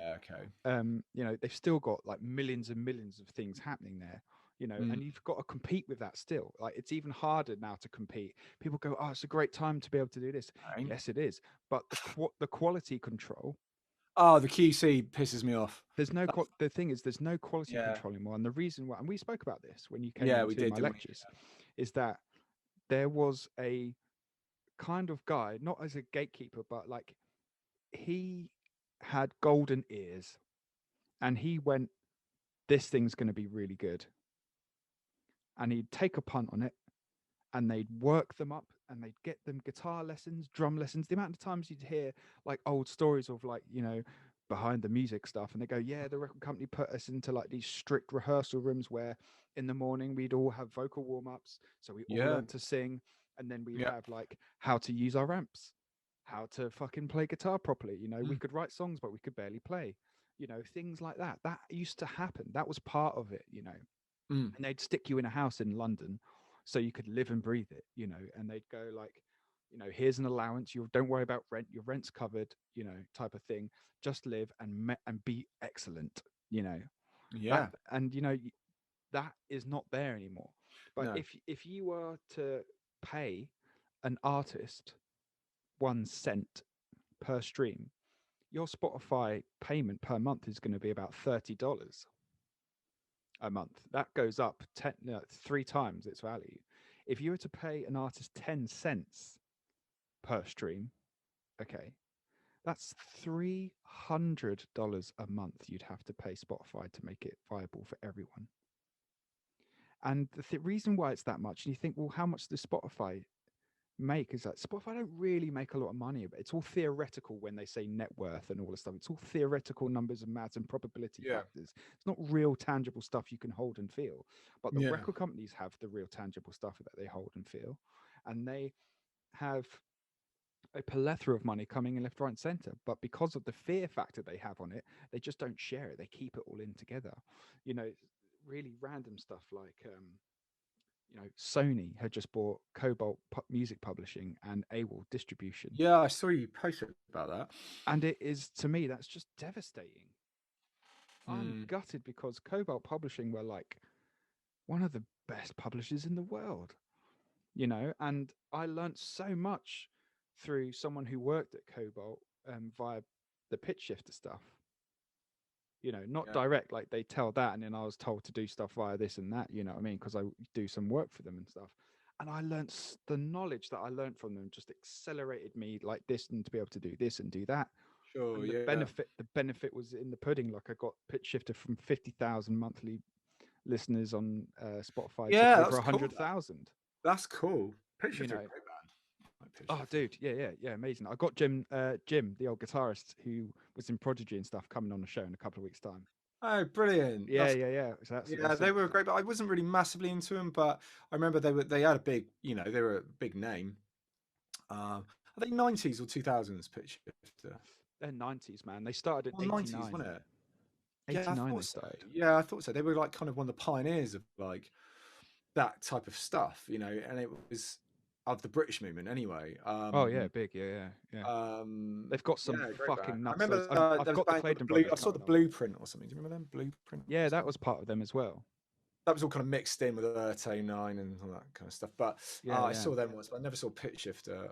okay. They've still got like millions and millions of things happening there. And you've got to compete with that still. Like, it's even harder now to compete. People go, "Oh, it's a great time to be able to do this." Right. Yes, it is. But the quality control. Oh, the QC pisses me off. There's no the thing is, there's no quality control anymore. And the reason why, and we spoke about this when you came to my lectures, is that there was a kind of guy, not as a gatekeeper, but like he had golden ears, and he went, "This thing's going to be really good." And he'd take a punt on it, and they'd work them up, and they'd get them guitar lessons, drum lessons. The amount of times you'd hear like old stories of like, behind the music stuff, and they go, "Yeah, the record company put us into like these strict rehearsal rooms where in the morning we'd all have vocal warm-ups, so we all learned to sing, and then we'd have like how to use our amps, how to fucking play guitar properly. We could write songs, but we could barely play. Things like that. That used to happen. That was part of it. Mm. And they'd stick you in a house in London so you could live and breathe it. And they'd go like, here's an allowance. You don't worry about rent. Your rent's covered. Type of thing. Just live and be excellent. Yeah. That is not there anymore. But No. if you were to pay an artist 1 cent per stream, your Spotify payment per month is going to be about $30 a month. That goes up 3 times its value. If you were to pay an artist 10 cents per stream, okay, that's $300 a month you'd have to pay Spotify to make it viable for everyone. And the reason why it's that much, and you think, well, how much does Spotify make? Is that Spotify don't really make a lot of money, but it's all theoretical when they say net worth and all this stuff. It's all theoretical numbers and maths and probability factors. It's not real tangible stuff you can hold and feel. But the record companies have the real tangible stuff that they hold and feel. And they have a plethora of money coming in left, right, and center. But because of the fear factor they have on it, they just don't share it. They keep it all in together. Really random stuff like Sony had just bought Cobalt Music Publishing and AWOL Distribution. Yeah, I saw you posted about that. And it is, to me, that's just devastating. I'm gutted because Cobalt Publishing were like one of the best publishers in the world, and I learned so much through someone who worked at Cobalt via the pitch shifter stuff. Not direct, like they tell that, and then I was told to do stuff via this and that, you know what I mean? Because I do some work for them and stuff. And I learned the knowledge that I learned from them just accelerated me like this, and to be able to do this and do that. Sure, And the benefit was in the pudding. Like I got pitch shifter from 50,000 monthly listeners on Spotify to over 100,000. That's cool. Pitch shifter, a great band. Oh, dude, yeah, amazing. I got Jim, the old guitarist who was in Prodigy and stuff, coming on the show in a couple of weeks' time. Oh, brilliant! Yeah. So they were great, but I wasn't really massively into them. But I remember they had a big, they were a big name. Are they 90s or 2000s pitch shifter? They're 90s, man. They started in 90s, wasn't it? 89 they started. Yeah, I thought so. They were like kind of one of the pioneers of like that type of stuff, and it was of the British movement anyway. Oh yeah, big, yeah. They've got some fucking nuts. I remember I've got the Clayton Brothers. I saw the Blueprint or something. Do you remember them? Blueprint. Yeah, that was part of them as well. That was all kind of mixed in with Earth 9 and all that kind of stuff. But I saw them once, but I never saw Pitch Shifter.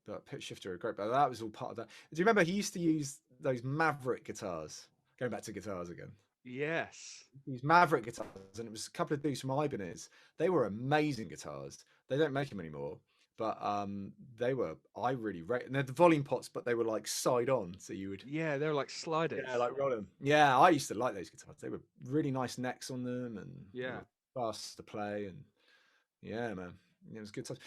But Pitch Shifter are great. But that was all part of that. Do you remember he used to use those Maverick guitars? Going back to guitars again. Yes. These Maverick guitars, and it was a couple of dudes from Ibanez. They were amazing guitars. They don't make them anymore, but I really rate. And they're the volume pots, but they were like side on, so you would. Yeah, they were like sliders. Yeah, like roll them. Yeah, I used to like those guitars. They were really nice necks on them, and fast to play, and yeah, man, it was good stuff.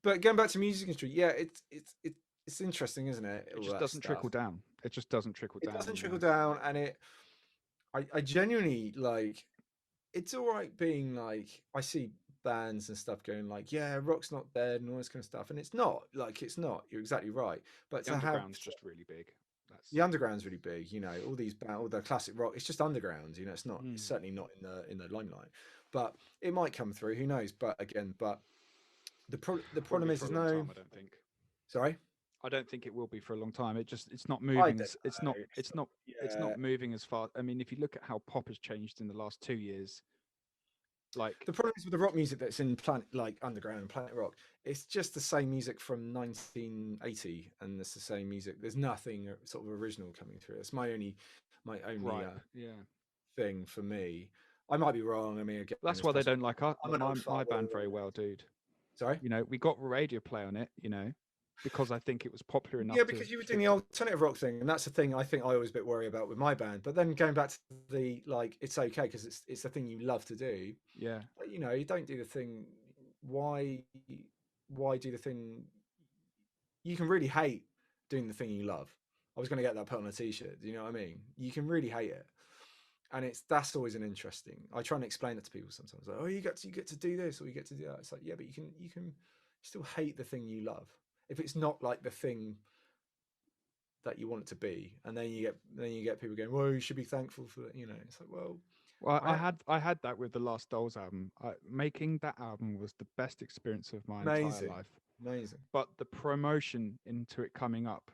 But going back to music industry, yeah, it's interesting, isn't it? It just doesn't trickle down. It just doesn't trickle down. It doesn't trickle down, and I genuinely like. It's all right being like, I see bands and stuff going like, yeah, rock's not dead and all this kind of stuff, and it's not. You're exactly right. But the underground's just really big. The underground's really big. All these all the classic rock, it's just underground. It's not. It's certainly not in the limelight. But it might come through. Who knows? But the problem is no. I don't think. Sorry. I don't think it will be for a long time. It's not moving. It's not moving as fast. I mean, if you look at how pop has changed in the last 2 years, like the problem is with the rock music that's in like underground and Planet Rock, it's just the same music from 1980, and it's the same music. There's nothing sort of original coming through. It's my only thing for me. I might be wrong. I mean, again, that's why they don't like my band very well, dude. Sorry, we got radio play on it, because I think it was popular enough. Yeah, because you were doing the alternative rock thing, and that's the thing I think I was a bit worried about with my band. But then going back to the it's okay because it's the thing you love to do. Yeah. But, you don't do the thing. Why do the thing? You can really hate doing the thing you love. I was going to get that put on a t-shirt. Do you know what I mean? You can really hate it, and that's always an interesting. I try and explain it to people sometimes. Like, oh, you get to do this or you get to do that. It's like, yeah, but you can still hate the thing you love. if it's not like the thing that you want it to be, and then you get people going, well, you should be thankful for that, you know. It's like, well, I had that with the Last Dolls album. Making that album was the best experience of my entire amazing, life. amazing. But the promotion into it coming up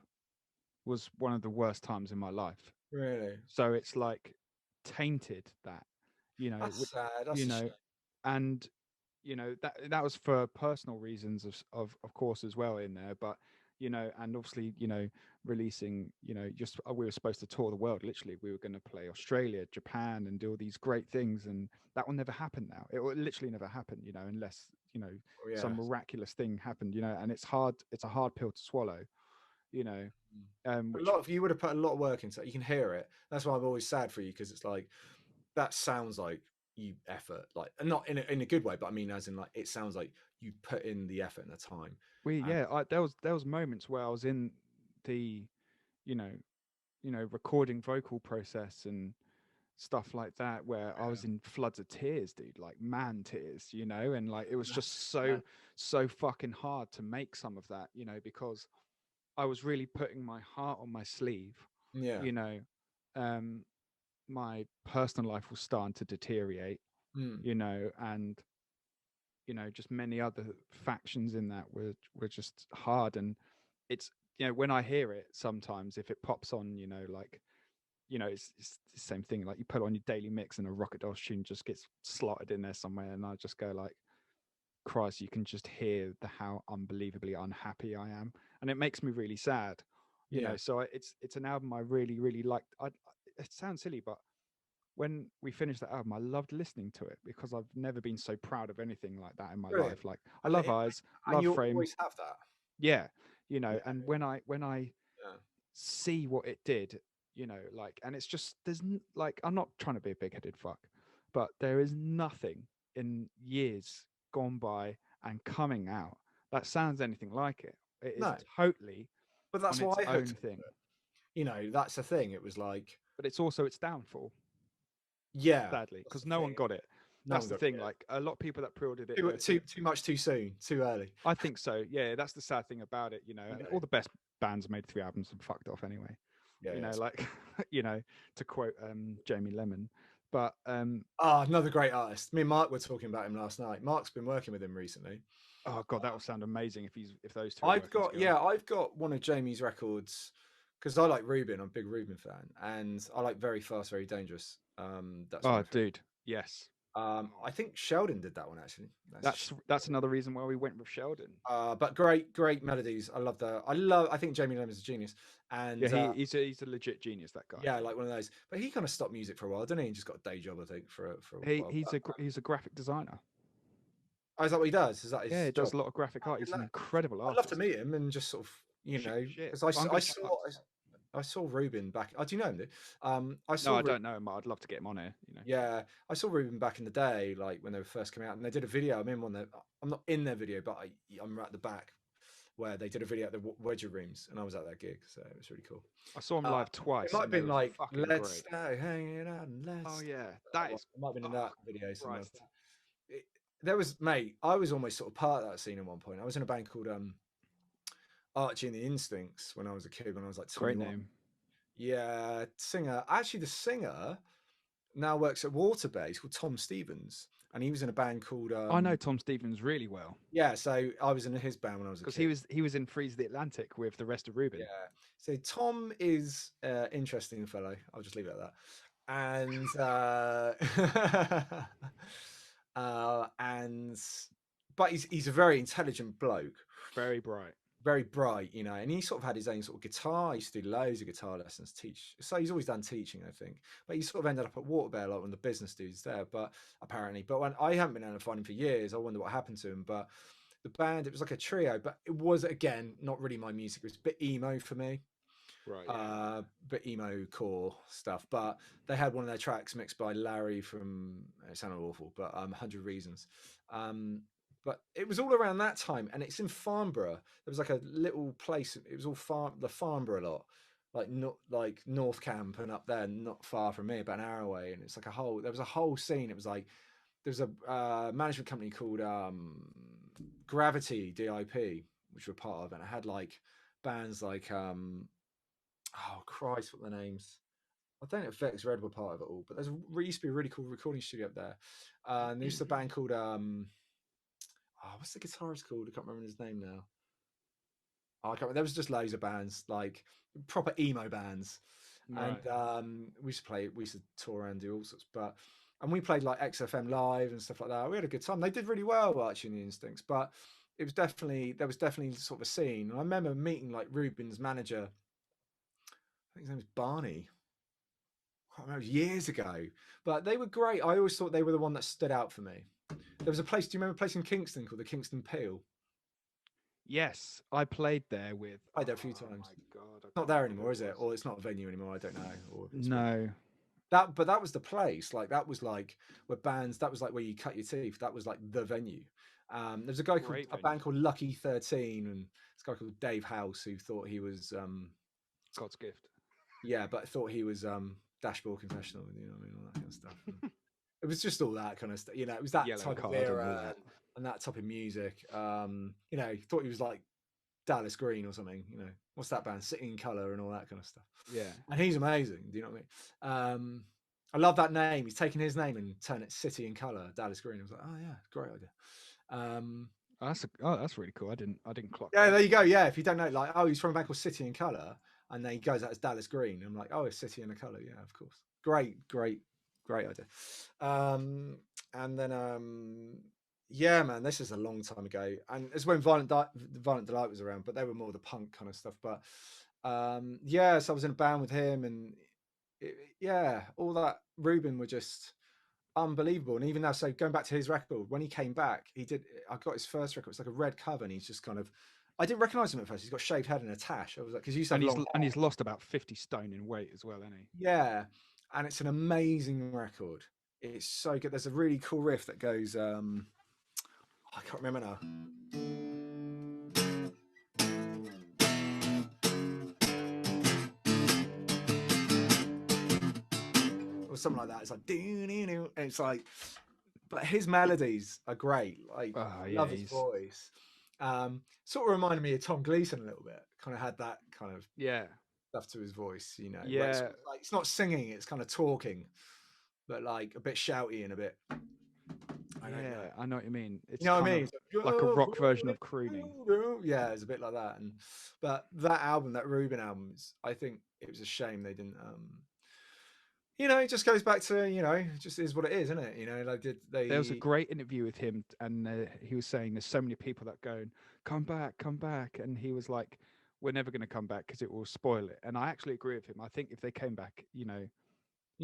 was one of the worst times in my life. Really, So it's like tainted that, you know, that's sad. That's you a shame. know, and you know that was for personal reasons of course as well in there, but you know, and obviously, you know, releasing, you know, just we were supposed to tour the world. Literally, we were going to play Australia, Japan, and do all these great things, and that will never happen now. It will literally never happen, you know, unless, you know, Oh, yeah. some miraculous thing happened, you know. And it's hard. It's a hard pill to swallow, you know. A Which lot of you would have put a lot of work into it. You can hear it. That's why I'm always sad for you, because it's like that sounds like you effort, like, and not in a good way, but I mean as in like it sounds like you put in the effort and the time. And there was moments where I was in the, you know, recording vocal process and stuff like that, where I was in floods of tears, dude, like man tears, you know. And like it was just so fucking hard to make some of that, you know, because I was really putting my heart on my sleeve, yeah, you know. um my personal life was starting to deteriorate, mm, you know, and you know, just many other factions in that were just hard. And it's, you know, when I hear it sometimes, if it pops on, you know, like, you know, it's the same thing, like you put on your daily mix and a Rocket Dolls tune just gets slotted in there somewhere, and I just go like, Christ, you can just hear how unbelievably unhappy I am, and it makes me really sad, you yeah, know. So it's an album I really liked. It sounds silly, but when we finished that album, I loved listening to it because I've never been so proud of anything like that in my brilliant. life. Like I love Eyes, And love you'll Frame, always have that. yeah, you know. Yeah, And when I yeah. see what it did, you know, like, and it's just like, I'm not trying to be a big-headed fuck, but there is nothing in years gone by and coming out that sounds anything like it. It is No, totally but on that's its why I hooked own into thing. it. You know, that's the thing. It was like, But it's also its downfall, yeah, sadly, that's because the no one thing. got it. No That's one the got thing. it. Like a lot of people that pre-ordered it, Yeah. they're thinking, Too much too soon, too early. I think so. Yeah, that's the sad thing about it, you know. You And know, all the best bands made 3 albums and fucked off anyway. yeah, You yeah. know, like you know, to quote Jamie Lemon. But Another great artist. Me and Mark were talking about him last night. Mark's been working with him recently. oh god, that will sound amazing if those two are working together. I've got one of Jamie's records because I like Rubin. I'm a big Rubin fan, and I like Very Fast, Very Dangerous. That's one Oh of my favorite. dude, yes. I think Sheldon did that one actually. That's another reason why we went with Sheldon. But great melodies. I love the. I think Jamie Lemon's a genius, and Yeah, he's a legit genius, that guy. yeah, like one of those. But he kind of stopped music for a while, didn't he? He just got a day job, I think, for a while. He's a graphic designer. Oh, is that what he does? Is that Yeah, his he job? does a lot of graphic art. He's an incredible I'd love to artist. meet him and just sort of, you know, Shit. because I'm gonna I saw Ruben back. Oh, do you know him? I No, saw. I don't know him, but I'd love to get him on here, you know. Yeah, I saw Ruben back in the day, like when they were first coming out, and they did a video. I'm in one that I'm not in their video, but I'm at the back where they did a video at the Wedger Rooms, and I was at that gig, so it was really cool. I saw him live twice. It might have And they been were like fucking "Let's great. Stay Hanging Out and Let's." Oh yeah, It might have been in that video somewhere. Christ. There was, mate. I was almost sort of part of that scene at one point. I was in a band called Archie and the Instincts when I was a kid, when I was like Great 21. name. Yeah, singer. Actually, the singer now works at Waterbay. He's called Tom Stevens, and he was in a band called. I know Tom Stevens really well. Yeah, so I was in his band when I was a kid. Because he was in Freeze the Atlantic with the rest of Rubin. Yeah. So Tom is interesting fellow. I'll just leave it at that. And and but he's a very intelligent bloke. Very bright. Very bright, you know, and he sort of had his own sort of guitar. He used to do loads of guitar lessons, teach. So he's always done teaching, I think. But he sort of ended up at Waterbear, like one of the business dudes there. But apparently, when I haven't been able to find him for years, I wonder what happened to him. But the band, it was like a trio, but it was again not really my music. It was a bit emo for me. Right. Yeah. Bit emo core stuff. But they had one of their tracks mixed by Larry from, it sounded awful, but 100 Reasons. But it was all around that time, and it's in Farnborough. There was like a little place. It was all the Farnborough a lot, like not like North Camp and up there, not far from me, about an hour away. And it's like there was a whole scene. It was like there was a management company called Gravity DIP, which we're part of, and it had like bands like oh Christ, what are the names? I don't know if Vex Red were part of it all, but used to be a really cool recording studio up there. And there used to be a band called what's the guitarist called? I can't remember his name now. I can't remember. There was just loads of bands, like proper emo bands. Right. And we used to tour around and do all sorts, and we played like XFM Live and stuff like that. We had a good time. They did really well watching the Instincts, but there was definitely sort of a scene. And I remember meeting like Ruben's manager. I think his name was Barney. I can't remember, it was years ago, but they were great. I always thought they were the one that stood out for me. There was a place. Do you remember a place in Kingston called the Kingston Peel? Yes, I played there with. I played there a few times. My God, it's not there anymore, is it? Or it's not a venue anymore? I don't know. Or no. But that was the place. Like that was like where bands. That was like where you cut your teeth. That was like the venue. There's a guy called a band called Lucky 13, and this guy called Dave House who thought he was God's gift. Yeah, but thought he was Dashboard Confessional, you know what I mean, all that kind of stuff. It was just all that kind of stuff, you know. It was that type of era and that type of music. You know, thought he was like Dallas Green or something. You know, what's that band? Sitting in Colour and all that kind of stuff. Yeah, and he's amazing. Do you know what I mean? I love that name. He's taken his name and turned it City in Colour, Dallas Green. I was like, oh yeah, great idea. That's really cool. I didn't clock. Yeah, there you go. Yeah, if you don't know, like, oh, he's from a band called City in Colour, and then he goes out as Dallas Green. I'm like, oh, it's City in a Colour. Yeah, of course. Great idea. And then yeah, man, this is a long time ago, and it's when Violent Delight was around, but they were more the punk kind of stuff. But yeah, so I was in a band with him, and all that. Ruben were just unbelievable. And even now, so going back to his record, when he came back, I got his first record. It's like a red cover, and he's just kind of, I didn't recognize him at first. He's got shaved head and a tash. I was like, because he's lost about 50 stone in weight as well, hasn't he? Yeah, and it's an amazing record. It's so good. There's a really cool riff that goes, I can't remember now. Or something like that. It's like, and it's like, but his melodies are great. Like, I love his voice. Sort of reminded me of Tom Gleeson a little bit. Kind of had that kind of stuff to his voice, you know. Yeah, it's not singing; it's kind of talking, but like a bit shouty and a bit. I know what you mean. It's you know what I mean? Like a rock version of crooning. Yeah, it's a bit like that. But that album, that Ruben album, I think it was a shame they didn't. You know, it just goes back to, you know, it just is what it is, isn't it? You know, like there was a great interview with him, and he was saying there's so many people that go, come back, and he was like, we're never going to come back because it will spoil it. And I actually agree with him. I think if they came back, you know,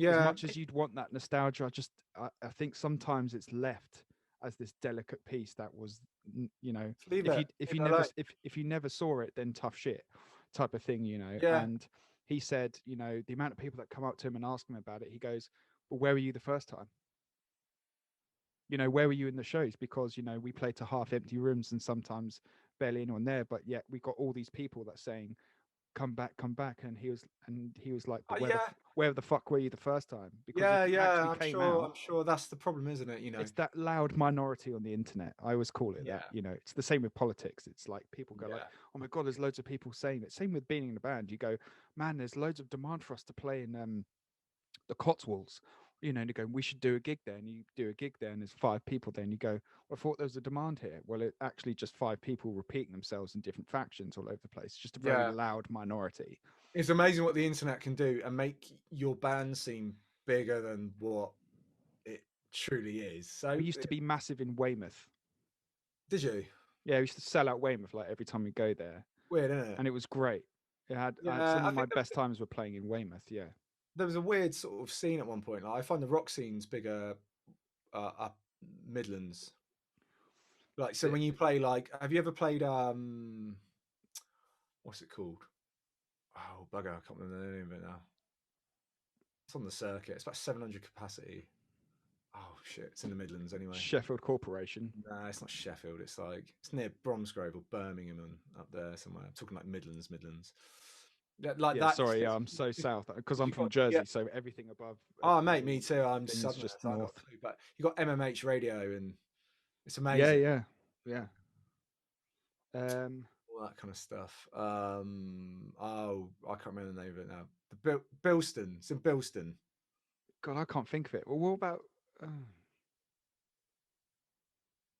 as much as you'd want that nostalgia, I think sometimes it's left as this delicate piece that was, you know, if you never saw it, then tough shit type of thing, you know. And he said, you know, the amount of people that come up to him and ask him about it, he goes, well, where were you the first time? You know, where were you in the shows? Because, you know, we play to half empty rooms and sometimes barely anyone there, but yet we got all these people that saying, come back. And he was like, but where the fuck were you the first time? Because I'm sure that's the problem, isn't it? You know, it's that loud minority on the internet. I always call it that. You know, it's the same with politics. It's like people go like, oh my God, there's loads of people saying it. Same with being in the band. You go, man, there's loads of demand for us to play in the Cotswolds. You know, and you go, we should do a gig there, and you do a gig there, and there's 5 people there, and you go, well, I thought there was a demand here. Well, it's actually just 5 people repeating themselves in different factions all over the place. Just a very loud minority. It's amazing what the internet can do and make your band seem bigger than what it truly is. So we used to be massive in Weymouth. Did you? Yeah, we used to sell out Weymouth like every time we go there. Weird, isn't it? And it was great. It had some of my best times were playing in Weymouth. Yeah. There was a weird sort of scene at one point. Like, I find the rock scene's bigger up Midlands. Like, so when you play, like, have you ever played what's it called? Oh bugger, I can't remember the name of it now. It's on the circuit. It's about 700 capacity. Oh shit, it's in the Midlands anyway. Sheffield Corporation. No, it's not Sheffield. It's like it's near Bromsgrove or Birmingham and up there somewhere. I'm talking like Midlands. Sorry, I'm so south because I'm from Jersey, so everything above. Oh, mate, me too. I'm southern, just north. But you got MMH radio, and it's amazing. Yeah. all that kind of stuff. Oh, I can't remember the name of it now. The Bilston. It's in Bilston. God, I can't think of it. Well, what about?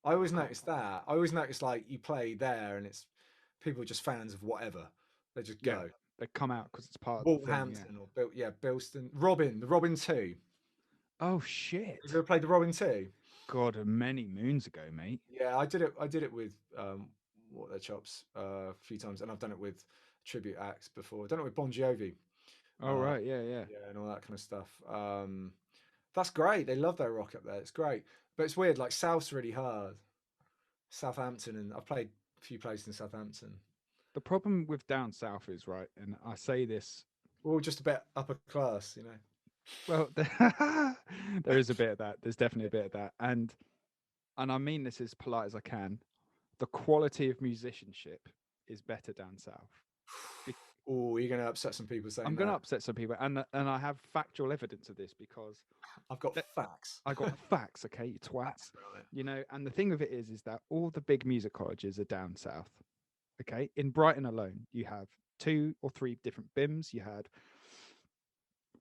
I always notice that. I always notice like you play there, and it's people are just fans of whatever. They just Yeah, go. they come out because it's part of the thing. Yeah. Wolverhampton or Bilston. Robin, the Robin 2. Oh shit! Have you ever played the Robin 2? God, many moons ago, mate. Yeah, I did it. I did it with what their chops a few times, and I've done it with tribute acts before. I've done it with Bon Jovi, Oh right, yeah, yeah. yeah, and all that kind of stuff. That's great. They love their rock up there. It's great, but it's weird. Like South's really hard. Southampton, and I've played a few places in Southampton. The problem with down south is right, and I say this. We're all just a bit upper class, you know. Well, there is a bit of that. There's definitely a bit of that, and I mean this as polite as I can. The quality of musicianship is better down south. Oh, you're going to upset some people saying I'm going to upset some people, and I have factual evidence of this because I've got facts. I got facts, okay, you twats. You know, and the thing of it is that all the big music colleges are down south. Okay, in Brighton alone, you have 2 or 3 different BIMs. You had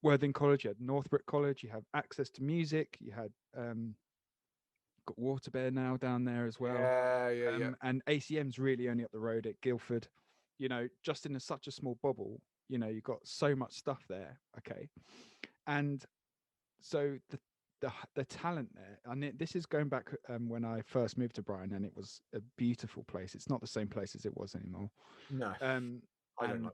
Worthing College, you had Northbrook College, you have Access to Music, you had got Waterbear now down there as well. Yeah. And ACM's really only up the road at Guildford. You know, just in such a small bubble, you know, you've got so much stuff there. Okay, and so the talent there, and this is going back when I first moved to Brighton, and it was a beautiful place. It's not the same place as it was anymore. No, I don't like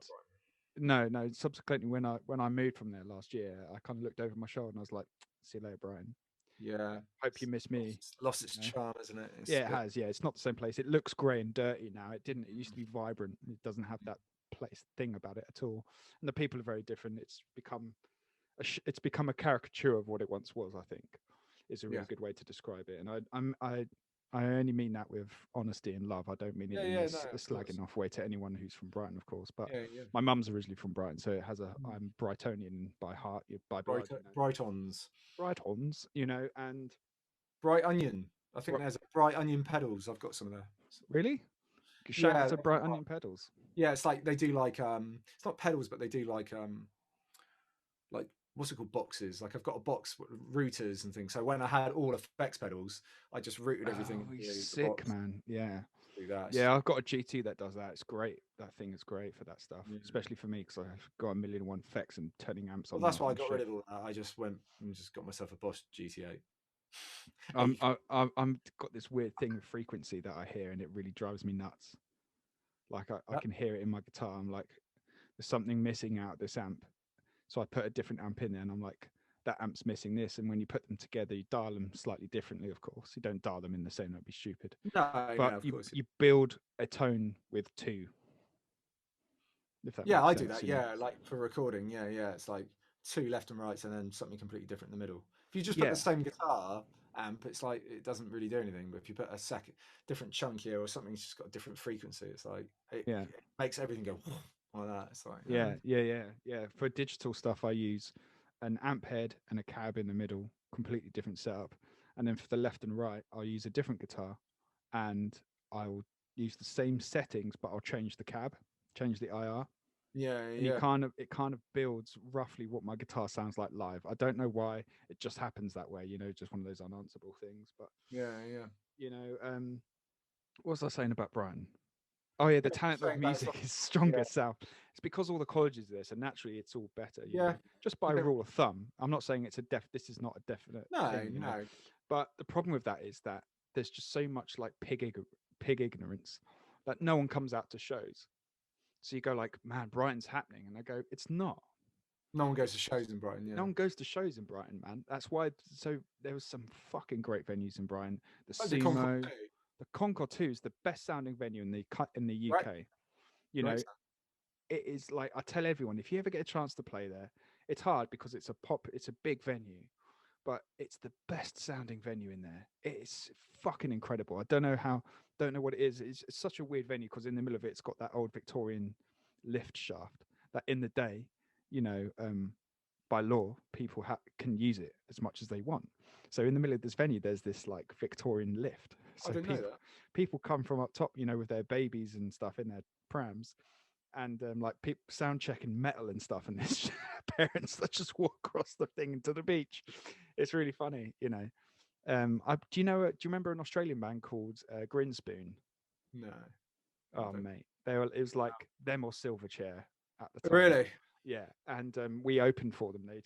Brighton. No. Subsequently, when I moved from there last year, I kind of looked over my shoulder and I was like, "See you later, Brighton." Yeah. Hope you miss me. Lost its charm, isn't it? Yeah, it has. Yeah, it's not the same place. It looks grey and dirty now. It didn't. It used to be vibrant. It doesn't have that place thing about it at all. And the people are very different. It's become a caricature of what it once was. I think is a really good way to describe it. And I only mean that with honesty and love. I don't mean it in a slagging off way to anyone who's from Brighton, of course. But my mum's originally from Brighton, so it has I'm Brightonian by heart, by blood. Brightons, you know, and Bright Onion. I think there's Bright Onion pedals. I've got some of there. Really? Shout out to Bright Onion pedals. Yeah, it's like they do like it's not pedals, but they do like what's it called, boxes. Like I've got a box with routers and things. So when I had all effects pedals, I just routed everything. Oh, sick, man. Yeah. Do that. Yeah, I've got a GT that does that. It's great. That thing is great for that stuff, especially for me because I've got 1,000,001 effects and turning amps on. Well, that's why I got rid of all that. I just went and just got myself a Bosch GT8. I'm got this weird thing with frequency that I hear, and it really drives me nuts. Like I can hear it in my guitar. I'm like, there's something missing out of this amp. So I put a different amp in there, and I'm like, that amp's missing this. And when you put them together, you dial them slightly differently, of course. You don't dial them in the same, that'd be stupid. But you build a tone with 2. I do that. Yeah, like for recording. Yeah. It's like 2 left and rights, and then something completely different in the middle. If you just put the same guitar amp, it's like it doesn't really do anything. But if you put a different chunkier or something, it's just got a different frequency. It's like it makes everything go like that. It's like yeah. For digital stuff, I use an amp head and a cab in the middle, completely different setup. And then for the left and right, I'll use a different guitar, and I'll use the same settings, but I'll change the cab, change the IR. And it kind of builds roughly what my guitar sounds like live. I don't know why, it just happens that way, you know, just one of those unanswerable things. But you know, what was I saying about Brighton? Oh yeah, the talent of music is stronger south. It's because all the colleges are there, so naturally it's all better. You know? Just by rule of thumb. I'm not saying it's this is not a definite thing, you know? But the problem with that is that there's just so much like pig ignorance that no one comes out to shows. So you go like, man, Brighton's happening, and I go, it's not. No one goes to shows in Brighton. No one goes to shows in Brighton, man. That's why. So there was some fucking great venues in Brighton. The Sumo. The Concord 2 is the best sounding venue in the UK. Right. You know, it is like, I tell everyone, if you ever get a chance to play there, it's hard because it's a big venue, but it's the best sounding venue in there. It's fucking incredible. I don't know what it is. It's such a weird venue because in the middle of it, it's got that old Victorian lift shaft that in the day, you know, by law, people can use it as much as they want. So in the middle of this venue, there's this like Victorian lift. I didn't know that. People come from up top, with their babies and stuff in their prams, and like people sound checking metal and stuff, and there's parents that just walk across the thing into the beach. It's really funny. Do you remember an Australian band called Grinspoon? No. Oh mate, it was like them or Silverchair at the time. Really? Yeah, and we opened for them. They'd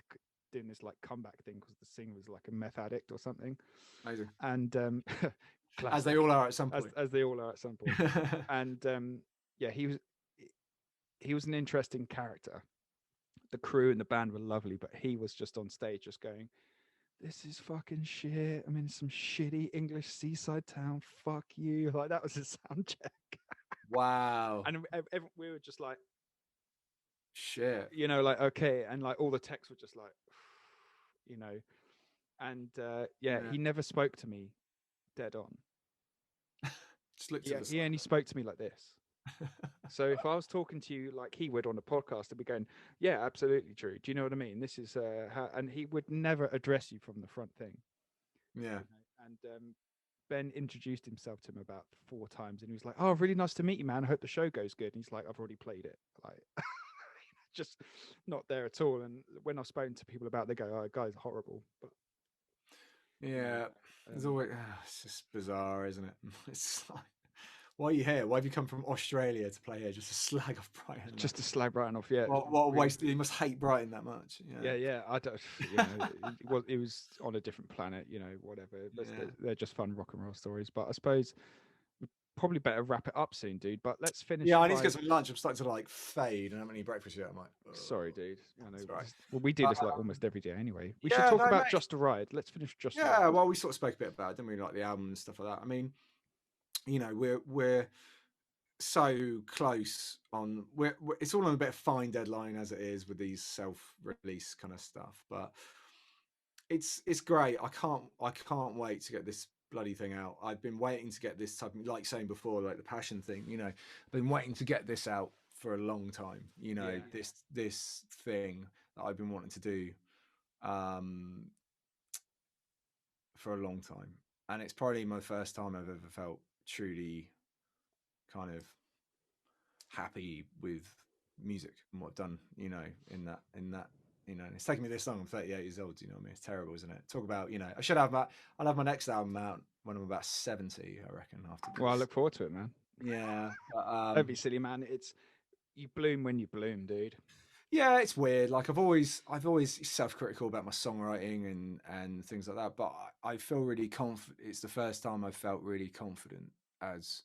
doing this like comeback thing because the singer was like a meth addict or something. Amazing. And as they all are at some point. As they all are at some point. And yeah, he was an interesting character. The crew and the band were lovely, but he was just on stage just going, "This is fucking shit. I'm in some shitty English seaside town. Fuck you." Like that was his sound check. Wow. And we were just like, shit. Like, okay. And like all the texts were just like, and yeah, he never spoke to me dead on. Just looked at he only spoke to me like this. So if I was talking to you like he would on a podcast, I'd be going, "Yeah, absolutely true." Do you know what I mean? This is how, and he would never address you from the front thing. Yeah. And Ben introduced himself to him about 4 times, and he was like, "Oh, really nice to meet you, man. I hope the show goes good." And he's like, "I've already played it." Like, just not there at all. And when I've spoken to people about it, they go, "Oh, guy's horrible." But yeah, there's always it's just bizarre, isn't it? It's like, why are you here? Why have you come from Australia to play here just to slag off Brighton? Just to slag Brighton off, yeah. What a waste! You must hate Brighton that much. Yeah. I don't. It was on a different planet. Whatever. They're just fun rock and roll stories. But I suppose we probably better wrap it up soon, dude. But let's finish. Yeah, I need to get some lunch. I'm starting to like fade, and I haven't eaten breakfast yet. I'm like, sorry, dude. I know. Right. Well, we do this like almost every day anyway. We should talk about Just a Ride. Let's finish Just a Ride. Yeah, well, we sort of spoke a bit about it, didn't we? Like the album and stuff like that. I mean, we're so close on. It's all on a bit of fine deadline as it is with these self-release kind of stuff, but it's great. I can't wait to get this bloody thing out. I've been waiting to get this type of, like saying before, like the passion thing. I've been waiting to get this out for a long time. This thing that I've been wanting to do for a long time, and it's probably my first time I've ever felt truly kind of happy with music and what I've done, in that, it's taken me this long. I'm 38 years old. I mean, it's terrible, isn't it? Talk about, I'll have my next album out when I'm about 70, I reckon. After this. Well, I look forward to it, man. Yeah. But, don't be silly, man. You bloom when you bloom, dude. Yeah, it's weird. Like I've always self-critical about my songwriting and things like that, but I feel really confident. It's the first time I've felt really confident as,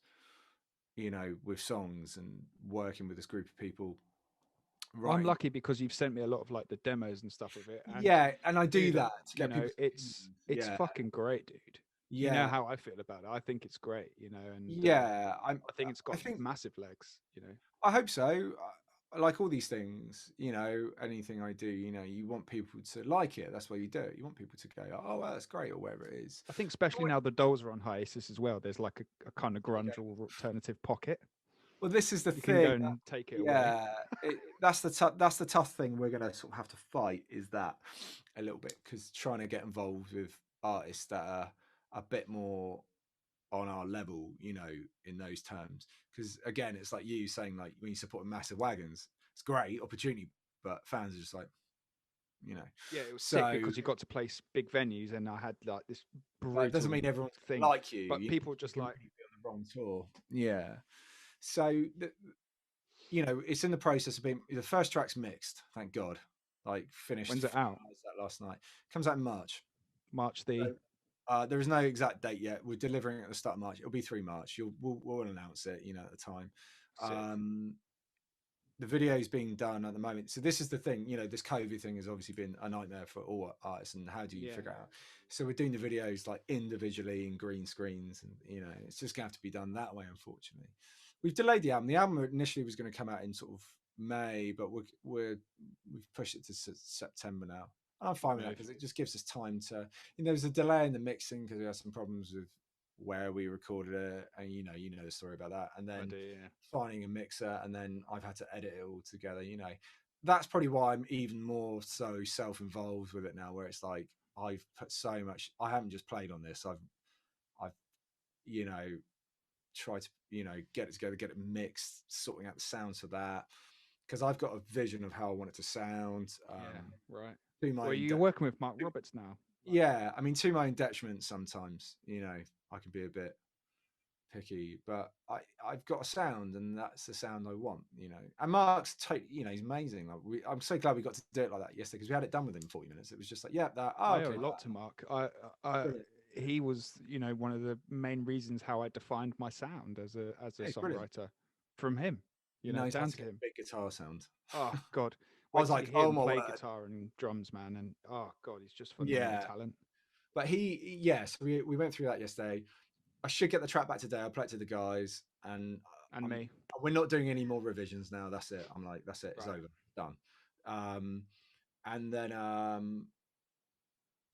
with songs and working with this group of people. Well, I'm lucky because you've sent me a lot of like the demos and stuff of it. And and I do that to get people. It's fucking great, dude. Yeah. You know how I feel about it. I think it's great, and I think it's got massive legs, I hope so. Like all these things, anything I do, you want people to like it. That's why you do it. You want people to go, "Oh, well, that's great," or whatever it is. I think especially now the Dolls are on hiatus as well. There's like a kind of grunge or alternative pocket. Well, this is the thing. Can go and take it away. That's the tough thing we're going to sort of have to fight, is that a little bit, because trying to get involved with artists that are a bit more on our level, in those terms. Because again, it's like you saying, like when you support Massive Wagons, it's great opportunity, but fans are just like, Yeah, it was sick because you got to play big venues, and I had like this brutal it doesn't mean everyone's thing like you, but people just like be on the wrong tour. Yeah. So it's in the process of being, the first track's mixed, thank God. Like finished. When's it out? That last night. Comes out in March. There is no exact date yet. We're delivering at the start of March. It'll be 3 March. We'll announce it, at the time. The video is being done at the moment. So this is the thing, this COVID thing has obviously been a nightmare for all artists, and how do you figure out? So we're doing the videos like individually in green screens, and it's just gonna have to be done that way, unfortunately. We've delayed the album. The album initially was going to come out in sort of May, but we've pushed it to September now. And I'm fine with that, because it just gives us time to, there was a delay in the mixing because we had some problems with where we recorded it, and you know the story about that, and then finding a mixer, and then I've had to edit it all together. That's probably why I'm even more so self-involved with it now, where it's like I've put so much. I haven't just played on this. I've try to get it together, get it mixed, sorting out the sounds for that, because I've got a vision of how I want it to sound. Right. To my Well, you're working with Mark Roberts now. Yeah, I mean, to my own detriment sometimes, I can be a bit picky, but I've got a sound, and that's the sound I want, And Mark's totally, he's amazing. Like I'm so glad we got to do it like that yesterday, because we had it done within 40 minutes. It was just like, yeah, that. Oh, I okay, owe a lot to Mark. He was, one of the main reasons how I defined my sound as a songwriter. Brilliant. From him, down to him. Big guitar sound. Oh God. I was like, oh my play word. Guitar and drums, man, and oh God, he's just phenomenal talent. But so we went through that yesterday. I should get the track back today. I'll play it to the guys, and me. We're not doing any more revisions now. That's it. I'm like, that's it. It's over, done. And then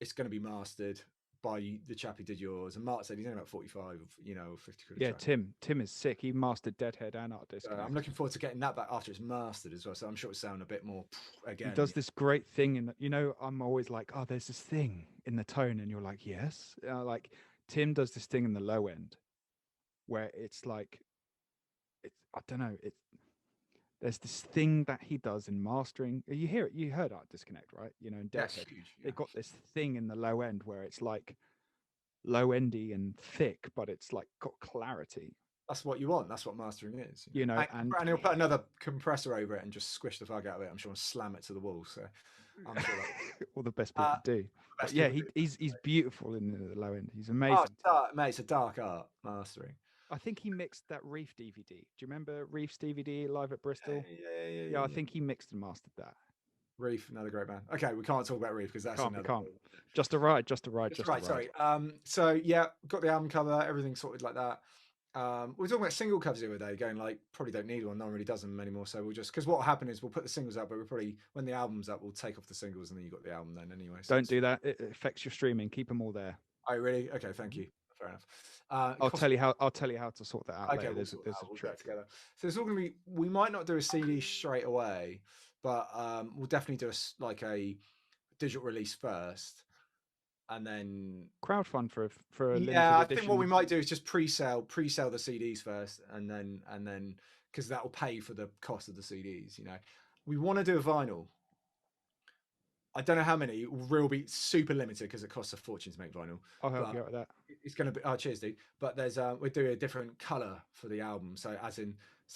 it's going to be mastered by the chap who did yours. And Mark said he's only about 45, 50 quid. Yeah, Tim is sick. He mastered Deadhead and Art Disconnect. I'm looking forward to getting that back after it's mastered as well. So I'm sure it'll sound a bit more again. He does this great thing, and I'm always like, oh, there's this thing in the tone, and you're like, yes. Like Tim does this thing in the low end, where it's like, I don't know, there's this thing that he does in mastering. You heard Art Disconnect, right? In Deadhead, they've got this thing in the low end where it's like low endy and thick, but it's like got clarity. That's what you want. That's what mastering is. And he'll put another compressor over it and just squish the fuck out of it. I'm sure, and slam it to the wall. So I'm sure all the best people do. But yeah, he's beautiful in the low end. He's amazing. Mate, it's a dark art mastering. I think he mixed that Reef DVD. Do you remember Reef's DVD live at Bristol? Yeah, I think he mixed and mastered that. Reef, another great band. Okay, we can't talk about Reef because that's can't. Just a ride. Sorry. So yeah, got the album cover, everything sorted like that. We were talking about single covers the other day, going like, probably don't need one. No one really does them anymore. So we'll just, because what will happen is we'll put the singles up, but we'll probably, when the album's up, we'll take off the singles, and then you've got the album then anyway. So don't do that. It affects your streaming. Keep them all there. Oh, really? Okay, thank you. Fair enough. I'll tell you how to sort that out. Okay, later. There's a trick together. So it's all going to be. We might not do a CD straight away, but we'll definitely do a digital release first, and then crowdfund for a limited I edition. think what we might do is just pre-sell the CDs first, and then because that will pay for the cost of the CDs. We want to do a vinyl. I don't know how many. It will be super limited because it costs a fortune to make vinyl. I'll help you out with that. It's going to be. Oh, cheers, dude. But there's we're doing a different color for the album. So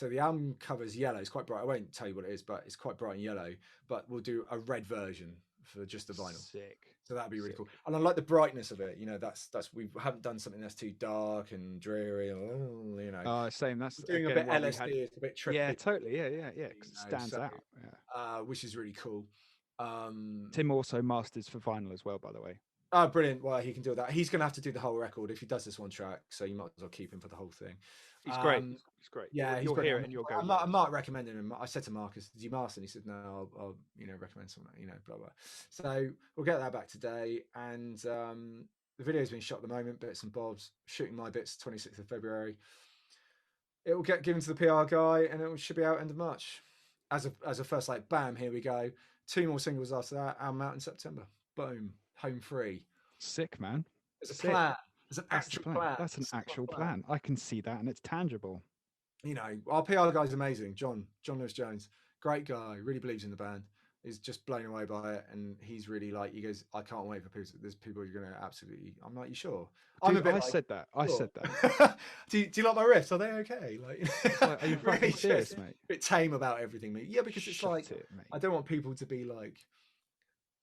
the album cover's yellow. It's quite bright. I won't tell you what it is, but it's quite bright and yellow. But we'll do a red version for just the vinyl. Sick. So that'd be really cool. And I like the brightness of it. That's we haven't done something that's too dark and dreary. Same. That's doing a bit LSD. It's a bit trippy. Yeah, totally. Yeah. Because it stands out. Yeah. Which is really cool. Tim also masters for vinyl as well, by the way. Oh, brilliant. Well, he can do that. He's going to have to do the whole record if he does this one track, so you might as well keep him for the whole thing. He's great. He's great. Yeah, you'll hear it and you'll go. Mark recommended him. I said to Marcus, "Did you master?" And he said, "No, I'll recommend someone, blah blah." So we'll get that back today, and the video's been shot at the moment, bits and bobs. Shooting my bits, 26th of February. It will get given to the PR guy, and it should be out end of March. As a first, like, bam, here we go. 2 more singles after that. Album out in September. Boom, home free. Sick, man. There's a plan. There's an actual plan. That's an actual plan. I can see that, and it's tangible. Our PR guy's amazing. John Lewis Jones, great guy. Really believes in the band. He's just blown away by it, and he's really like, he goes, I can't wait for people. There's people you're going to absolutely. I'm like, you sure? Dude, I said that. do you like my riffs? Are they okay? Like, are you fucking serious, mate? A bit tame about everything, mate. Yeah, because it's like, I don't want people to be like,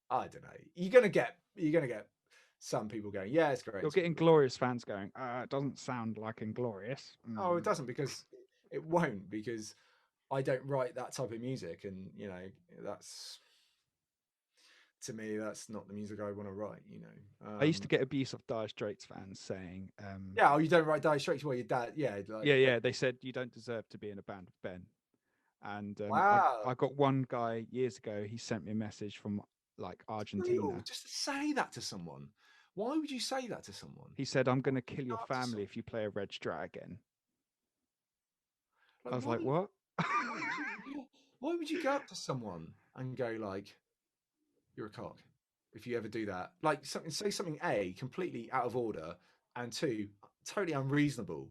I don't know. You're gonna get some people going, yeah, it's great. You're getting Glorious fans going, it doesn't sound like Inglorious. Oh, it doesn't, because it won't, because I don't write that type of music, and that's, to me, that's not the music I want to write. I used to get abuse of Dire Straits fans saying, you don't write Dire Straits. Well, your dad, they said you don't deserve to be in a band with Ben. And wow. I got one guy years ago. He sent me a message from like Argentina. Just to say that to someone. Why would you say that to someone? He said, "I'm going to kill your family if you play a Red Strat again." I was like, "What?" Why would you go up to someone and go like, "You're a cock"? If you ever do that, like say something A, completely out of order, and 2, totally unreasonable.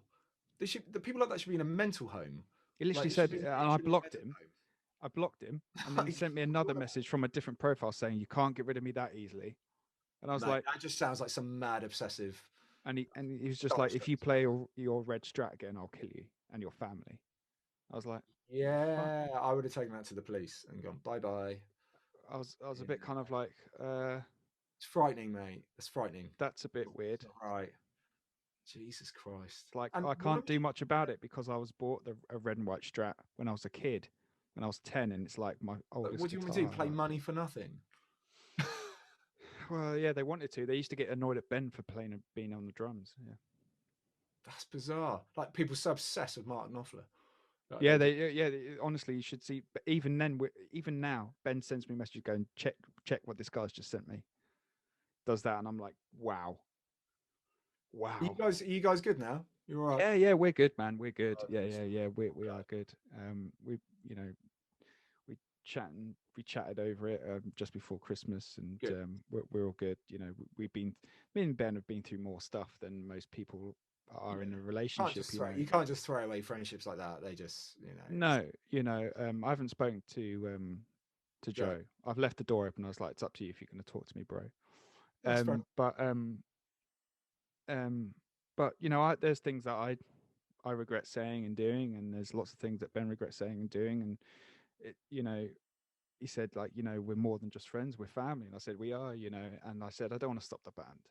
The people like that should be in a mental home. He literally Like, said, and I blocked him. I blocked him, and then he like, sent me another message from a different profile saying, "You can't get rid of me that easily." And I was mate, like, that just sounds like some mad obsessive. and he was just like, "If you play your red strat again, I'll kill you and your family." I was like, "Fuck." Yeah, I would have taken that to the police and gone bye bye. I was a bit kind of like, It's frightening, mate. It's frightening. that's a bit weird. It's not right. Jesus Christ. It's like And I what can't do much about it because I was bought a red and white Strat when I was a kid, when I was 10, and it's like my oldest do you want guitar. me to do? Play money for nothing? Well, yeah, they wanted to. They used to get annoyed at Ben for playing and being on the drums. Yeah. That's bizarre. Like people so obsessed with Mark Knopfler. Like, Yeah, honestly, you should see. But even then, even now, Ben sends me messages going, check what this guy's just sent me. Does that, and I'm like, wow. Are you guys good now? You're all right. Yeah, we're good, man. We're good. Yeah. We are good. We, you know, we chatted over it just before Christmas, and Good. we're all good. You know, me and Ben have been through more stuff than most people are in a relationship. You can't just throw away friendships like that. They just, No, I haven't spoken to Joe. I've left the door open. I was like, it's up to you if you're going to talk to me, bro. But there's things that I regret saying and doing, and there's lots of things that Ben regrets saying and doing, and it, he said, like, we're more than just friends, we're family. And I said, we are, and I said, I don't want to stop the band.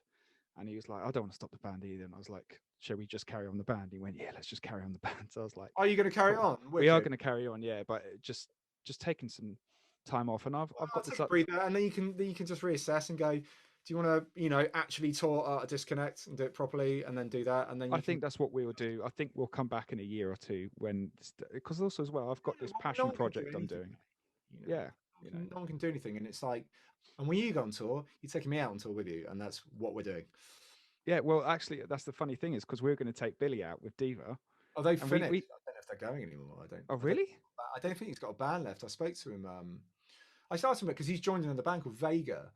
And he was like, I don't want to stop the band either. And I was like, shall we just carry on the band? He went, yeah, let's just carry on the band. So I was like, are you going to carry on? We are going to carry on, yeah, but just taking some time off. And I've got this breather, and then you can just reassess and go, do you want to, actually tour a disconnect and do it properly, and then do that, and then I think that's what we will do. I think we'll come back in a year or two because also as well, I've got this passion project I'm doing. Yeah, no one can do anything, and it's like, and when you go on tour, you're taking me out on tour with you, and that's what we're doing. Yeah, well, actually, that's the funny thing is because we're going to take Billy out with Diva. Oh, they finished. I don't know if they're going anymore. I don't. Oh, really? I don't think he's got a band left. I spoke to him. I started him because he's joined another band called Vega,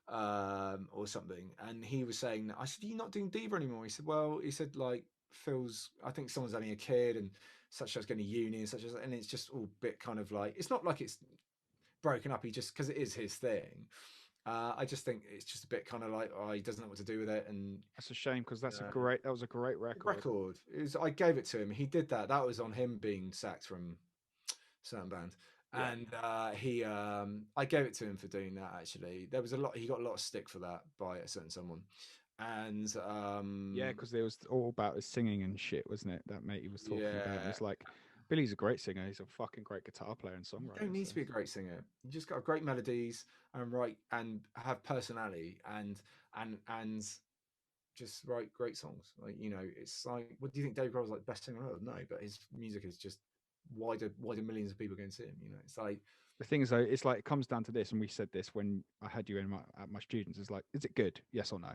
or something, and he was saying, I said, "You're not doing Diva anymore." He said, "Well," he said, like, Phil's. I think someone's having a kid, and such as going to uni, and such as, and it's just all bit kind of like, it's not like it's broken up. He just, because it is his thing. I just think it's just a bit kind of like, he doesn't know what to do with it, and that's a shame because that was a great record. I gave it to him. He did that. That was on him being sacked from a certain band, and I gave it to him for doing that. Actually, there was he got a lot of stick for that by a certain someone, and because it was all about his singing and shit, wasn't it? That mate he was talking about. It's like, Billy's a great singer. He's a fucking great guitar player and songwriter. You don't need to be a great singer. You just got great melodies and have personality and just write great songs. Like, it's like, what do you think Dave Grohl's like the best singer on earth? No, but his music is just wider millions of people going to see him. It's like, the thing is though, it's like, it comes down to this, and we said this when I had you in at my students. It's like, is it good? Yes or no?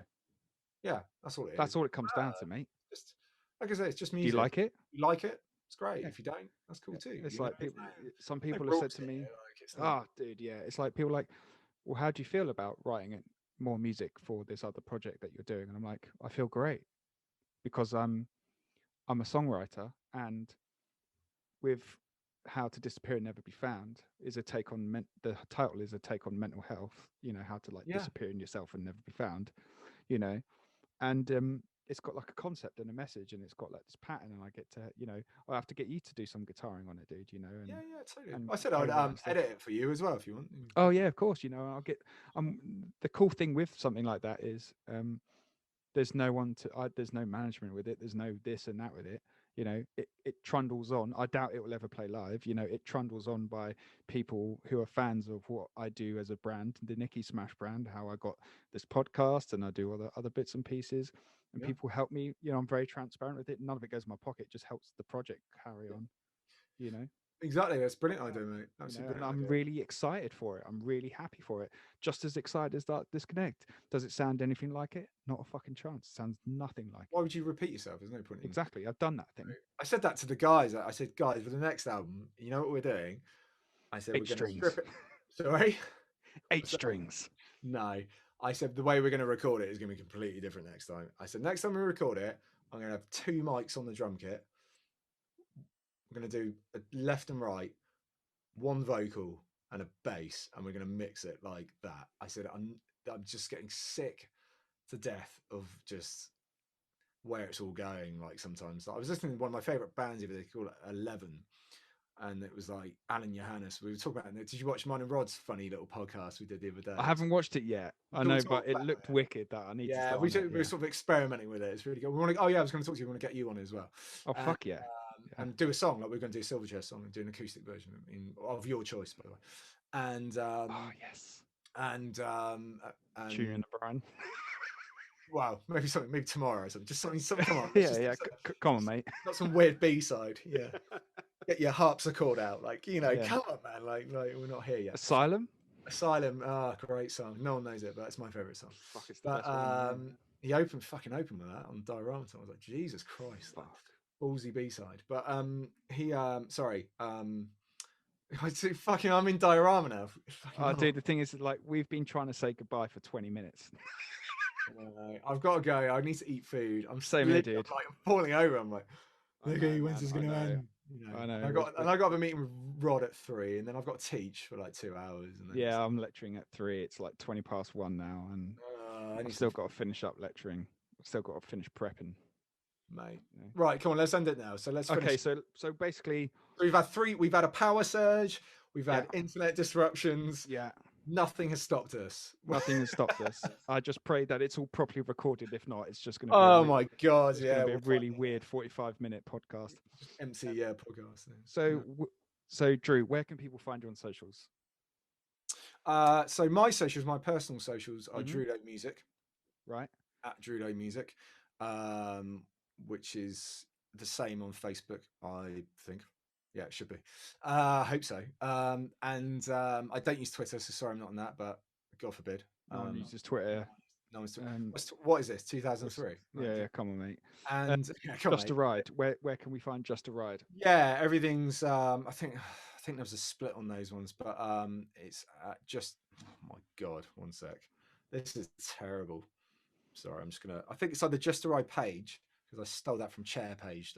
Yeah, that's all it is. That's all it comes down to, mate. Just like I say, it's just music. Do you like it? You like it? It's great. If you don't, that's cool too. It's like some people have said to me, dude, yeah. It's like people like, well, how do you feel about writing more music for this other project that you're doing? And I'm like, I feel great because I'm a songwriter, and with How to Disappear and Never Be Found is a take on the title is a take on mental health. How to disappear in yourself and never be found. And it's got like a concept and a message, and it's got like this pattern, and I get to, I have to get you to do some guitarring on it, dude. And, yeah, totally. I said I would edit it for you as well if you want. Oh yeah, of course. I'll get. The cool thing with something like that is, there's no one there's no management with it. There's no this and that with it. It trundles on. I doubt it will ever play live. It trundles on by people who are fans of what I do as a brand, the Nikki Smash brand, how I got this podcast, and I do other bits and pieces, and people help me. I'm very transparent with it. None of it goes in my pocket. It just helps the project carry on. Exactly. That's a brilliant idea, mate. Absolutely. I'm really excited for it. I'm really happy for it. Just as excited as that Disconnect. Does it sound anything like it? Not a fucking chance. It sounds nothing like it. Why would you repeat yourself? There's no point. Exactly. I've done that thing. I said that to the guys. I said, guys, for the next album, you know what we're doing? I said, we're going to strip it. Sorry? 8 strings. No. I said, the way we're going to record it is going to be completely different next time. I said, next time we record it, I'm going to have 2 mics on the drum kit. I'm going to do a left and right, 1 vocal and a bass, and we're going to mix it like that. I said, I'm just getting sick to death of just where it's all going. Like sometimes I was listening to one of my favorite bands they call it 11, and it was like Alan Johannes. We were talking about it. Did you watch mine and Rod's funny little podcast we did the other day? I haven't watched it yet. I know, but it looked wicked. That I need to start. We were sort of experimenting with it. It's really good. We want to. Oh yeah, I was going to talk to you. We want to get you on as well. Oh fuck yeah. And do a song like we're going to do a Silverchair song and do an acoustic version of your choice, by the way. And oh yes. And Tune the Brian. Wow, maybe something, maybe tomorrow or something. Just something. Come on. Yeah. Come on, mate. Not some weird B-side. Yeah. Get your harpsichord out, like come on, man. Like we're not here yet. Asylum. Great song. No one knows it, but it's my favorite song. Fuck, it's the best one. He opened with that on Diorama. I was like, Jesus Christ, like, ballsy B-side. But I'm in Diorama now. Oh, dude, the thing is, like, we've been trying to say goodbye for 20 minutes. I've got to go. I need to eat food. I'm same here, dude. I'm falling over. I'm like, okay, when's this going to end? I know. I got to have a meeting with Rod at 3, and then I've got to teach for like 2 hours. And then I'm lecturing at 3. It's like 1:20 now, and I've still got to finish up lecturing. I've still got to finish prepping, mate. Right, come on, let's end it now. So let's finish. Okay, so basically, we've had a power surge. We've had internet disruptions. Yeah. Nothing has stopped us. Nothing has stopped us. I just pray that it's all properly recorded. If not, it's just going to be. Oh my god! It's going to be a really weird 45-minute podcast. MC podcast. So Drew, where can people find you on socials? So my socials, my personal socials are Drew Lowe Music, right? At Drew Lowe Music, which is the same on Facebook, I think. Yeah, it should be. I hope so. And I don't use Twitter, so sorry I'm not on that, but God forbid. No one uses Twitter. No one's what is this? 2003? Yeah, come on, mate. And Just a Ride. Where can we find Just a Ride? Yeah, everything's. I think there was a split on those ones, but it's just. Oh my God, one sec. This is terrible. Sorry, I'm just gonna. I think it's on the Just a Ride page because I stole that from chairpage.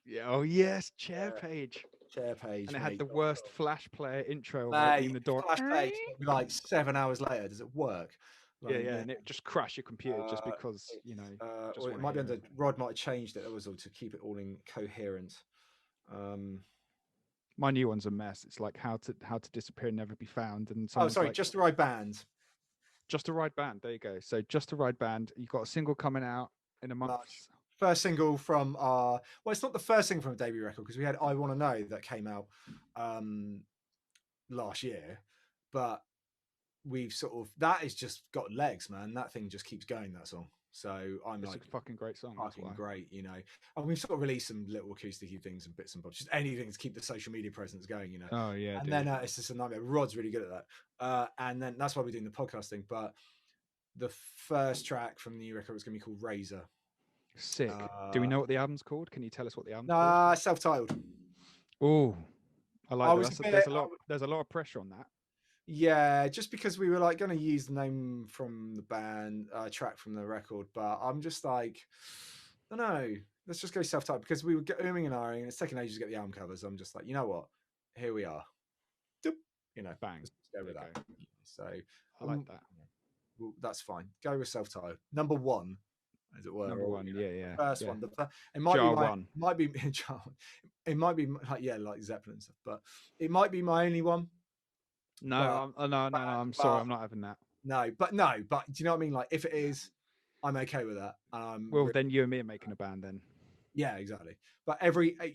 Yeah. Oh yes, Chair Page. And it had the worst Flash Player intro in the door. Flash page, like 7 hours later. Does it work? Like, yeah, and it just crashed your computer just because or it might be under Rod might have changed it. That was all to keep it all in coherent. My new one's a mess. It's like how to disappear and never be found. And Just a Ride Band. Just a Ride Band. There you go. So Just a Ride Band. You've got a single coming out in a month. Nice. First single from it's not the first single from a debut record because we had I Want to Know that came out last year, but we've sort of that has just got legs, man. That thing just keeps going, that song. So it's a fucking great song. Fucking great, and we've sort of released some little acoustic things and bits and bobs, just anything to keep the social media presence going, Oh yeah. And then it's just a nightmare. Rod's really good at that, and then that's why we're doing the podcasting. But the first track from the new record is going to be called Razor. Sick. Do we know what the album's called? Can you tell us what the album's called? Self-titled. Oh, I like that. There's a lot of pressure on that. Yeah, just because we were like going to use the name from the band, track from the record, but I'm just like, I don't know. Let's just go self-titled because we were umming and ahhing, and it's taking ages to get the album covers. I'm just like, you know what? Here we are. Bang. Let's go with that. So I like that. Well, that's fine. Go with self-titled. Number 1. As it were, number 1, yeah. First one. It might be like Zeppelin stuff, but it might be my only one. No, I'm sorry, I'm not having that. No, but do you know what I mean? Like, if it is, I'm okay with that. Then you and me are making a band then. Yeah, exactly. But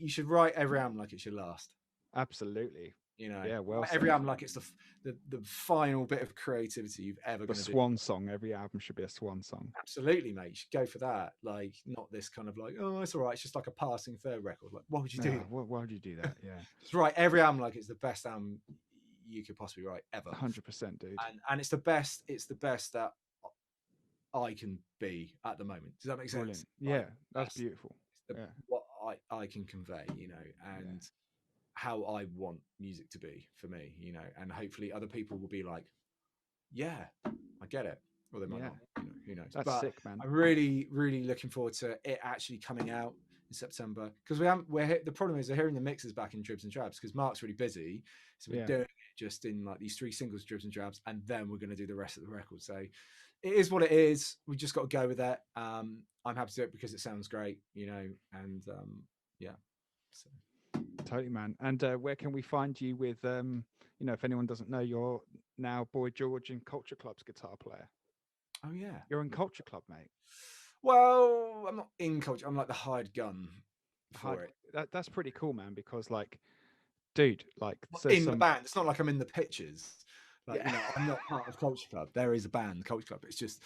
you should write every album like it should last. Absolutely. Yeah, well, every album like it's the final bit of creativity you've ever the swan song. Every album should be a swan song. Absolutely, mate. You should go for that. Like, not this kind of like, oh, it's all right. It's just like a passing third record. Like, what would you do? Why would you do that? Yeah, just write every album like it's the best album you could possibly write ever. 100%, dude. And it's the best. It's the best that I can be at the moment. Does that make sense? Brilliant. Yeah, that's beautiful. What I can convey, and how I want music to be for me, and hopefully other people will be like, yeah, I get it. Or they might not, Who knows? That's but sick, man. I'm really, really looking forward to it actually coming out in September, because the problem is we're hearing the mixes back in dribs and drabs because Mark's really busy, so we're doing it just in like these 3 singles, dribs and drabs, and then we're going to do the rest of the record. So it is what it is. We just got to go with that. I'm happy to do it because it sounds great, and yeah. So. Totally, man. And where can we find you with, if anyone doesn't know, you're now Boy George in Culture Club's guitar player. Oh yeah, you're in Culture Club, mate. Well, I'm not in Culture. I'm like the hired gun for it. That's pretty cool, man. Because like, dude, like the band. It's not like I'm in the pictures. Like, I'm not part of Culture Club. There is a band, Culture Club. It's just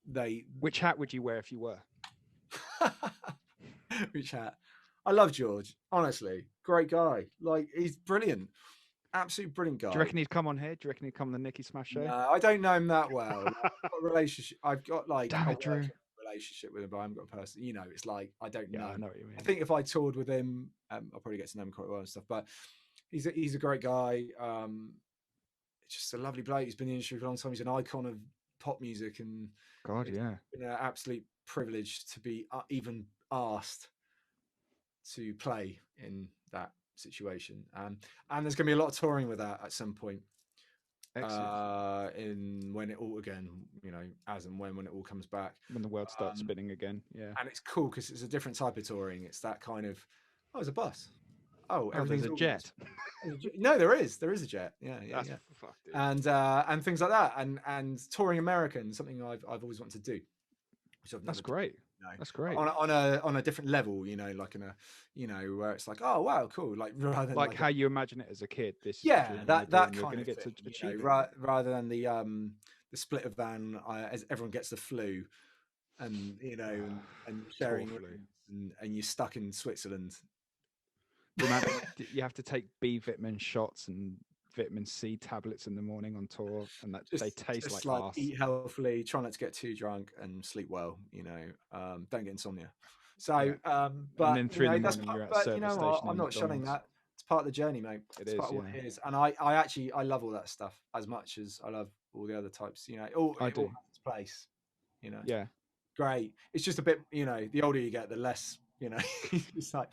they. Which hat would you wear if you were? Which hat? I love George. Honestly, great guy. Like, he's brilliant. Absolutely brilliant guy. Do you reckon he'd come on here? Do you reckon he'd come on the Nikki Smash show? No, I don't know him that well. Like, I've got a relationship. I've got like Damn it, Drew. relationship with him, but I haven't got a person. It's like I don't know. I know what you mean. I think if I toured with him, I'll probably get to know him quite well and stuff. But he's a great guy. Just a lovely bloke. He's been in the industry for a long time. He's an icon of pop music, and God, yeah, been an absolute privilege to be even asked to play in that situation. And there's going to be a lot of touring with that at some point. In when it all again, as and when it all comes back, when the world starts spinning again. Yeah, and it's cool because it's a different type of touring. It's that kind of there's a bus. Everything's a jet. No, there is a jet. Yeah. Fuck, dude. And things like that, and touring American, something I've always wanted to do. That's great. That's great. On a different level, like in a, where it's like, oh wow, cool, like rather than like how you imagine it as a kid. This that kind of get thing, to achieve rather than the split of van as everyone gets the flu, and and sharing and you're stuck in Switzerland. You have to take B vitamin shots and vitamin C tablets in the morning on tour, and that they taste like arse. Eat healthily, try not to get too drunk, and sleep well. Don't get insomnia. So, but and then 3 in the morning you're at a service station. I'm not shunning that. It's part of the journey, mate. It's part of what it is. And I actually love all that stuff as much as I love all the other types. It all has its place. Yeah, great. It's just a bit. The older you get, the less. It's like.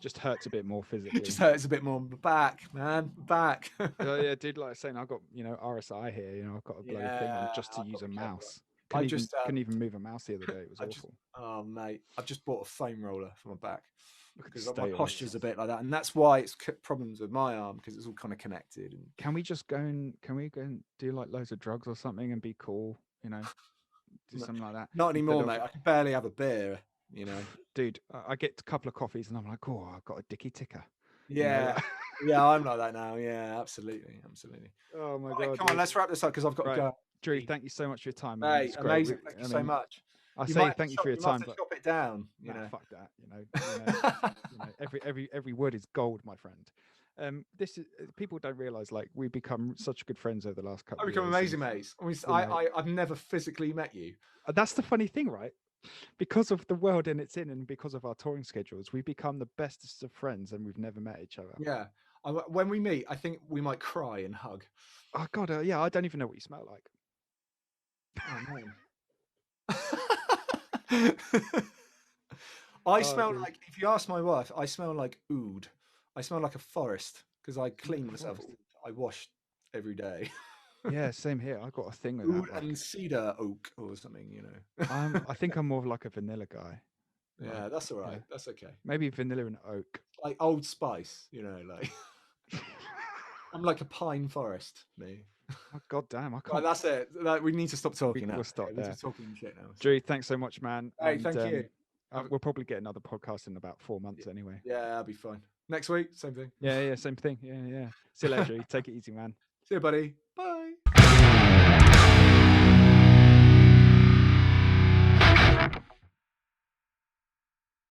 Just hurts a bit more physically. It just hurts a bit more. Back, man, back. Yeah, dude. Like I was saying, I've got RSI here. I've got a bloody thing on just to use a mouse. Couldn't even move a mouse the other day. It was awful. Oh mate, I've just bought a foam roller for my back because my posture's a bit like that, and that's why it's problems with my arm because it's all kind of connected. And can we go and do like loads of drugs or something and be cool? Do something like that. Not anymore, mate. I can barely have a beer. Dude, I get a couple of coffees and I'm like, oh, I've got a dicky ticker. Yeah, yeah, I'm like that now. Yeah, absolutely. Oh my god! Come on, let's wrap this up because I've got to go. Drew, thank you so much for your time, man. Hey, amazing. Thank you so much. I say thank you for your time, but chop it down. Fuck that. Every word is gold, my friend. This is people don't realize like we've become such good friends over the last couple. I've become amazing mates. I've never physically met you. That's the funny thing, right? Because of the world it's in and because of our touring schedules, we've become the bestest of friends and we've never met each other. Yeah. When we meet, I think we might cry and hug. Oh, God. Yeah, I don't even know what you smell like. Oh, man. I smell like, if you ask my wife, I smell like oud. I smell like a forest because I clean myself. I wash every day. Yeah, same here. I got a thing with that. And cedar oak or something, I think I'm more of like a vanilla guy. Yeah, that's all right. Yeah. That's okay. Maybe vanilla and oak. Like Old Spice, like. I'm like a pine forest, me. Oh, God damn, I can't. Well, that's it. We need to stop talking now. We'll stop there. We're talking shit now. Drew, thanks so much, man. Hey, thank you. We'll probably get another podcast in about 4 months anyway. Yeah, that'll be fine. Next week, same thing. Yeah, same thing. Yeah. See you later, Drew. Take it easy, man. See you, buddy. Bye.